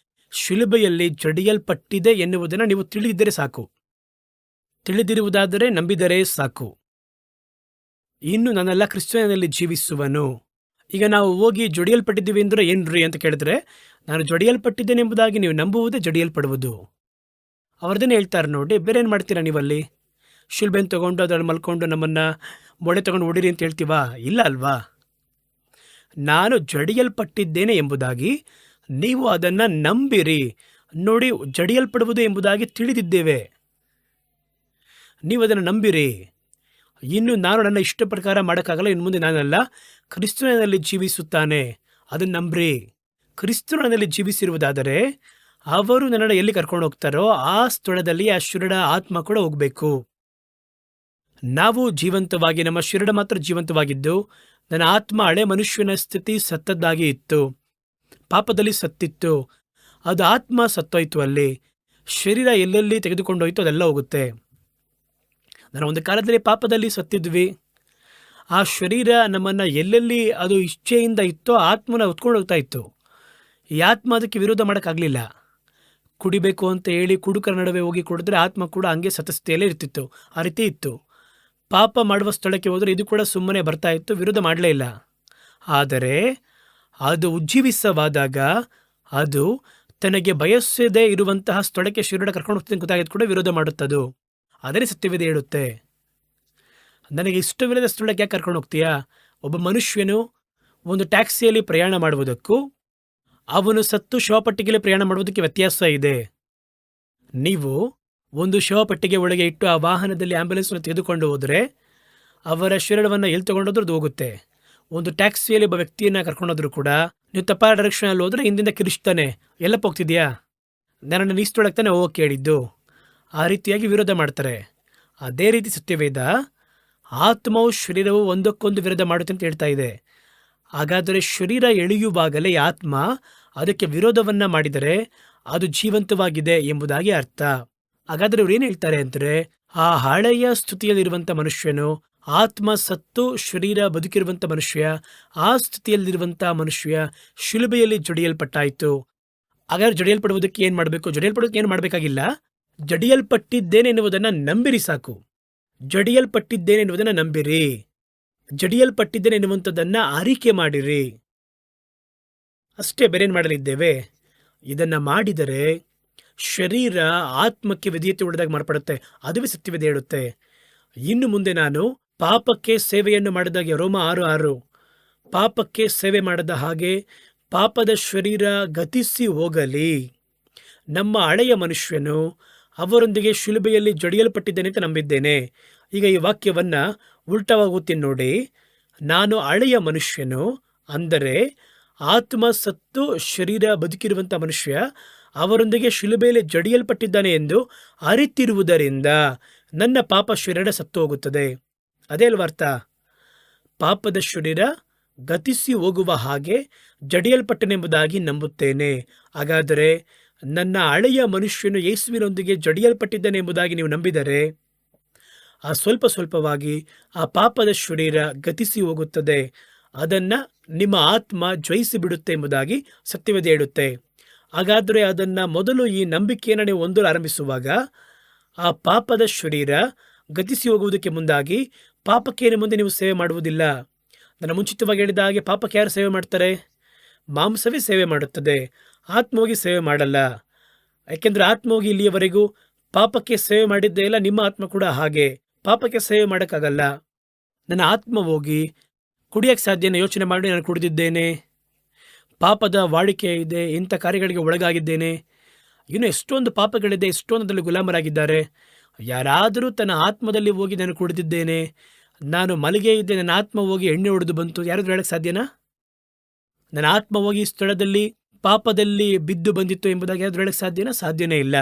ಶಿಲುಬೆಯಲ್ಲಿ ಜಡಿಯಲ್ಪಟ್ಟಿದೆ ಎನ್ನುವುದನ್ನು ನೀವು ತಿಳಿದಿದ್ದರೆ ಸಾಕು. ತಿಳಿದಿರುವುದಾದರೆ ನಂಬಿದರೆ ಸಾಕು. ಇನ್ನು ನಾನೆಲ್ಲ ಕ್ರಿಸ್ತನಲ್ಲಿ ಜೀವಿಸುವನು. ಈಗ ನಾವು ಹೋಗಿ ಜಡಿಯಲ್ಪಟ್ಟಿದ್ದೀವಿ ಅಂದರೆ ಏನ್ರಿ ಅಂತ ಕೇಳಿದ್ರೆ, ನಾನು ಜಡಿಯಲ್ಪಟ್ಟಿದ್ದೇನೆ ಎಂಬುದಾಗಿ ನೀವು ನಂಬುವುದೇ ಜಡಿಯಲ್ಪಡುವುದು. ಅವ್ರದ್ದೇನೆ ಹೇಳ್ತಾರೆ ನೋಡಿ. ಬೇರೆ ಏನು ಮಾಡ್ತೀರಾ ನೀವಲ್ಲಿ? ಶಿಲ್ಬೆನ್ ತೊಗೊಂಡು ಅದನ್ನು ಮಲ್ಕೊಂಡು ನಮ್ಮನ್ನು ಮೊಳೆ ತೊಗೊಂಡು ಹೊಡಿರಿ ಅಂತ ಹೇಳ್ತೀವಾ? ಇಲ್ಲ ಅಲ್ವಾ? ನಾನು ಜಡಿಯಲ್ಪಟ್ಟಿದ್ದೇನೆ ಎಂಬುದಾಗಿ ನೀವು ಅದನ್ನು ನಂಬಿರಿ. ನೋಡಿ, ಜಡಿಯಲ್ಪಡುವುದು ಎಂಬುದಾಗಿ ತಿಳಿದಿದ್ದೇವೆ, ನೀವು ಅದನ್ನು ನಂಬಿರಿ. ಇನ್ನು ನಾನು ನನ್ನ ಇಷ್ಟ ಪ್ರಕಾರ ಮಾಡೋಕ್ಕಾಗಲ್ಲ, ಇನ್ನು ಮುಂದೆ ನಾನಲ್ಲ, ಕ್ರಿಸ್ತನಲ್ಲಿ ಜೀವಿಸುತ್ತಾನೆ, ಅದನ್ನು ನಂಬ್ರಿ. ಕ್ರಿಸ್ತನಲ್ಲಿ ಜೀವಿಸಿರುವುದಾದರೆ ಅವರು ನನ್ನನ್ನು ಎಲ್ಲಿ ಕರ್ಕೊಂಡು ಹೋಗ್ತಾರೋ ಆ ಸ್ಥಳದಲ್ಲಿ ಆ ಶಿರಡ ಆತ್ಮ ಕೂಡ ಹೋಗಬೇಕು. ನಾವು ಜೀವಂತವಾಗಿ, ನಮ್ಮ ಶಿರಡ ಮಾತ್ರ ಜೀವಂತವಾಗಿದ್ದು, ನನ್ನ ಆತ್ಮ ಹಳೆ ಮನುಷ್ಯನ ಸ್ಥಿತಿ ಸತ್ತದ್ದಾಗಿ ಇತ್ತು, ಪಾಪದಲ್ಲಿ ಸತ್ತಿತ್ತು. ಅದು ಆತ್ಮ ಸತ್ತೋಯ್ತು. ಅಲ್ಲಿ ಶರೀರ ಎಲ್ಲೆಲ್ಲಿ ತೆಗೆದುಕೊಂಡು ಹೋಯ್ತು ಅದೆಲ್ಲ ಹೋಗುತ್ತೆ. ನಾನು ಒಂದು ಕಾಲದಲ್ಲಿ ಪಾಪದಲ್ಲಿ ಸತ್ತಿದ್ವಿ. ಆ ಶರೀರ ನಮ್ಮನ್ನು ಎಲ್ಲೆಲ್ಲಿ ಅದು ಇಚ್ಛೆಯಿಂದ ಇತ್ತೋ ಆತ್ಮನ ಹೊತ್ಕೊಂಡು ಹೋಗ್ತಾ ಇತ್ತು. ಈ ಆತ್ಮ ಅದಕ್ಕೆ ವಿರೋಧ ಮಾಡೋಕ್ಕಾಗಲಿಲ್ಲ. ಕುಡಿಬೇಕು ಅಂತ ಹೇಳಿ ಕುಡುಕರ ನಡುವೆ ಹೋಗಿ ಕುಡಿದ್ರೆ ಆತ್ಮ ಕೂಡ ಹಂಗೆ ಸತಸ್ಥಿತಿಯಲ್ಲೇ ಇರ್ತಿತ್ತು. ಆ ರೀತಿ ಇತ್ತು. ಪಾಪ ಮಾಡುವ ಸ್ಥಳಕ್ಕೆ ಹೋದರೆ ಇದು ಕೂಡ ಸುಮ್ಮನೆ ಬರ್ತಾ ಇತ್ತು, ವಿರೋಧ ಮಾಡಲೇ ಇಲ್ಲ. ಆದರೆ ಅದು ಉಜ್ಜೀವಿಸವಾದಾಗ ಅದು ತನಗೆ ಬಯಸದೇ ಇರುವಂತಹ ಸ್ಥಳಕ್ಕೆ ಶಿರಡ ಕರ್ಕೊಂಡು ಹೋಗ್ತೀನಿ ಗೊತ್ತಾಗಿದ್ದು ಕೂಡ ವಿರೋಧ ಮಾಡುತ್ತದು. ಅದನ್ನೇ ಸತ್ಯವೇದ ಹೇಳುತ್ತೆ. ನನಗೆ ಇಷ್ಟವಿಲ್ಲದ ಸ್ಥಳಕ್ಕೆ ಯಾಕೆ ಕರ್ಕೊಂಡು ಹೋಗ್ತೀಯಾ? ಒಬ್ಬ ಮನುಷ್ಯನು ಒಂದು ಟ್ಯಾಕ್ಸಿಯಲ್ಲಿ ಪ್ರಯಾಣ ಮಾಡುವುದಕ್ಕೂ ಅವನು ಸತ್ತು ಶವಪಟ್ಟಿಗೆಯಲ್ಲಿ ಪ್ರಯಾಣ ಮಾಡುವುದಕ್ಕೆ ವ್ಯತ್ಯಾಸ ಇದೆ. ನೀವು ಒಂದು ಶವಪಟ್ಟಿಗೆ ಒಳಗೆ ಇಟ್ಟು ಆ ವಾಹನದಲ್ಲಿ ಆಂಬ್ಯುಲೆನ್ಸ್ನ ತೆಗೆದುಕೊಂಡು ಹೋದರೆ ಅವರ ಶಿರಡವನ್ನು ಎಲ್ಲಿ ತೊಗೊಂಡೋದ್ರೂ ಅದು ಹೋಗುತ್ತೆ. ಒಂದು ಟ್ಯಾಕ್ಸಿಯಲ್ಲಿ ಒಬ್ಬ ವ್ಯಕ್ತಿಯನ್ನು ಕರ್ಕೊಂಡೋದ್ರು ಕೂಡ ನೀವು ತಪ್ಪಾದ ಡೈರೆಕ್ಷನಲ್ಲಿ ಹೋದರೆ ಹಿಂದಿಂದ ಕಿರಿಸ್ತಾನೆ, ಎಲ್ಲಪ್ಪ ಹೋಗ್ತಿದ್ಯಾ, ನನ್ನನ್ನು ನೀಸ್ತೊಳಗ್ತಾನೆ ಹೋಗಕ್ಕೆ ಹೇಳಿದ್ದು. ಆ ರೀತಿಯಾಗಿ ವಿರೋಧ ಮಾಡ್ತಾರೆ. ಅದೇ ರೀತಿ ಸತ್ಯವೇದ ಆತ್ಮವು ಶರೀರವು ಒಂದಕ್ಕೊಂದು ವಿರೋಧ ಮಾಡುತ್ತೆ ಅಂತ ಹೇಳ್ತಾ ಇದೆ. ಹಾಗಾದರೆ ಶರೀರ ಎಳೆಯುವಾಗಲೇ ಆತ್ಮ ಅದಕ್ಕೆ ವಿರೋಧವನ್ನ ಮಾಡಿದರೆ ಅದು ಜೀವಂತವಾಗಿದೆ ಎಂಬುದಾಗಿ ಅರ್ಥ. ಹಾಗಾದರೆ ಇವ್ರು ಏನು ಹೇಳ್ತಾರೆ ಅಂದರೆ, ಆ ಹಳೆಯ ಸ್ಥಿತಿಯಲ್ಲಿರುವಂಥ ಮನುಷ್ಯನು ಆತ್ಮ ಸತ್ತು ಶರೀರ ಬದುಕಿರುವಂಥ ಮನುಷ್ಯ, ಆ ಸ್ಥಿತಿಯಲ್ಲಿರುವಂಥ ಮನುಷ್ಯ ಶಿಲುಬೆಯಲ್ಲಿ ಜಡಿಯಲ್ಪಟ್ಟಾಯಿತು. ಹಾಗಾದ್ರೆ ಜಡಿಯಲ್ಪಡುವುದಕ್ಕೆ ಏನು ಮಾಡಬೇಕು? ಜಡಿಯಲ್ಪಡೋದಕ್ಕೆ ಏನು ಮಾಡಬೇಕಾಗಿಲ್ಲ. ಜಡಿಯಲ್ಪಟ್ಟಿದ್ದೇನೆ ಎನ್ನುವುದನ್ನು ನಂಬಿರಿ ಸಾಕು. ಜಡಿಯಲ್ಪಟ್ಟಿದ್ದೇನೆ ಎನ್ನುವುದನ್ನು ನಂಬಿರಿ. ಜಡಿಯಲ್ಪಟ್ಟಿದ್ದೇನೆ ಎನ್ನುವಂಥದ್ದನ್ನು ಅರಿಕೆ ಮಾಡಿರಿ. ಅಷ್ಟೇ, ಬೇರೇನು ಮಾಡಲಿದ್ದೇವೆ? ಇದನ್ನು ಮಾಡಿದರೆ ಶರೀರ ಆತ್ಮಕ್ಕೆ ವಿಧೇಯತೆ ಉಳಿದಾಗ ಮಾರ್ಪಡುತ್ತೆ. ಅದುವೇ ಸತ್ಯವೇದ ಹೇಳುತ್ತೆ. ಇನ್ನು ಮುಂದೆ ನಾನು ಪಾಪಕ್ಕೆ ಸೇವೆಯನ್ನು ಮಾಡಿದಾಗ, ರೋಮ 6:6, ಪಾಪಕ್ಕೆ ಸೇವೆ ಮಾಡದ ಹಾಗೆ ಪಾಪದ ಶರೀರ ಗತಿಸಿ ಹೋಗಲಿ. ನಮ್ಮ ಹಳೆಯ ಮನುಷ್ಯನು ಅವರೊಂದಿಗೆ ಶಿಲುಬೆಯಲ್ಲಿ ಜಡಿಯಲ್ಪಟ್ಟಿದ್ದೇನೆ ಅಂತ ನಂಬಿದ್ದೇನೆ. ಈಗ ಈ ವಾಕ್ಯವನ್ನು ಉಲ್ಟವಾಗಿ ಓದ್ತೀನಿ ನೋಡಿ. ನಾನು ಹಳೆಯ ಮನುಷ್ಯನು ಅಂದರೆ ಆತ್ಮ ಸತ್ತು ಶರೀರ ಬದುಕಿರುವಂಥ ಮನುಷ್ಯ ಅವರೊಂದಿಗೆ ಶಿಲುಬೆಯಲ್ಲಿ ಜಡಿಯಲ್ಪಟ್ಟಿದ್ದಾನೆ ಎಂದು ಅರಿತಿರುವುದರಿಂದ ನನ್ನ ಪಾಪ ಶರೀರ ಸತ್ತು ಹೋಗುತ್ತದೆ. ಅದೇ ಅಲ್ವ ಅರ್ಥ? ಪಾಪದ ಶರೀರ ಗತಿಸಿ ಹೋಗುವ ಹಾಗೆ ಜಡಿಯಲ್ಪಟ್ಟನೆಂಬುದಾಗಿ ನಂಬುತ್ತೇನೆ. ಹಾಗಾದರೆ ನನ್ನ ಹಳೆಯ ಮನುಷ್ಯನು ಯೇಸುವಿನೊಂದಿಗೆ ಜಡಿಯಲ್ಪಟ್ಟಿದ್ದಾನೆ ಎಂಬುದಾಗಿ ನೀವು ನಂಬಿದರೆ ಆ ಸ್ವಲ್ಪವಾಗಿ ಆ ಪಾಪದ ಶರೀರ ಗತಿಸಿ ಹೋಗುತ್ತದೆ. ಅದನ್ನು ನಿಮ್ಮ ಆತ್ಮ ಜಯಿಸಿ ಬಿಡುತ್ತೆ ಎಂಬುದಾಗಿ ಸತ್ಯವೇದ ಹೇಳುತ್ತೆ. ಹಾಗಾದರೆ ಅದನ್ನು ಮೊದಲು ಈ ನಂಬಿಕೆಯನ್ನು ನೀವು ಹೊಂದಲು ಆರಂಭಿಸುವಾಗ ಆ ಪಾಪದ ಶರೀರ ಗತಿಸಿ ಹೋಗುವುದಕ್ಕೆ ಮುಂದಾಗಿ ಪಾಪಕ್ಕೆ ಮುಂದೆ ನೀವು ಸೇವೆ ಮಾಡುವುದಿಲ್ಲ. ನಾನು ಮುಂಚಿತವಾಗಿ ಹೇಳಿದ ಹಾಗೆ ಪಾಪಕ್ಕೆ ಯಾರು ಸೇವೆ ಮಾಡ್ತಾರೆ? ಮಾಂಸವೇ ಸೇವೆ ಮಾಡುತ್ತದೆ, ಆತ್ಮವಾಗಿ ಸೇವೆ ಮಾಡಲ್ಲ. ಯಾಕೆಂದರೆ ಆತ್ಮವಾಗಿ ಇಲ್ಲಿಯವರೆಗೂ ಪಾಪಕ್ಕೆ ಸೇವೆ ಮಾಡಿದ್ದೇ ಇಲ್ಲ. ನಿಮ್ಮ ಆತ್ಮ ಕೂಡ ಹಾಗೆ ಪಾಪಕ್ಕೆ ಸೇವೆ ಮಾಡೋಕ್ಕಾಗಲ್ಲ. ನನ್ನ ಆತ್ಮ ಹೋಗಿ ಕುಡಿಯೋಕ್ಕೆ ಸಾಧ್ಯನ? ಯೋಚನೆ ಮಾಡಿ, ನಾನು ಕುಡಿದಿದ್ದೇನೆ, ಪಾಪದ ವಾಡಿಕೆ ಇದೆ, ಇಂಥ ಕಾರ್ಯಗಳಿಗೆ ಒಳಗಾಗಿದ್ದೇನೆ, ಇನ್ನು ಎಷ್ಟೊಂದು ಪಾಪಗಳಿದೆ, ಎಷ್ಟೊಂದರಲ್ಲಿ ಗುಲಾಮರಾಗಿದ್ದಾರೆ. ಯಾರಾದರೂ ತನ್ನ ಆತ್ಮದಲ್ಲಿ ಹೋಗಿ ನಾನು ಕುಡಿದಿದ್ದೇನೆ, ನಾನು ಮಲಗೆ ಇದ್ದೆ, ನನ್ನ ಆತ್ಮ ಹೋಗಿ ಎಣ್ಣೆ ಹೊಡೆದು ಬಂತು, ಯಾರಾದರೂ ಹೇಳಕ್ಕೆ ಸಾಧ್ಯನಾ? ನನ್ನ ಆತ್ಮ ಹೋಗಿ ಈ ಸ್ಥಳದಲ್ಲಿ ಪಾಪದಲ್ಲಿ ಬಿದ್ದು ಬಂದಿತ್ತು ಎಂಬುದಾಗಿ ಯಾರಾದರೂ ಹೇಳಕ್ಕೆ ಸಾಧ್ಯನಾ? ಸಾಧ್ಯನೇ ಇಲ್ಲ.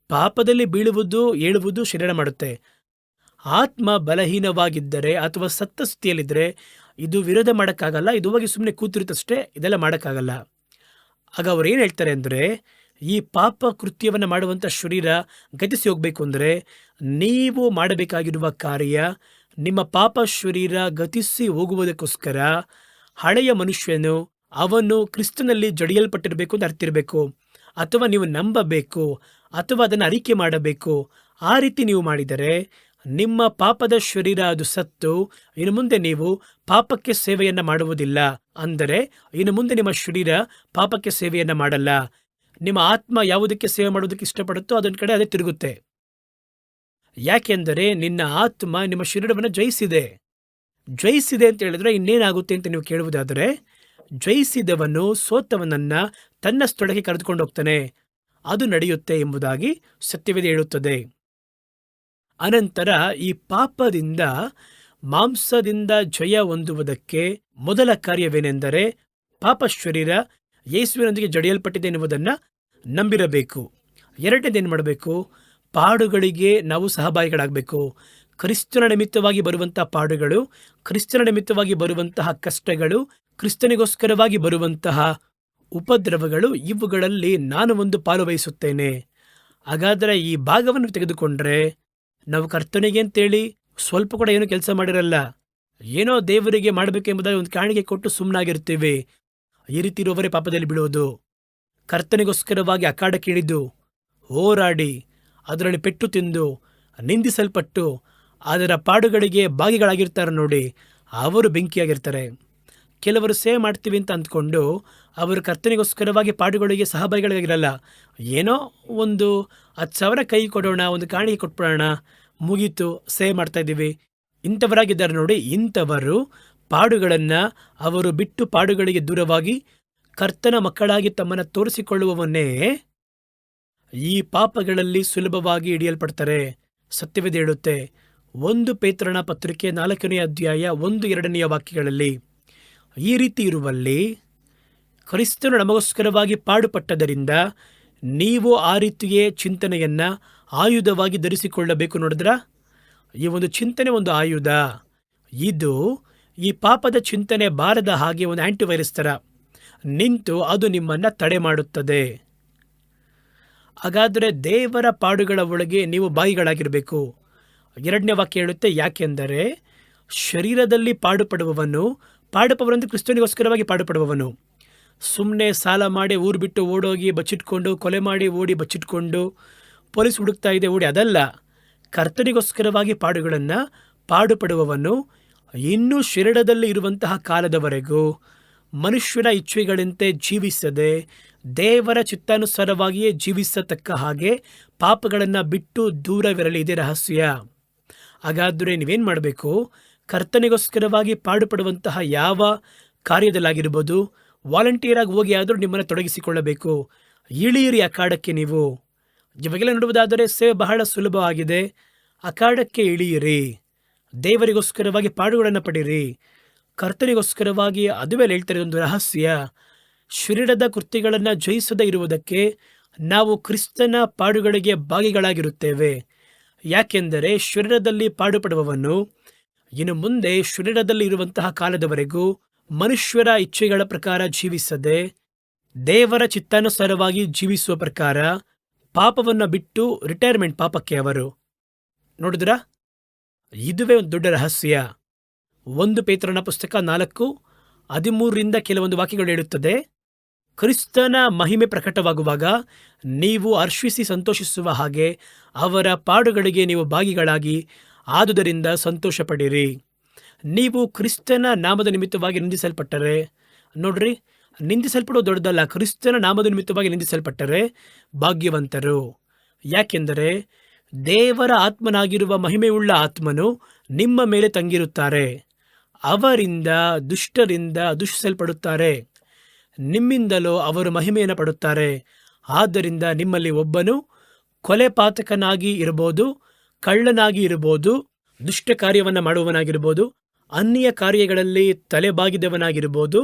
ಪಾಪದಲ್ಲಿ ಬೀಳುವುದು ಏಳುವುದು ಶರೀರ ಮಾಡುತ್ತೆ. ಆತ್ಮ ಬಲಹೀನವಾಗಿದ್ದರೆ ಅಥವಾ ಸತ್ತ ಸ್ಥಿತಿಯಲ್ಲಿದ್ದರೆ ಇದು ವಿರೋಧ ಮಾಡೋಕ್ಕಾಗಲ್ಲ. ಇದು ಹೋಗಿ ಸುಮ್ಮನೆ ಕೂತಿರುತ್ತಷ್ಟೇ, ಇದೆಲ್ಲ ಮಾಡೋಕ್ಕಾಗಲ್ಲ. ಆಗ ಅವ್ರು ಏನು ಹೇಳ್ತಾರೆ ಅಂದರೆ, ಈ ಪಾಪ ಕೃತ್ಯವನ್ನು ಮಾಡುವಂಥ ಶರೀರ ಗತಿಸಿ ಹೋಗಬೇಕು ಅಂದರೆ ನೀವು ಮಾಡಬೇಕಾಗಿರುವ ಕಾರ್ಯ, ನಿಮ್ಮ ಪಾಪ ಶರೀರ ಗತಿಸಿ ಹೋಗುವುದಕ್ಕೋಸ್ಕರ ಹಳೆಯ ಮನುಷ್ಯನು ಅವನು ಕ್ರಿಸ್ತನಲ್ಲಿ ಜಡಿಯಲ್ಪಟ್ಟಿರಬೇಕು ಅಂತ ಅರ್ತಿರಬೇಕು, ಅಥವಾ ನೀವು ನಂಬಬೇಕು, ಅಥವಾ ಅದನ್ನು ಅರಿಕೆ ಮಾಡಬೇಕು. ಆ ರೀತಿ ನೀವು ಮಾಡಿದರೆ ನಿಮ್ಮ ಪಾಪದ ಶರೀರ ಅದು ಸತ್ತು ಇನ್ನು ಮುಂದೆ ನೀವು ಪಾಪಕ್ಕೆ ಸೇವೆಯನ್ನು ಮಾಡುವುದಿಲ್ಲ. ಅಂದರೆ ಇನ್ನು ಮುಂದೆ ನಿಮ್ಮ ಶರೀರ ಪಾಪಕ್ಕೆ ಸೇವೆಯನ್ನು ಮಾಡಲ್ಲ. ನಿಮ್ಮ ಆತ್ಮ ಯಾವುದಕ್ಕೆ ಸೇವೆ ಮಾಡೋದಕ್ಕೆ ಇಷ್ಟಪಡುತ್ತೋ ಅದೊಂದು ಕಡೆ ಅದೇ ತಿರುಗುತ್ತೆ. ಯಾಕೆಂದರೆ ನಿನ್ನ ಆತ್ಮ ನಿಮ್ಮ ಶರೀರವನ್ನು ಜಯಿಸಿದೆ. ಜಯಿಸಿದೆ ಅಂತ ಹೇಳಿದ್ರೆ ಇನ್ನೇನಾಗುತ್ತೆ ಅಂತ ನೀವು ಕೇಳುವುದಾದರೆ, ಜಯಿಸಿದವನು ಸೋತವನನ್ನು ತನ್ನ ಸ್ಥಳಕ್ಕೆ ಕರೆದುಕೊಂಡು ಹೋಗ್ತಾನೆ. ಅದು ನಡೆಯುತ್ತೆ ಎಂಬುದಾಗಿ ಸತ್ಯವೇದ ಹೇಳುತ್ತದೆ. ಅನಂತರ ಈ ಪಾಪದಿಂದ ಮಾಂಸದಿಂದ ಜಯ ಹೊಂದುವುದಕ್ಕೆ ಮೊದಲ ಕಾರ್ಯವೇನೆಂದರೆ ಪಾಪ ಶರೀರ ಯೇಸುವಿನೊಂದಿಗೆ ಜಡಿಯಲ್ಪಟ್ಟಿದೆ ಎನ್ನುವುದನ್ನು ನಂಬಿರಬೇಕು. ಎರಡನೇದೇನು ಮಾಡಬೇಕು? ಪಾಡುಗಳಿಗೆ ನಾವು ಸಹಭಾಗಿಗಳಾಗಬೇಕು. ಕ್ರಿಸ್ತನ ನಿಮಿತ್ತವಾಗಿ ಬರುವಂಥ ಪಾಡುಗಳು, ಕ್ರಿಸ್ತನ ನಿಮಿತ್ತವಾಗಿ ಬರುವಂತಹ ಕಷ್ಟಗಳು, ಕ್ರಿಸ್ತನಿಗೋಸ್ಕರವಾಗಿ ಬರುವಂತಹ ಉಪದ್ರವಗಳು, ಇವುಗಳಲ್ಲಿ ನಾನು ಒಂದು ಪಾಲು ವಹಿಸುತ್ತೇನೆ. ಹಾಗಾದರೆ ಈ ಭಾಗವನ್ನು ತೆಗೆದುಕೊಂಡ್ರೆ ನಾವು ಕರ್ತನಿಗೆ ಅಂತೇಳಿ ಸ್ವಲ್ಪ ಕೂಡ ಏನೂ ಕೆಲಸ ಮಾಡಿರಲ್ಲ, ಏನೋ ದೇವರಿಗೆ ಮಾಡಬೇಕು ಎಂಬುದಾಗಿ ಒಂದು ಕಾಣಿಕೆ ಕೊಟ್ಟು ಸುಮ್ಮನಾಗಿರ್ತೀವಿ. ಈ ರೀತಿ ಇರುವವರೇ ಪಾಪದಲ್ಲಿ ಬೀಳುವುದು. ಕರ್ತನಿಗೋಸ್ಕರವಾಗಿ ಅಖಾಡಕ್ಕೆ ಇಳಿದು ಹೋರಾಡಿ ಅದರಲ್ಲಿ ಪೆಟ್ಟು ತಿಂದು ನಿಂದಿಸಲ್ಪಟ್ಟು ಅದರ ಪಾಡುಗಳಿಗೆ ಭಾಗಿಗಳಾಗಿರ್ತಾರೆ ನೋಡಿ, ಅವರು ಬೆಂಕಿಯಾಗಿರ್ತಾರೆ. ಕೆಲವರು ಸೇವೆ ಮಾಡ್ತೀವಿ ಅಂತ ಅಂದ್ಕೊಂಡು ಅವರು ಕರ್ತನಿಗೋಸ್ಕರವಾಗಿ ಪಾಡುಗಳಿಗೆ ಸಹಭಾಗಿಗಳಾಗಿರಲ್ಲ. ಏನೋ ಒಂದು 10,000 ಕೈ ಕೊಡೋಣ, ಒಂದು ಕಾಣಿಕೆ ಕೊಟ್ಬಿಡೋಣ, ಮುಗೀತು, ಸೇವೆ ಮಾಡ್ತಾಯಿದ್ದೀವಿ, ಇಂಥವರಾಗಿದ್ದಾರೆ ನೋಡಿ. ಇಂಥವರು ಪಾಡುಗಳನ್ನು ಅವರು ಬಿಟ್ಟು ಪಾಡುಗಳಿಗೆ ದೂರವಾಗಿ ಕರ್ತನ ಮಕ್ಕಳಾಗಿ ತಮ್ಮನ್ನು ತೋರಿಸಿಕೊಳ್ಳುವವನ್ನೇ ಈ ಪಾಪಗಳಲ್ಲಿ ಸುಲಭವಾಗಿ ಹಿಡಿಯಲ್ಪಡ್ತಾರೆ. ಸತ್ಯವೇದ ಹೇಳುತ್ತೆ 1 ಪೇತ್ರನ ಪತ್ರಿಕೆ 4ನೇ ಅಧ್ಯಾಯ 1-2 ವಾಕ್ಯಗಳಲ್ಲಿ, ಈ ರೀತಿ ಇರುವಲ್ಲಿ ಕ್ರಿಸ್ತನು ನಮಗೋಸ್ಕರವಾಗಿ ಪಾಡುಪಟ್ಟದರಿಂದ ನೀವು ಆ ರೀತಿಯೇ ಚಿಂತನೆಯನ್ನು ಆಯುಧವಾಗಿ ಧರಿಸಿಕೊಳ್ಳಬೇಕು. ನೋಡಿದ್ರ, ಈ ಒಂದು ಚಿಂತನೆ ಒಂದು ಆಯುಧ. ಇದು ಈ ಪಾಪದ ಚಿಂತನೆ ಬಾರದ ಹಾಗೆ ಒಂದು ಆಂಟಿವೈರಸ್ ಥರ ನಿಂತು ಅದು ನಿಮ್ಮನ್ನು ತಡೆ ಮಾಡುತ್ತದೆ. ಹಾಗಾದರೆ ದೇವರ ಪಾಡುಗಳ ಒಳಗೆ ನೀವು ಬಾಯಿಗಳಾಗಿರಬೇಕು. 2ನೇ ವಾಕ್ಯ ಹೇಳುತ್ತೆ, ಯಾಕೆಂದರೆ ಶರೀರದಲ್ಲಿ ಪಾಡುಪಡುವವನು ಪಾಡುಪವರಂದ್ರೆ ಕ್ರಿಸ್ತನಿಗೋಸ್ಕರವಾಗಿ ಪಾಡುಪಡುವವನು. ಸುಮ್ಮನೆ ಸಾಲ ಮಾಡಿ ಊರು ಬಿಟ್ಟು ಓಡೋಗಿ ಬಚ್ಚಿಟ್ಕೊಂಡು, ಕೊಲೆ ಮಾಡಿ ಓಡಿ ಬಚ್ಚಿಟ್ಕೊಂಡು, ಪೊಲೀಸ್ ಹುಡುಕ್ತಾ ಇದೆ ಓಡಿ, ಅದಲ್ಲ. ಕರ್ತನಿಗೋಸ್ಕರವಾಗಿ ಪಾಡುಗಳನ್ನು ಪಾಡುಪಡುವವನು ಇನ್ನೂ ಶರೀರದಲ್ಲಿ ಇರುವಂತಹ ಕಾಲದವರೆಗೂ ಮನುಷ್ಯನ ಇಚ್ಛೆಗಳಂತೆ ಜೀವಿಸದೆ ದೇವರ ಚಿತ್ತಾನುಸಾರವಾಗಿಯೇ ಜೀವಿಸತಕ್ಕ ಹಾಗೆ ಪಾಪಗಳನ್ನು ಬಿಟ್ಟು ದೂರವಿರಲಿ. ಇದೇ ರಹಸ್ಯ. ಹಾಗಾದರೆ ನೀವೇನು ಮಾಡಬೇಕು? ಕರ್ತನಿಗೋಸ್ಕರವಾಗಿ ಪಾಡುಪಡುವಂತಹ ಯಾವ ಕಾರ್ಯದಲ್ಲಾಗಿರ್ಬೋದು, ವಾಲಂಟಿಯರ್ ಆಗಿ ಹೋಗಿ ಆದರೂ ನಿಮ್ಮನ್ನು ತೊಡಗಿಸಿಕೊಳ್ಳಬೇಕು. ಇಳಿಯಿರಿ ಅಖಾಡಕ್ಕೆ. ನೀವು ಇವಾಗೆಲ್ಲ ನೋಡುವುದಾದರೆ ಸೇವೆ ಬಹಳ ಸುಲಭವಾಗಿದೆ. ಅಖಾಡಕ್ಕೆ ಇಳಿಯಿರಿ. ದೇವರಿಗೋಸ್ಕರವಾಗಿ ಪಾಡುಗಳನ್ನು ಪಡಿರಿ. ಕರ್ತನಿಗೋಸ್ಕರವಾಗಿ. ಅದುವೇ ಹೇಳ್ತಾರೆ ಒಂದು ರಹಸ್ಯ. ಶರೀರದ ಕೃತ್ಯಗಳನ್ನು ಜಯಿಸದೇ ಇರುವುದಕ್ಕೆ ನಾವು ಕ್ರಿಸ್ತನ ಪಾಡುಗಳಿಗೆ ಭಾಗಿಗಳಾಗಿರುತ್ತೇವೆ. ಯಾಕೆಂದರೆ ಶರೀರದಲ್ಲಿ ಪಾಡುಪಡುವವನು ಇನ್ನು ಮುಂದೆ ಶರೀರದಲ್ಲಿ ಇರುವಂತಹ ಕಾಲದವರೆಗೂ ಮನುಷ್ಯರ ಇಚ್ಛೆಗಳ ಪ್ರಕಾರ ಜೀವಿಸದೆ ದೇವರ ಚಿತ್ತಾನುಸಾರವಾಗಿ ಜೀವಿಸುವ ಪ್ರಕಾರ ಪಾಪವನ್ನು ಬಿಟ್ಟು ರಿಟೈರ್ಮೆಂಟ್ ಪಾಪಕ್ಕೆ ಅವರು. ನೋಡಿದ್ರಾ, ಇದುವೇ ಒಂದು ದೊಡ್ಡ ರಹಸ್ಯ. 1 ಪೇತ್ರನ ಪುಸ್ತಕ 4:13 ಕೆಲವೊಂದು ವಾಕ್ಯಗಳು ಹೇಳುತ್ತದೆ, ಕ್ರಿಸ್ತನ ಮಹಿಮೆ ಪ್ರಕಟವಾಗುವಾಗ ನೀವು ಹರ್ಷಿಸಿ ಸಂತೋಷಿಸುವ ಹಾಗೆ ಅವರ ಪಾಡುಗಳಿಗೆ ನೀವು ಭಾಗಿಗಳಾಗಿ ಆದುದರಿಂದ ಸಂತೋಷಪಡಿರಿ. ನೀವು ಕ್ರಿಸ್ತನ ನಾಮದ ನಿಮಿತ್ತವಾಗಿ ನಿಂದಿಸಲ್ಪಟ್ಟರೆ, ನೋಡ್ರಿ, ನಿಂದಿಸಲ್ಪಡೋದು ದೊಡ್ಡದಲ್ಲ, ಕ್ರಿಸ್ತನ ನಾಮದ ನಿಮಿತ್ತವಾಗಿ ನಿಂದಿಸಲ್ಪಟ್ಟರೆ ಭಾಗ್ಯವಂತರು. ಯಾಕೆಂದರೆ ದೇವರ ಆತ್ಮನಾಗಿರುವ ಮಹಿಮೆಯುಳ್ಳ ಆತ್ಮನು ನಿಮ್ಮ ಮೇಲೆ ತಂಗಿರುತ್ತಾರೆ. ಅವರಿಂದ ದುಷ್ಟರಿಂದ ದೂಷಿಸಲ್ಪಡುತ್ತಾರೆ, ನಿಮ್ಮಿಂದಲೂ ಅವರು ಮಹಿಮೆಯನ್ನು ಪಡುತ್ತಾರೆ. ಆದ್ದರಿಂದ ನಿಮ್ಮಲ್ಲಿ ಒಬ್ಬನು ಕೊಲೆಪಾತಕನಾಗಿ ಇರಬಹುದು, ಕಳ್ಳನಾಗಿ ಇರಬಹುದು, ದುಷ್ಟ ಕಾರ್ಯವನ್ನು ಮಾಡುವವನಾಗಿರ್ಬೋದು, ಅನ್ಯ ಕಾರ್ಯಗಳಲ್ಲಿ ತಲೆಬಾಗಿದವನಾಗಿರ್ಬೋದು,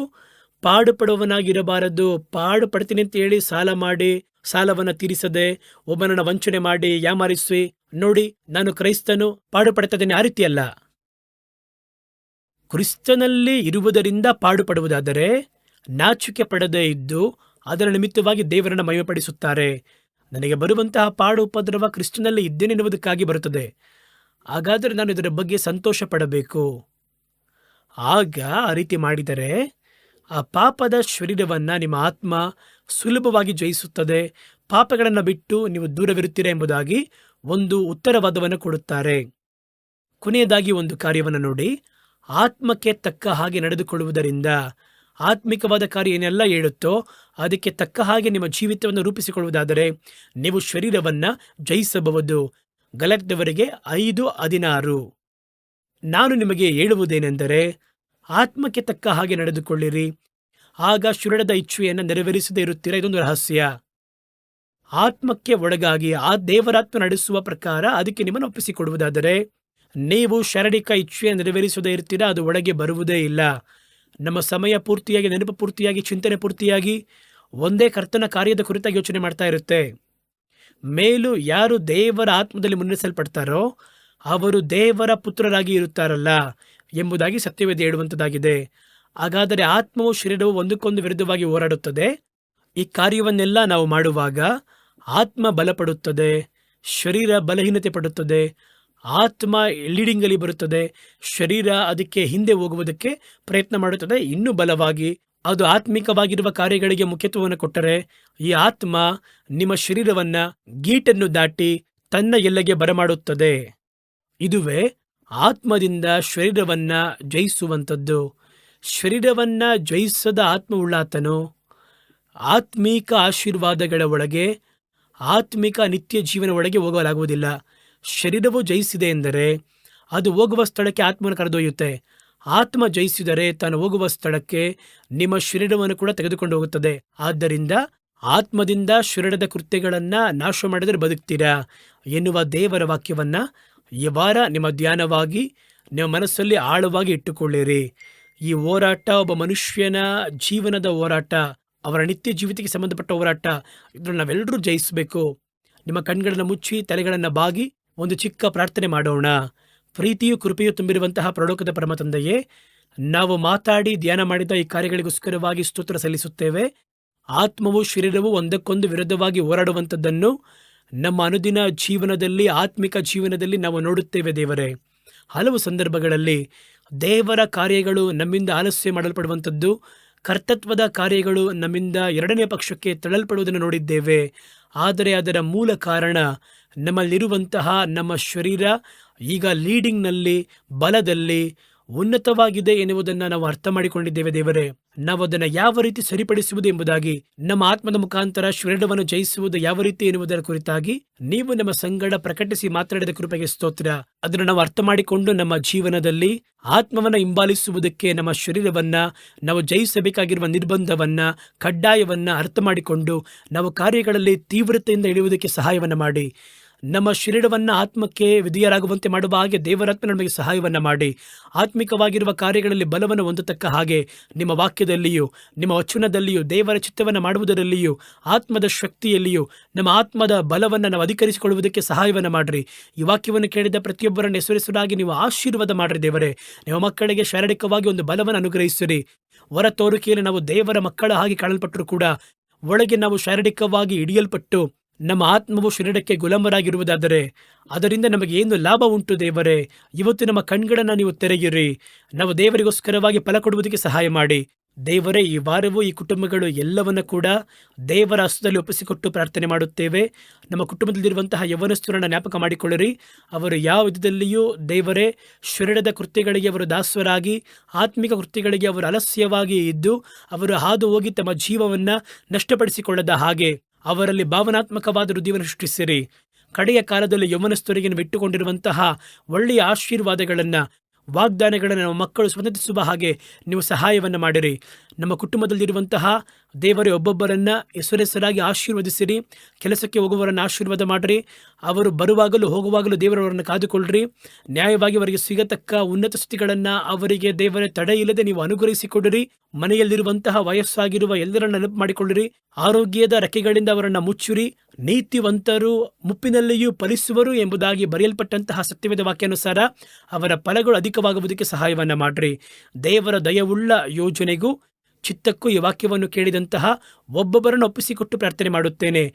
ಪಾಡುಪಡುವವನಾಗಿರಬಾರದು. ಪಾಡುಪಡ್ತೀನಿ ಅಂತ ಹೇಳಿ ಸಾಲ ಮಾಡಿ ಸಾಲವನ್ನು ತೀರಿಸದೆ ಒಬ್ಬನನ್ನು ವಂಚನೆ ಮಾಡಿ ಯಾಮಾರಿಸಿ, ನೋಡಿ ನಾನು ಕ್ರೈಸ್ತನು ಪಾಡುಪಡ್ತದೇನೆ, ಆ ರೀತಿಯಲ್ಲ. ಕ್ರಿಸ್ತನಲ್ಲಿ ಇರುವುದರಿಂದ ಪಾಡುಪಡುವುದಾದರೆ ನಾಚಿಕೆ ಪಡದೇ ಇದ್ದು ಅದರ ನಿಮಿತ್ತವಾಗಿ ದೇವರನ್ನು ಮಹಿಮೆಪಡಿಸುತ್ತಾರೆ. ನನಗೆ ಬರುವಂತಹ ಪಾಡು ಉಪದ್ರವ ಕ್ರಿಸ್ತನಲ್ಲಿ ಇದ್ದೇನೆನ್ನುವುದಕ್ಕಾಗಿ ಬರುತ್ತದೆ. ಹಾಗಾದರೆ ನಾನು ಇದರ ಬಗ್ಗೆ ಸಂತೋಷ ಪಡಬೇಕು. ಆಗ ಆ ರೀತಿ ಮಾಡಿದರೆ ಆ ಪಾಪದ ಶರೀರವನ್ನು ನಿಮ್ಮ ಆತ್ಮ ಸುಲಭವಾಗಿ ಜಯಿಸುತ್ತದೆ. ಪಾಪಗಳನ್ನು ಬಿಟ್ಟು ನೀವು ದೂರವಿರುತ್ತೀರ ಎಂಬುದಾಗಿ ಒಂದು ಉತ್ತರವಾದವನ್ನು ಕೊಡುತ್ತಾರೆ. ಕೊನೆಯದಾಗಿ ಒಂದು ಕಾರ್ಯವನ್ನು ನೋಡಿ, ಆತ್ಮಕ್ಕೆ ತಕ್ಕ ಹಾಗೆ ನಡೆದುಕೊಳ್ಳುವುದರಿಂದ, ಆತ್ಮಿಕವಾದ ಕಾರ್ಯ ಏನೆಲ್ಲ ಹೇಳುತ್ತೋ ಅದಕ್ಕೆ ತಕ್ಕ ಹಾಗೆ ನಿಮ್ಮ ಜೀವಿತವನ್ನು ರೂಪಿಸಿಕೊಳ್ಳುವುದಾದರೆ ನೀವು ಶರೀರವನ್ನು ಜಯಿಸಬಹುದು. ಗಲಾತ್ಯದವರಿಗೆ 5:16. ನಾನು ನಿಮಗೆ ಹೇಳುವುದೇನೆಂದರೆ, ಆತ್ಮಕ್ಕೆ ತಕ್ಕ ಹಾಗೆ ನಡೆದುಕೊಳ್ಳಿರಿ, ಆಗ ಶರೀರದ ಇಚ್ಛೆಯನ್ನು ನೆರವೇರಿಸದೇ ಇರುತ್ತೀರ. ಇದೊಂದು ರಹಸ್ಯ. ಆತ್ಮಕ್ಕೆ ಒಳಗಾಗಿ ಆ ದೇವರಾತ್ಮ ನಡೆಸುವ ಪ್ರಕಾರ ಅದಕ್ಕೆ ನಿಮ್ಮನ್ನು ಒಪ್ಪಿಸಿಕೊಡುವುದಾದರೆ ನೀವು ಶಾರೀರಿಕ ಇಚ್ಛೆಯನ್ನು ನೆರವೇರಿಸದೇ ಇರ್ತೀರಾ, ಅದು ಒಳಗೆ ಬರುವುದೇ ಇಲ್ಲ. ನಮ್ಮ ಸಮಯ ಪೂರ್ತಿಯಾಗಿ, ನೆನಪು ಪೂರ್ತಿಯಾಗಿ, ಚಿಂತನೆ ಪೂರ್ತಿಯಾಗಿ ಒಂದೇ ಕರ್ತನ ಕಾರ್ಯದ ಕುರಿತಾಗಿ ಯೋಚನೆ ಮಾಡ್ತಾ ಇರುತ್ತೆ. ಮೇಲೂ ಯಾರು ದೇವರ ಆತ್ಮದಲ್ಲಿ ಮುನ್ನಡೆಸಲ್ಪಡ್ತಾರೋ ಅವರು ದೇವರ ಪುತ್ರರಾಗಿ ಇರುತ್ತಾರಲ್ಲ ಎಂಬುದಾಗಿ ಸತ್ಯವೇದ ಹೇಳುವಂಥದ್ದಾಗಿದೆ. ಹಾಗಾದರೆ ಆತ್ಮವು ಶರೀರವು ಒಂದಕ್ಕೊಂದು ವಿರುದ್ಧವಾಗಿ ಹೋರಾಡುತ್ತದೆ. ಈ ಕಾರ್ಯವನ್ನೆಲ್ಲ ನಾವು ಮಾಡುವಾಗ ಆತ್ಮ ಬಲಪಡುತ್ತದೆ, ಶರೀರ ಬಲಹೀನತೆ ಪಡುತ್ತದೆ. ಆತ್ಮ ಲೀಡಿಂಗಲ್ಲಿ ಬರುತ್ತದೆ, ಶರೀರ ಅದಕ್ಕೆ ಹಿಂದೆ ಹೋಗುವುದಕ್ಕೆ ಪ್ರಯತ್ನ ಮಾಡುತ್ತದೆ. ಇನ್ನೂ ಬಲವಾಗಿ ಅದು ಆತ್ಮಿಕವಾಗಿರುವ ಕಾರ್ಯಗಳಿಗೆ ಮುಖ್ಯತ್ವವನ್ನು ಕೊಟ್ಟರೆ ಈ ಆತ್ಮ ನಿಮ್ಮ ಶರೀರವನ್ನು ಗೀಟನ್ನು ದಾಟಿ ತನ್ನ ಎಲ್ಲೆಗೆ ಬರಮಾಡುತ್ತದೆ. ಇದುವೇ ಆತ್ಮದಿಂದ ಶರೀರವನ್ನ ಜಯಿಸುವಂಥದ್ದು. ಶರೀರವನ್ನ ಜಯಿಸದ ಆತ್ಮವುಳ್ಳಾತನು ಆತ್ಮೀಕ ಆಶೀರ್ವಾದಗಳ ಒಳಗೆ, ಆತ್ಮಿಕ ನಿತ್ಯ ಜೀವನ ಒಳಗೆ ಹೋಗಲಾಗುವುದಿಲ್ಲ. ಶರೀರವು ಜಯಿಸಿದೆ ಎಂದರೆ ಅದು ಹೋಗುವ ಸ್ಥಳಕ್ಕೆ ಆತ್ಮನ ಕರೆದೊಯ್ಯುತ್ತೆ. ಆತ್ಮ ಜಯಿಸಿದರೆ ತಾನು ಹೋಗುವ ಸ್ಥಳಕ್ಕೆ ನಿಮ್ಮ ಶರೀರವನ್ನು ಕೂಡ ತೆಗೆದುಕೊಂಡು ಹೋಗುತ್ತದೆ. ಆದ್ದರಿಂದ ಆತ್ಮದಿಂದ ಶರೀರದ ಕೃತ್ಯಗಳನ್ನ ನಾಶ ಮಾಡಿದರೆ ಬದುಕ್ತೀರಾ ಎನ್ನುವ ದೇವರ ವಾಕ್ಯವನ್ನ ಈ ವಾರ ನಿಮ್ಮ ಧ್ಯಾನವಾಗಿ ನಿಮ್ಮ ಮನಸ್ಸಲ್ಲಿ ಆಳವಾಗಿ ಇಟ್ಟುಕೊಳ್ಳಿರಿ. ಈ ಹೋರಾಟ ಒಬ್ಬ ಮನುಷ್ಯನ ಜೀವನದ ಹೋರಾಟ, ಅವರ ನಿತ್ಯ ಜೀವಿತಕ್ಕೆ ಸಂಬಂಧಪಟ್ಟ ಹೋರಾಟ. ಇದನ್ನು ನಾವೆಲ್ಲರೂ ಜಯಿಸಬೇಕು. ನಿಮ್ಮ ಕಣ್ಗಳನ್ನು ಮುಚ್ಚಿ ತಲೆಗಳನ್ನು ಬಾಗಿ ಒಂದು ಚಿಕ್ಕ ಪ್ರಾರ್ಥನೆ ಮಾಡೋಣ. ಪ್ರೀತಿಯು ಕೃಪೆಯು ತುಂಬಿರುವಂತಹ ಪರಲೋಕದ ಪರಮ ತಂದೆಯೇ, ನಾವು ಮಾತಾಡಿ ಧ್ಯಾನ ಮಾಡಿದ ಈ ಕಾರ್ಯಗಳಿಗೋಸ್ಕರವಾಗಿ ಸ್ತೋತ್ರ ಸಲ್ಲಿಸುತ್ತೇವೆ. ಆತ್ಮವು ಶರೀರವು ಒಂದಕ್ಕೊಂದು ವಿರುದ್ಧವಾಗಿ ಹೋರಾಡುವಂಥದ್ದನ್ನು ನಮ್ಮ ಅನುದಿನ ಜೀವನದಲ್ಲಿ, ಆತ್ಮಿಕ ಜೀವನದಲ್ಲಿ ನಾವು ನೋಡುತ್ತೇವೆ ದೇವರೇ. ಹಲವು ಸಂದರ್ಭಗಳಲ್ಲಿ ದೇವರ ಕಾರ್ಯಗಳು ನಮ್ಮಿಂದ ಆಲಸ್ಯ ಮಾಡಲ್ಪಡುವಂಥದ್ದು, ಕರ್ತತ್ವದ ಕಾರ್ಯಗಳು ನಮ್ಮಿಂದ ಎರಡನೇ ಪಕ್ಷಕ್ಕೆ ತಳ್ಳಲ್ಪಡುವುದನ್ನು ನೋಡಿದ್ದೇವೆ. ಆದರೆ ಅದರ ಮೂಲ ಕಾರಣ ನಮ್ಮಲ್ಲಿರುವಂತಹ ನಮ್ಮ ಶರೀರ ಈಗ ಲೀಡಿಂಗ್ನಲ್ಲಿ, ಬಲದಲ್ಲಿ ಉನ್ನತವಾಗಿದೆ ಎನ್ನುವುದನ್ನು ನಾವು ಅರ್ಥ ಮಾಡಿಕೊಂಡಿದ್ದೇವೆ ದೇವರೇ. ನಾವು ಅದನ್ನು ಯಾವ ರೀತಿ ಸರಿಪಡಿಸುವುದು ಎಂಬುದಾಗಿ, ನಮ್ಮ ಆತ್ಮದ ಮುಖಾಂತರ ಶರೀರವನ್ನು ಜಯಿಸುವುದು ಯಾವ ರೀತಿ ಎನ್ನುವುದರ ಕುರಿತಾಗಿ ನೀವು ನಮ್ಮ ಸಂಗಡ ಪ್ರಕಟಿಸಿ ಮಾತನಾಡಿದ ಕೃಪೆಗೆ ಸ್ತೋತ್ರ. ಅದನ್ನು ನಾವು ಅರ್ಥ ಮಾಡಿಕೊಂಡು ನಮ್ಮ ಜೀವನದಲ್ಲಿ ಆತ್ಮವನ್ನ ಹಿಂಬಾಲಿಸುವುದಕ್ಕೆ ನಮ್ಮ ಶರೀರವನ್ನ ನಾವು ಜಯಿಸಬೇಕಾಗಿರುವ ನಿರ್ಬಂಧವನ್ನ, ಕಡ್ಡಾಯವನ್ನ ಅರ್ಥ ಮಾಡಿಕೊಂಡು ನಾವು ಕಾರ್ಯಗಳಲ್ಲಿ ತೀವ್ರತೆಯಿಂದ ಇಳಿಯುವುದಕ್ಕೆ ಸಹಾಯವನ್ನ ಮಾಡಿ. ನಮ್ಮ ಶರೀರವನ್ನು ಆತ್ಮಕ್ಕೆ ವಿಧೇಯರಾಗುವಂತೆ ಮಾಡುವ ಹಾಗೆ ದೇವರಾತ್ಮ ನಮಗೆ ಸಹಾಯವನ್ನು ಮಾಡಿ. ಆತ್ಮಿಕವಾಗಿರುವ ಕಾರ್ಯಗಳಲ್ಲಿ ಬಲವನ್ನು ಹೊಂದತಕ್ಕ ಹಾಗೆ ನಿಮ್ಮ ವಾಕ್ಯದಲ್ಲಿಯೂ, ನಿಮ್ಮ ವಚನದಲ್ಲಿಯೂ, ದೇವರ ಚಿತ್ತವನ್ನು ಮಾಡುವುದರಲ್ಲಿಯೂ, ಆತ್ಮದ ಶಕ್ತಿಯಲ್ಲಿಯೂ ನಮ್ಮ ಆತ್ಮದ ಬಲವನ್ನು ನಾವು ಅಧಿಕರಿಸಿಕೊಳ್ಳುವುದಕ್ಕೆ ಸಹಾಯವನ್ನು ಮಾಡಿರಿ. ಈ ವಾಕ್ಯವನ್ನು ಕೇಳಿದ ಪ್ರತಿಯೊಬ್ಬರನ್ನು ಹೆಸರಿಸುವುದಾಗಿ ನೀವು ಆಶೀರ್ವಾದ ಮಾಡಿರಿ ದೇವರೇ. ನಿಮ್ಮ ಮಕ್ಕಳಿಗೆ ಶಾರೀರಿಕವಾಗಿ ಒಂದು ಬಲವನ್ನು ಅನುಗ್ರಹಿಸಿರಿ. ಹೊರ ತೋರಿಕೆಯಲ್ಲಿ ನಾವು ದೇವರ ಮಕ್ಕಳ ಹಾಗೆ ಕಾಣಲ್ಪಟ್ಟರೂ ಕೂಡ ಒಳಗೆ ನಾವು ಶಾರೀರಿಕವಾಗಿ ಹಿಡಿಯಲ್ಪಟ್ಟು ನಮ್ಮ ಆತ್ಮವು ಶರೀರಕ್ಕೆ ಗುಲಾಮರಾಗಿರುವುದಾದರೆ ಅದರಿಂದ ನಮಗೆ ಏನು ಲಾಭ ಉಂಟು ದೇವರೇ? ಇವತ್ತು ನಮ್ಮ ಕಣ್ಗಳನ್ನು ನೀವು ತೆರೆಯಿರಿ. ನಾವು ದೇವರಿಗೋಸ್ಕರವಾಗಿ ಫಲ ಕೊಡುವುದಕ್ಕೆ ಸಹಾಯ ಮಾಡಿ ದೇವರೇ. ಈ ವಾರವೂ ಈ ಕುಟುಂಬಗಳು ಎಲ್ಲವನ್ನ ಕೂಡ ದೇವರ ಹಸ್ತದಲ್ಲಿ ಒಪ್ಪಿಸಿಕೊಟ್ಟು ಪ್ರಾರ್ಥನೆ ಮಾಡುತ್ತೇವೆ. ನಮ್ಮ ಕುಟುಂಬದಲ್ಲಿರುವಂತಹ ಯೌವನಸ್ಥರನ್ನು ಜ್ಞಾಪಕ ಮಾಡಿಕೊಳ್ಳಿರಿ. ಅವರು ಯಾವ ವಿಧದಲ್ಲಿಯೂ ದೇವರೇ ಶರೀರದ ಕೃತ್ಯಗಳಿಗೆ ಅವರು ದಾಸರಾಗಿ, ಆತ್ಮಿಕ ಕೃತ್ಯಗಳಿಗೆ ಅವರು ಅಲಸ್ಯವಾಗಿ ಇದ್ದು ಅವರು ಹಾದು ಹೋಗಿ ತಮ್ಮ ಜೀವವನ್ನು ನಷ್ಟಪಡಿಸಿಕೊಳ್ಳದ ಹಾಗೆ ಅವರಲ್ಲಿ ಭಾವನಾತ್ಮಕವಾದ ಹೃದಯವನ್ನು ಸೃಷ್ಟಿಸಿರಿ. ಕಡೆಯ ಕಾಲದಲ್ಲಿ ಯೌವನಸ್ಥರಿಗೆ ಇಟ್ಟುಕೊಂಡಿರುವಂತಹ ಒಳ್ಳೆಯ ಆಶೀರ್ವಾದಗಳನ್ನು, ವಾಗ್ದಾನಗಳನ್ನು ನಮ್ಮ ಮಕ್ಕಳು ಸ್ವತಂತ್ರಿಸುವ ಹಾಗೆ ನೀವು ಸಹಾಯವನ್ನು ಮಾಡಿರಿ. ನಮ್ಮ ಕುಟುಂಬದಲ್ಲಿರುವಂತಹ ದೇವರೇ ಒಬ್ಬೊಬ್ಬರನ್ನು ಹೆಸರಾಗಿ ಆಶೀರ್ವದಿಸಿರಿ. ಕೆಲಸಕ್ಕೆ ಹೋಗುವವರನ್ನು ಆಶೀರ್ವಾದ ಮಾಡಿರಿ. ಅವರು ಬರುವಾಗಲೂ ಹೋಗುವಾಗಲೂ ದೇವರವರನ್ನು ಕಾದುಕೊಳ್ಳ್ರಿ. ನ್ಯಾಯವಾಗಿ ಅವರಿಗೆ ಸಿಗತಕ್ಕ ಉನ್ನತ ಸ್ಥಿತಿಗಳನ್ನು ಅವರಿಗೆ ದೇವರೇ ತಡೆ ಇಲ್ಲದೆ ನೀವು ಅನುಗ್ರಹಿಸಿಕೊಡಿರಿ. ಮನೆಯಲ್ಲಿರುವಂತಹ ವಯಸ್ಸಾಗಿರುವ ಎಲ್ಲರನ್ನ ನೆನಪು ಮಾಡಿಕೊಳ್ಳಿರಿ. ಆರೋಗ್ಯದ ರೆಕ್ಕೆಗಳಿಂದ ಅವರನ್ನು ಮುಚ್ಚಿರಿ. ನೀತಿವಂತರು ಮುಪ್ಪಿನಲ್ಲಿಯೂ ಫಲಿಸುವರು ಎಂಬುದಾಗಿ ಬರೆಯಲ್ಪಟ್ಟಂತಹ ಸತ್ಯವೇದ ವಾಕ್ಯಾನುಸಾರ ಅವರ ಫಲಗಳು ಅಧಿಕವಾಗುವುದಕ್ಕೆ ಸಹಾಯವನ್ನು ಮಾಡಿರಿ. ದೇವರ ದಯವುಳ್ಳ ಯೋಜನೆಗೂ ಚಿತ್ತಕ್ಕೂ ಈ ವಾಕ್ಯವನ್ನು ಕೇಳಿದಂತಹ ಒಬ್ಬೊಬ್ಬರನ್ನು ಒಪ್ಪಿಸಿಕೊಟ್ಟು ಪ್ರಾರ್ಥನೆ ಮಾಡುತ್ತೇನೆ.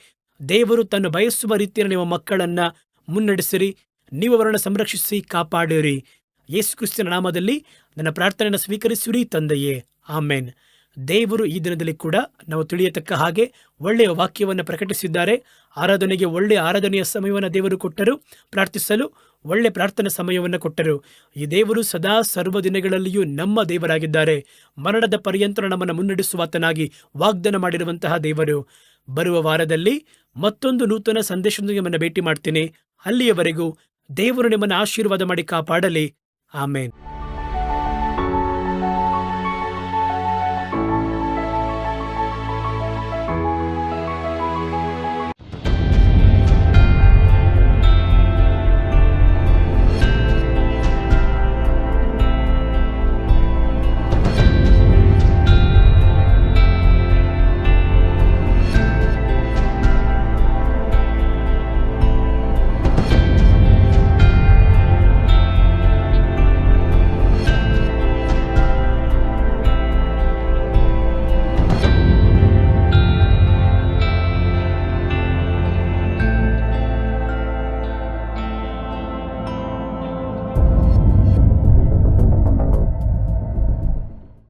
ದೇವರು ತನ್ನ ಬಯಸುವ ರೀತಿಯಲ್ಲಿ ನಿಮ್ಮ ಮಕ್ಕಳನ್ನು ಮುನ್ನಡೆಸಿರಿ. ನೀವು ಅವರನ್ನು ಸಂರಕ್ಷಿಸಿ ಕಾಪಾಡಿರಿ. ಯೇಸು ಕ್ರಿಸ್ತನ ನಾಮದಲ್ಲಿ ನನ್ನ ಪ್ರಾರ್ಥನೆಯನ್ನು ಸ್ವೀಕರಿಸಿರಿ ತಂದೆಯೇ, ಆಮೇನ್. ದೇವರು ಈ ದಿನದಲ್ಲಿ ಕೂಡ ನಾವು ತಿಳಿಯತಕ್ಕ ಹಾಗೆ ಒಳ್ಳೆಯ ವಾಕ್ಯವನ್ನು ಪ್ರಕಟಿಸಿದ್ದಾರೆ. ಆರಾಧನೆಗೆ ಒಳ್ಳೆಯ ಆರಾಧನೆಯ ಸಮಯವನ್ನು ದೇವರು ಕೊಟ್ಟರು. ಪ್ರಾರ್ಥಿಸಲು ಒಳ್ಳೆ ಪ್ರಾರ್ಥನಾ ಸಮಯವನ್ನು ಕೊಟ್ಟರು. ಈ ದೇವರು ಸದಾ ಸರ್ವ ದಿನಗಳಲ್ಲಿಯೂ ನಮ್ಮ ದೇವರಾಗಿದ್ದಾರೆ. ಮರಣದ ಪರ್ಯಂತರ ನಮ್ಮನ್ನು ಮುನ್ನಡೆಸುವಾತನಾಗಿ ವಾಗ್ದಾನ ಮಾಡಿರುವಂತಹ ದೇವರು. ಬರುವ ವಾರದಲ್ಲಿ ಮತ್ತೊಂದು ನೂತನ ಸಂದೇಶದೊಂದಿಗೆ ನಮ್ಮನ್ನು ಭೇಟಿ ಮಾಡ್ತೀನಿ. ಅಲ್ಲಿಯವರೆಗೂ ದೇವರು ನಿಮ್ಮನ್ನು ಆಶೀರ್ವಾದ ಮಾಡಿ ಕಾಪಾಡಲಿ. ಆಮೇನ್.